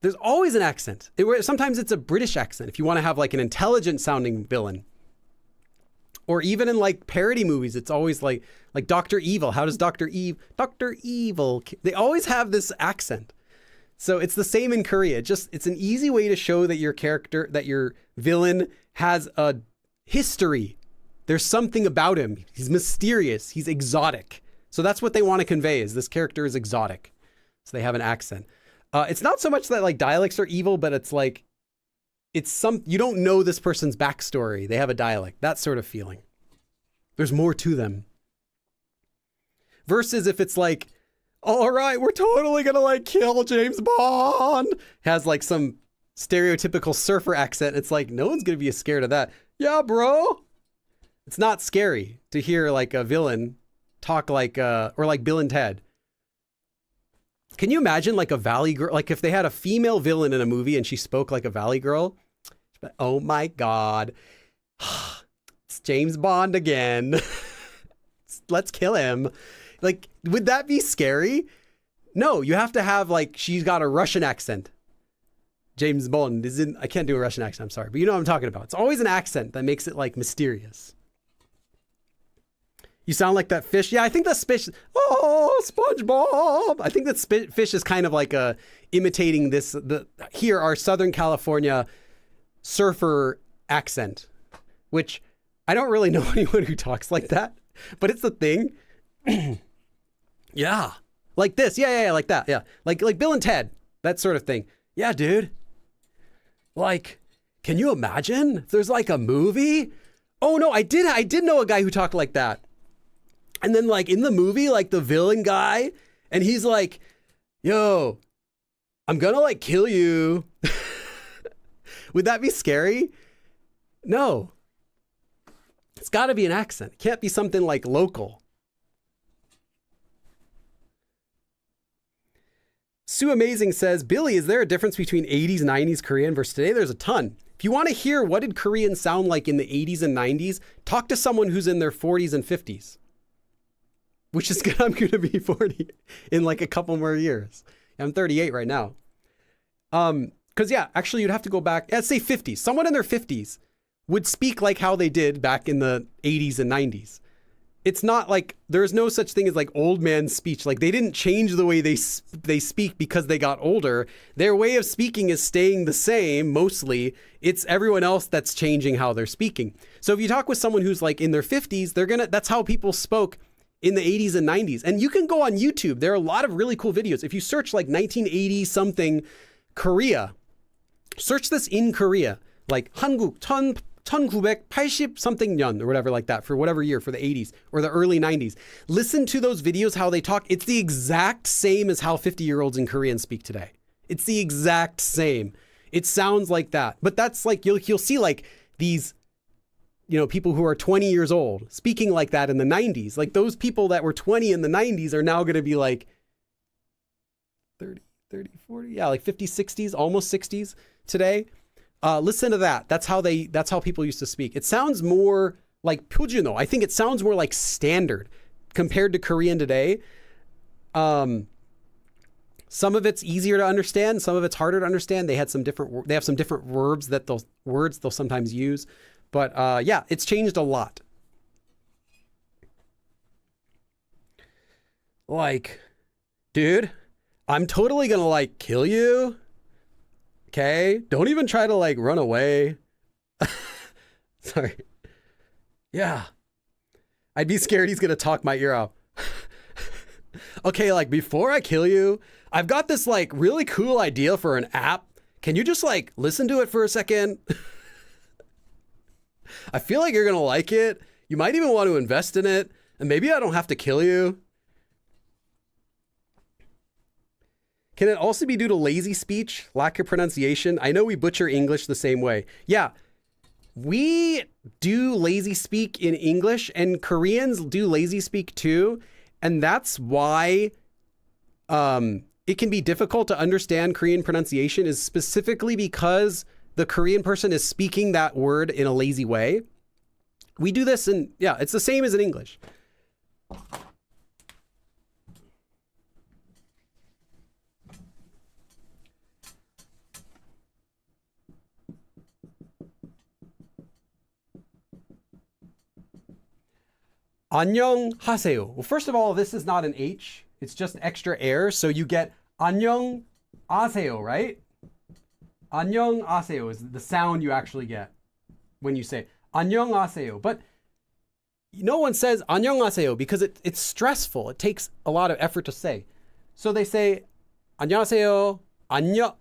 There's always an accent. Sometimes it's a British accent if you want to have like an intelligent sounding villain. Or even in like parody movies, it's always like Dr. Evil. How does Dr. Evil? They always have this accent. So it's the same in Korea. It's an easy way to show that your villain has a history. There's something about him. He's mysterious. He's exotic. So that's what they want to convey is this character is exotic. So they have an accent. It's not so much that like dialects are evil, but it's like, you don't know this person's backstory. They have a dialect, that sort of feeling. There's more to them. Versus if it's like, all right, we're totally going to like kill James Bond. Has like some stereotypical surfer accent. It's like, no one's going to be scared of that. Yeah, bro. It's not scary to hear like a villain talk like, or like Bill and Ted. Can you imagine like a Valley Girl? Like if they had a female villain in a movie and she spoke like a Valley Girl. Oh my God. It's James Bond again. Let's kill him. Like, would that be scary? No, you have to have like, she's got a Russian accent. James Bond I can't do a Russian accent, I'm sorry, but you know what I'm talking about. It's always an accent that makes it like mysterious. You sound like that fish. Yeah, I think that's fish. Oh, SpongeBob. I think that fish is kind of like imitating here, our Southern California surfer accent, which I don't really know anyone who talks like that, but it's the thing. Yeah. Like this. Yeah, like that. Yeah. Like Bill and Ted, that sort of thing. Yeah, dude. Like, can you imagine if there's like a movie? Oh no, I did know a guy who talked like that. And then like in the movie, like the villain guy, and he's like, yo, I'm gonna like kill you. Would that be scary? No. It's gotta be an accent. It can't be something like local. Sue Amazing says, Billy, is there a difference between 80s, 90s Korean versus today? There's a ton. If you want to hear what did Korean sound like in the 80s and 90s, talk to someone who's in their 40s and 50s. Which is good. I'm going to be 40 in like a couple more years. I'm 38 right now. Because yeah, actually you'd have to go back, let's say 50s. Someone in their 50s would speak like how they did back in the 80s and 90s. It's not like there's no such thing as like old man speech. Like they didn't change the way they speak because they got older. Their way of speaking is staying the same mostly. It's everyone else that's changing how they're speaking. So if you talk with someone who's like in their 50s, that's how people spoke in the 80s and 90s. And you can go on YouTube. There are a lot of really cool videos. If you search like 1980 something Korea, search this in Korea, like 한국 1980 something 년 or whatever like that, for whatever year, for the 80s or the early 90s. Listen to those videos, how they talk. It's the exact same as how 50-year-olds in Korean speak today. It's the exact same. It sounds like that. But that's like, you'll see like these, people who are 20 years old speaking like that in the 90s. Like those people that were 20 in the 90s are now going to be like 30, 40, yeah, like 50s, 60s, almost 60s today. Listen to that. That's how people used to speak. It sounds more like 표준어. I think it sounds more like standard compared to Korean today. Some of it's easier to understand. Some of it's harder to understand. They have some different verbs that they'll sometimes use. But yeah, it's changed a lot. Like, dude, I'm totally gonna like kill you. Okay, don't even try to like run away. Sorry. Yeah. I'd be scared he's gonna talk my ear off. Okay, like before I kill you, I've got this like really cool idea for an app. Can you just like listen to it for a second? I feel like you're gonna like it. You might even want to invest in it, and maybe I don't have to kill you. Can it also be due to lazy speech, lack of pronunciation? I know we butcher English the same way. Yeah, we do lazy speak in English, and Koreans do lazy speak too. And that's why it can be difficult to understand Korean pronunciation, is specifically because the Korean person is speaking that word in a lazy way. We do this yeah, it's the same as in English. 안녕하세요. Well, first of all, this is not an H. It's just extra air. So you get 안녕하세요, right? 안녕하세요 is the sound you actually get when you say 안녕하세요. But no one says 안녕하세요 because it's stressful. It takes a lot of effort to say. So they say 안녕하세요, 안녕,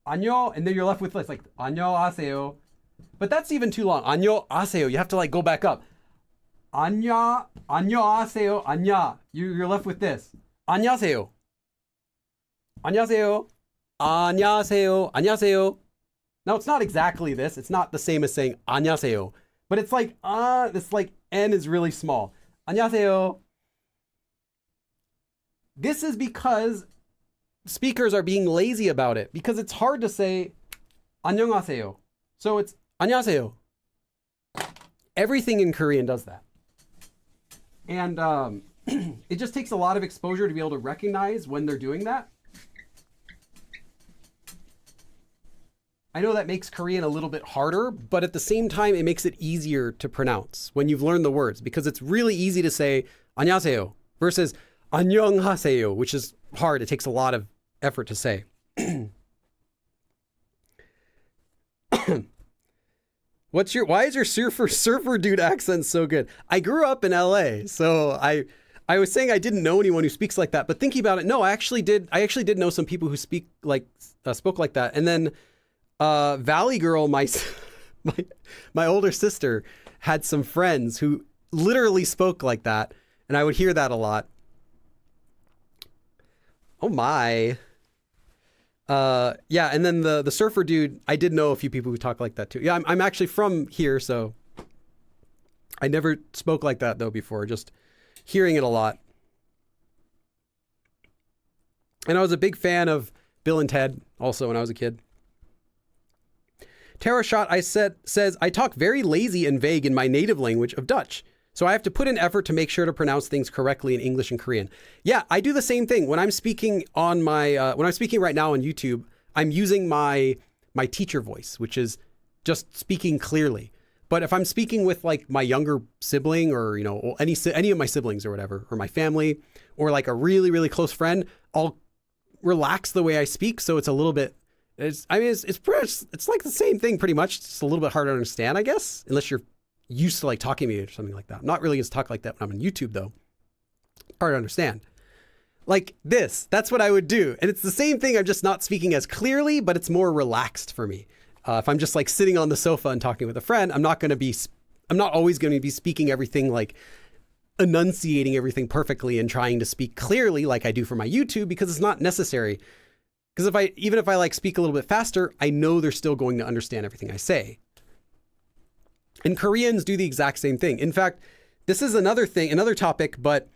and then you're left with like 안녕하세요. But that's even too long. 안녕하세요. You have to like go back up. 안녕하세요. 안녕. You're left with this. 안녕하세요. 안녕하세요. 안녕하세요. 안녕하세요. Now it's not exactly this. It's not the same as saying 안녕하세요. But it's like this like N is really small. 안녕하세요. This is because speakers are being lazy about it, because it's hard to say 안녕하세요. So it's 안녕하세요. Everything in Korean does that. And it just takes a lot of exposure to be able to recognize when they're doing that. I know that makes Korean a little bit harder, but at the same time, it makes it easier to pronounce when you've learned the words, because it's really easy to say 안녕하세요 versus 안녕하세요, which is hard. It takes a lot of effort to say. Why is your surfer dude accent so good? I grew up in LA, so I was saying I didn't know anyone who speaks like that, but thinking about it, no, I actually did know some people who spoke like that. And then Valley Girl, my older sister, had some friends who literally spoke like that, and I would hear that a lot. Oh my. Yeah, and then the surfer dude, I did know a few people who talk like that too. Yeah, I'm actually from here, so I never spoke like that though before, just hearing it a lot. And I was a big fan of Bill and Ted also when I was a kid. Tara Shot says, I talk very lazy and vague in my native language of Dutch. So I have to put in effort to make sure to pronounce things correctly in English and Korean. Yeah, I do the same thing. When I'm speaking on my, when I'm speaking right now on YouTube, I'm using my teacher voice, which is just speaking clearly. But if I'm speaking with like my younger sibling or, you know, any of my siblings or whatever, or my family, or like a really, really close friend, I'll relax the way I speak. So it's a little bit, it's like the same thing pretty much. It's a little bit harder to understand, I guess, unless you're used to like talking to me or something like that. I'm not really used to talk like that when I'm on YouTube though. Hard to understand. Like this, that's what I would do. And it's the same thing. I'm just not speaking as clearly, but it's more relaxed for me. If I'm just like sitting on the sofa and talking with a friend, I'm not always going to be speaking everything, like enunciating everything perfectly and trying to speak clearly like I do for my YouTube, because it's not necessary. Because even if I like speak a little bit faster, I know they're still going to understand everything I say. And Koreans do the exact same thing. In fact, this is another topic, but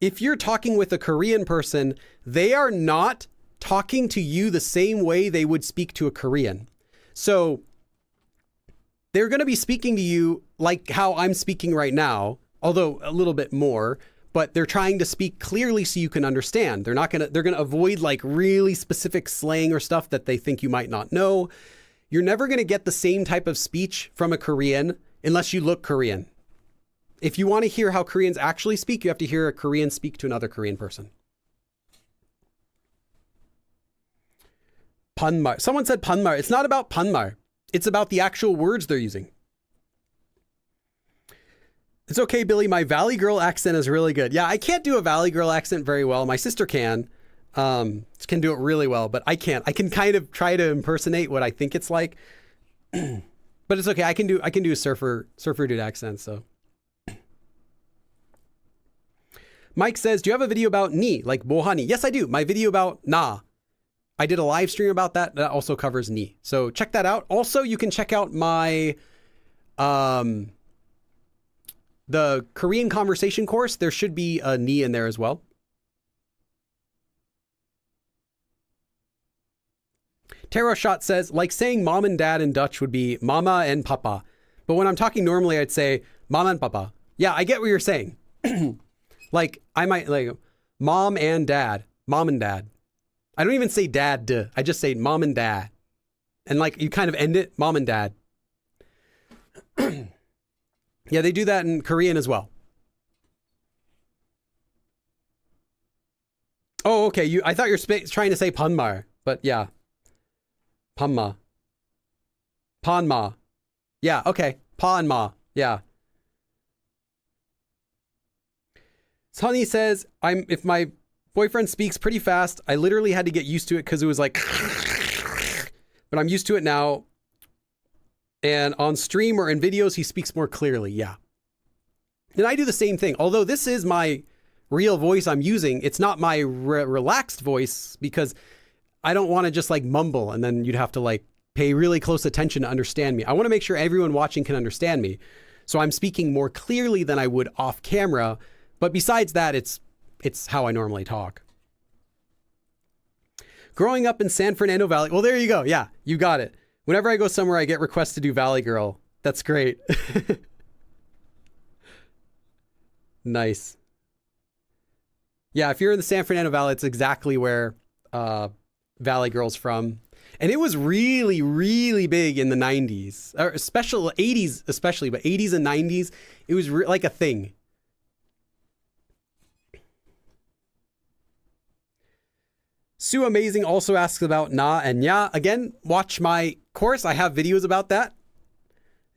if you're talking with a Korean person, they are not talking to you the same way they would speak to a Korean. So they're going to be speaking to you like how I'm speaking right now, although a little bit more, but they're trying to speak clearly so you can understand. They're going to avoid like really specific slang or stuff that they think you might not know. You're never going to get the same type of speech from a Korean unless you look Korean. If you want to hear how Koreans actually speak, you have to hear a Korean speak to another Korean person. Panmar. Someone said panmar. It's not about panmar. It's about the actual words they're using. It's okay, Billy. My Valley Girl accent is really good. Yeah, I can't do a Valley Girl accent very well. My sister can do it really well, but I can't. I can kind of try to impersonate what I think it's like, but it's okay. I can do a surfer dude accent. So Mike says, do you have a video about ni, like bohani? Yes, I do. My video about na. I did a live stream about that. That also covers ni. So check that out. Also, you can check out my, the Korean conversation course. There should be a ni in there as well. Tarot Shot says, like saying mom and dad in Dutch would be mama and papa. But when I'm talking normally, I'd say mama and papa. Yeah, I get what you're saying. Like I might like mom and dad, mom and dad. I don't even say dad. Duh. I just say mom and dad. And like you kind of end it, mom and dad. Yeah, they do that in Korean as well. Oh, okay. I thought you were trying to say panmar, but yeah. Panma. Panma. Yeah, okay. Panma. Yeah. Sunny says, if my boyfriend speaks pretty fast, I literally had to get used to it because it was like, but I'm used to it now. And on stream or in videos, he speaks more clearly. Yeah. And I do the same thing. Although this is my real voice I'm using, it's not my relaxed voice because I don't want to just like mumble and then you'd have to like pay really close attention to understand me. I want to make sure everyone watching can understand me. So I'm speaking more clearly than I would off camera. But besides that, it's how I normally talk. Growing up in San Fernando Valley. Well, there you go. Yeah, you got it. Whenever I go somewhere, I get requests to do Valley Girl. That's great. Nice. Yeah, if you're in the San Fernando Valley, it's exactly where Valley Girl's from. And it was really, really big in the 90s, or 80s especially, but 80s and 90s, it was like a thing. Sue Amazing also asks about na and nya. Again, watch my course. I have videos about that.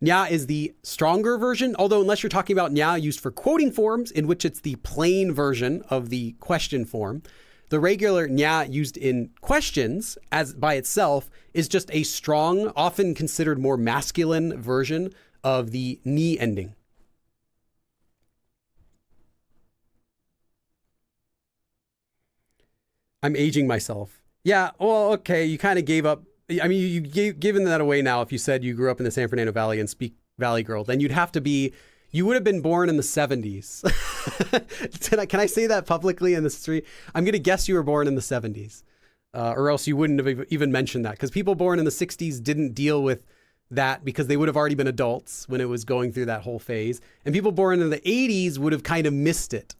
Nya is the stronger version, although unless you're talking about nya used for quoting forms, in which it's the plain version of the question form. The regular nya used in questions as by itself is just a strong, often considered more masculine version of the ni ending. I'm aging myself. Yeah, well, okay, you kind of gave up. I mean, you've given that away now if you said you grew up in the San Fernando Valley and speak Valley Girl. Then you would have been born in the 70s. Can I say that publicly in the street? I'm going to guess you were born in the 70s. Or else you wouldn't have even mentioned that. Because people born in the 60s didn't deal with that because they would have already been adults when it was going through that whole phase. And people born in the 80s would have kind of missed it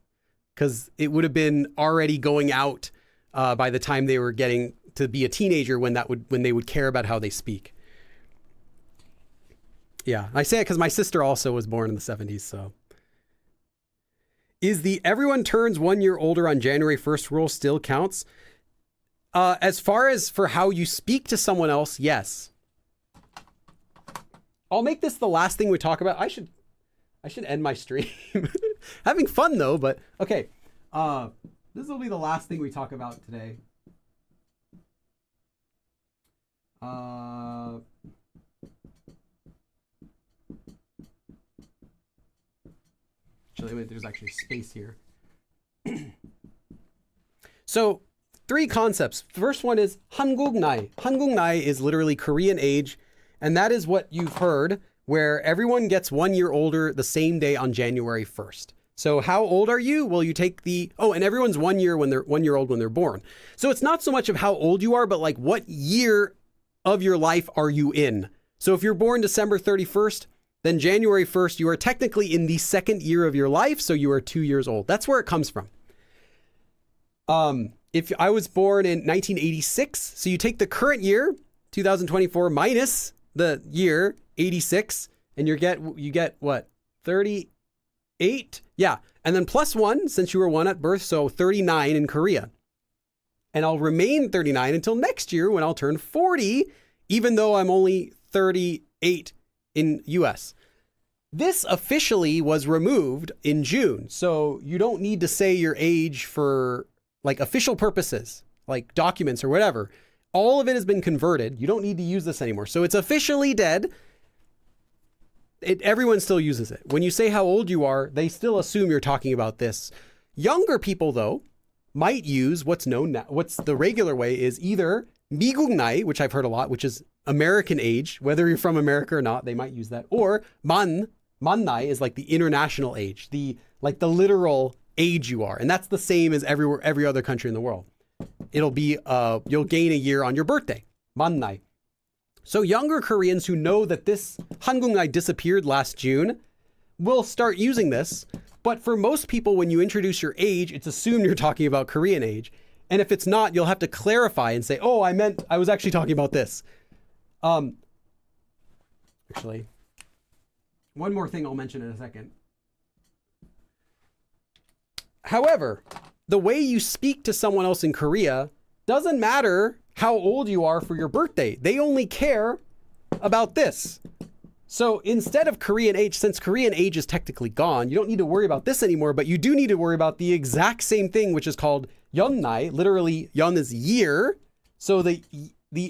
because it would have been already going out by the time they were getting to be a teenager when they would care about how they speak. Yeah, I say it because my sister also was born in the 70s, so. Is the everyone turns 1 year older on January 1st rule still counts? As far as for how you speak to someone else, yes. I'll make this the last thing we talk about. I should end my stream. Having fun though, but okay. This will be the last thing we talk about today. Actually, wait, there's actually space here. So, 3 concepts. The first one is 한국나이. 한국나이 is literally Korean age, and that is what you've heard, where everyone gets 1 year older the same day on January 1st. So how old are you? Well, you take and everyone's 1 year when they're 1 year old when they're born. So it's not so much of how old you are, but like what year of your life are you in? So if you're born December 31st, then January 1st, you are technically in the 2nd year of your life. So you are 2 years old. That's where it comes from. If I was born in 1986, so you take the current year, 2024 minus the year 86, and you get what? 38? Yeah. And then plus 1 since you were 1 at birth. So 39 in Korea. And I'll remain 39 until next year when I'll turn 40, even though I'm only 38 in US. This officially was removed in June. So you don't need to say your age for like official purposes, like documents or whatever. All of it has been converted. You don't need to use this anymore. So it's officially dead. Everyone still uses it. When you say how old you are, they still assume you're talking about this. Younger people, though, might use what's known now. What's the regular way is either 미국 나이, which I've heard a lot, which is American age. Whether you're from America or not, they might use that. Or 만 나이 is like the international age, the literal age you are. And that's the same as every other country in the world. It'll be, you'll gain a year on your birthday. 만 나이. So younger Koreans who know that this 한국나이 disappeared last June will start using this. But for most people, when you introduce your age, it's assumed you're talking about Korean age. And if it's not, you'll have to clarify and say, oh, I was actually talking about this. Actually, one more thing I'll mention in a second. However, the way you speak to someone else in Korea doesn't matter how old you are for your birthday. They only care about this. So instead of Korean age, since Korean age is technically gone, you don't need to worry about this anymore, but you do need to worry about the exact same thing, which is called yeonnai. Literally, yeon is year. So the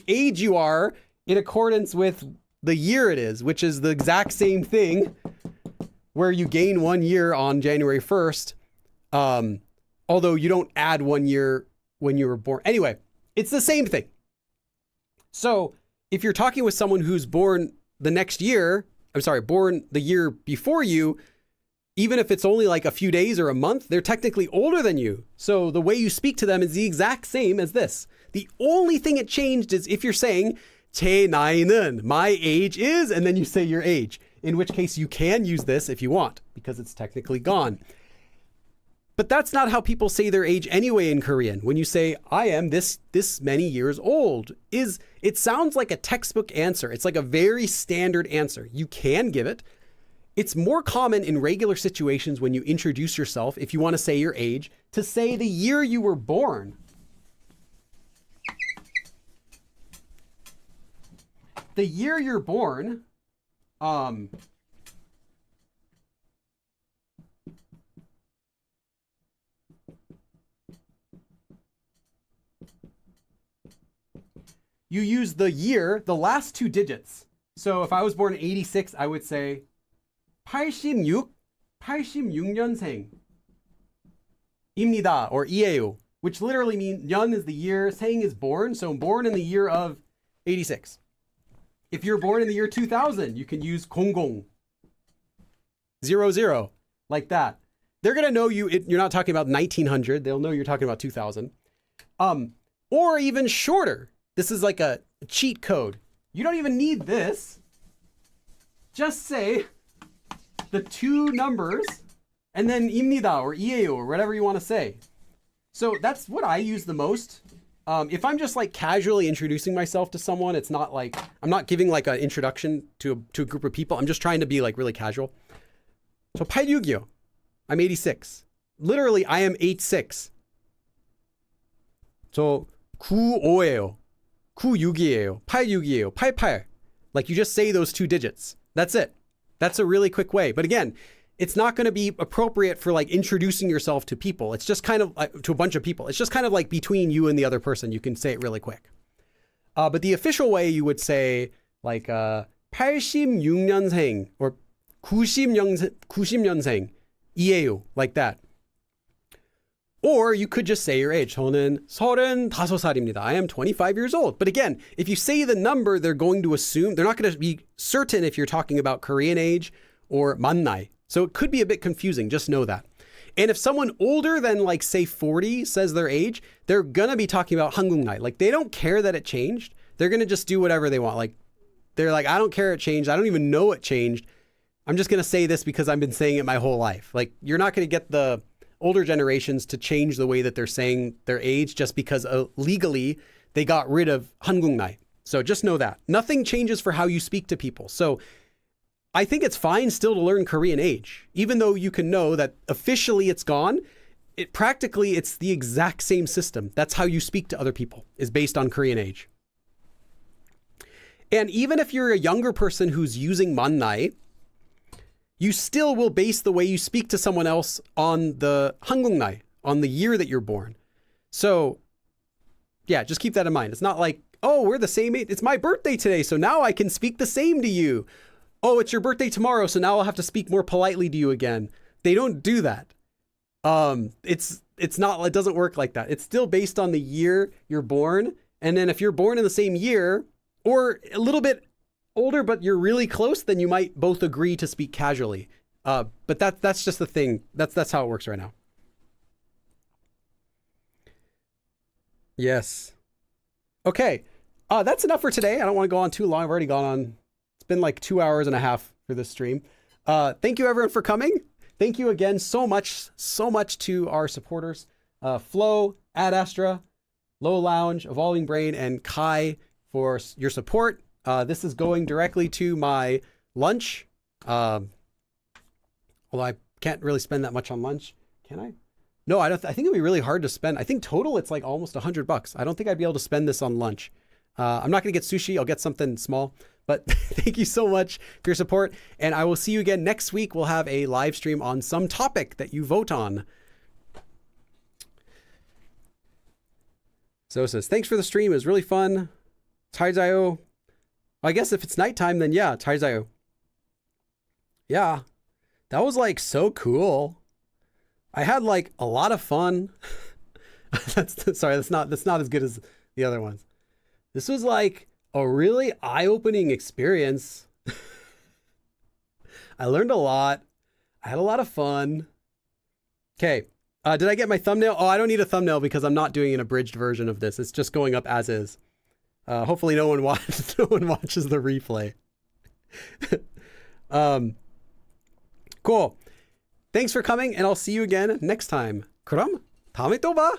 age you are in accordance with the year it is, which is the exact same thing where you gain 1 year on January 1st. Although you don't add 1 year when you were born. Anyway, it's the same thing. So if you're talking with someone who's born the next year, born the year before you, even if it's only like a few days or a month, they're technically older than you. So the way you speak to them is the exact same as this. The only thing it changed is if you're saying, 제 나이는, my age is, and then you say your age, in which case you can use this if you want, because it's technically gone. But that's not how people say their age anyway in Korean. When you say, I am this many years old, it sounds like a textbook answer. It's like a very standard answer. You can give it. It's more common in regular situations when you introduce yourself, if you want to say your age, to say the year you were born. The year you're born, you use the year, the last 2 digits. So if I was born in 86, I would say 86년생 입니다, or 이에요, which literally means 년 is the year, 생 is born, so born in the year of 86. If you're born in the year 2000, you can use 00, 00, like that. They're going to know you're not talking about 1900. They'll know you're talking about 2000. Or even shorter. This is like a cheat code. You don't even need this. just say the two numbers and then 입니다 or 이에요 or whatever you want to say. So that's what I use the most. If I'm just like casually introducing myself to someone, it's not like, I'm not giving like an introduction to a group of people. I'm just trying to be like really casual. So 86이요. I'm 86. Literally, I am 86. 저 95예요. 96이에요. 86이에요. 88. Like you just say those two digits. That's it. That's a really quick way. But again, it's not going to be appropriate for like introducing yourself to people. It's just kind of to a bunch of people. It's just kind of like between you and the other person. You can say it really quick. But the official way you would say like 86년생 or 90년생 이에요, like that. Or you could just say your age. 저는 35살입니다. I am 25 years old. But again, if you say the number, they're going to assume, they're not going to be certain if you're talking about Korean age or 만나이. So it could be a bit confusing. Just know that. And if someone older than like say 40 says their age, they're going to be talking about 한국 나이. Like they don't care that it changed. They're going to just do whatever they want. Like they're like, I don't care it changed. I don't even know it changed. I'm just going to say this because I've been saying it my whole life. Like you're not going to get the older generations to change the way that they're saying their age just because legally they got rid of 한국 나이. So just know that. Nothing changes for how you speak to people. So I think it's fine still to learn Korean age, even though you can know that officially it's gone. Practically, it's the exact same system. That's how you speak to other people, is based on Korean age. And even if you're a younger person who's using 만나이, you still will base the way you speak to someone else on the 한국 나이, on the year that you're born. So yeah, just keep that in mind. It's not like, oh, we're the same age. It's my birthday today, so now I can speak the same to you. Oh, it's your birthday tomorrow, so now I'll have to speak more politely to you again. They don't do that. It's not, it doesn't work like that. It's still based on the year you're born. And then if you're born in the same year or a little bit older, but you're really close, then you might both agree to speak casually. But that's just the thing. That's how it works right now. Yes. Okay. That's enough for today. I don't want to go on too long. I've already gone on. It's been like 2 hours and a half for this stream. Thank you everyone for coming. Thank you again so much to our supporters. Flo, Ad Astra, Low Lounge, Evolving Brain, and Kai for your support. This is going directly to my lunch. Although I can't really spend that much on lunch. Can I? No, I don't. I think it'd be really hard to spend. I think total it's like almost $100. I don't think I'd be able to spend this on lunch. I'm not going to get sushi. I'll get something small. But thank you so much for your support. And I will see you again next week. We'll have a live stream on some topic that you vote on. So it says, thanks for the stream. It was really fun. 잘 자요. I guess if it's nighttime, then yeah, 잘 자요. Yeah, that was like so cool. I had like a lot of fun. Sorry, that's not as good as the other ones. This was like a really eye-opening experience. I learned a lot. I had a lot of fun. Okay. Did I get my thumbnail? Oh, I don't need a thumbnail because I'm not doing an abridged version of this. It's just going up as is. Hopefully no one watches the replay. Cool. Thanks for coming, and I'll see you again next time. 그럼 다음에 또 봐.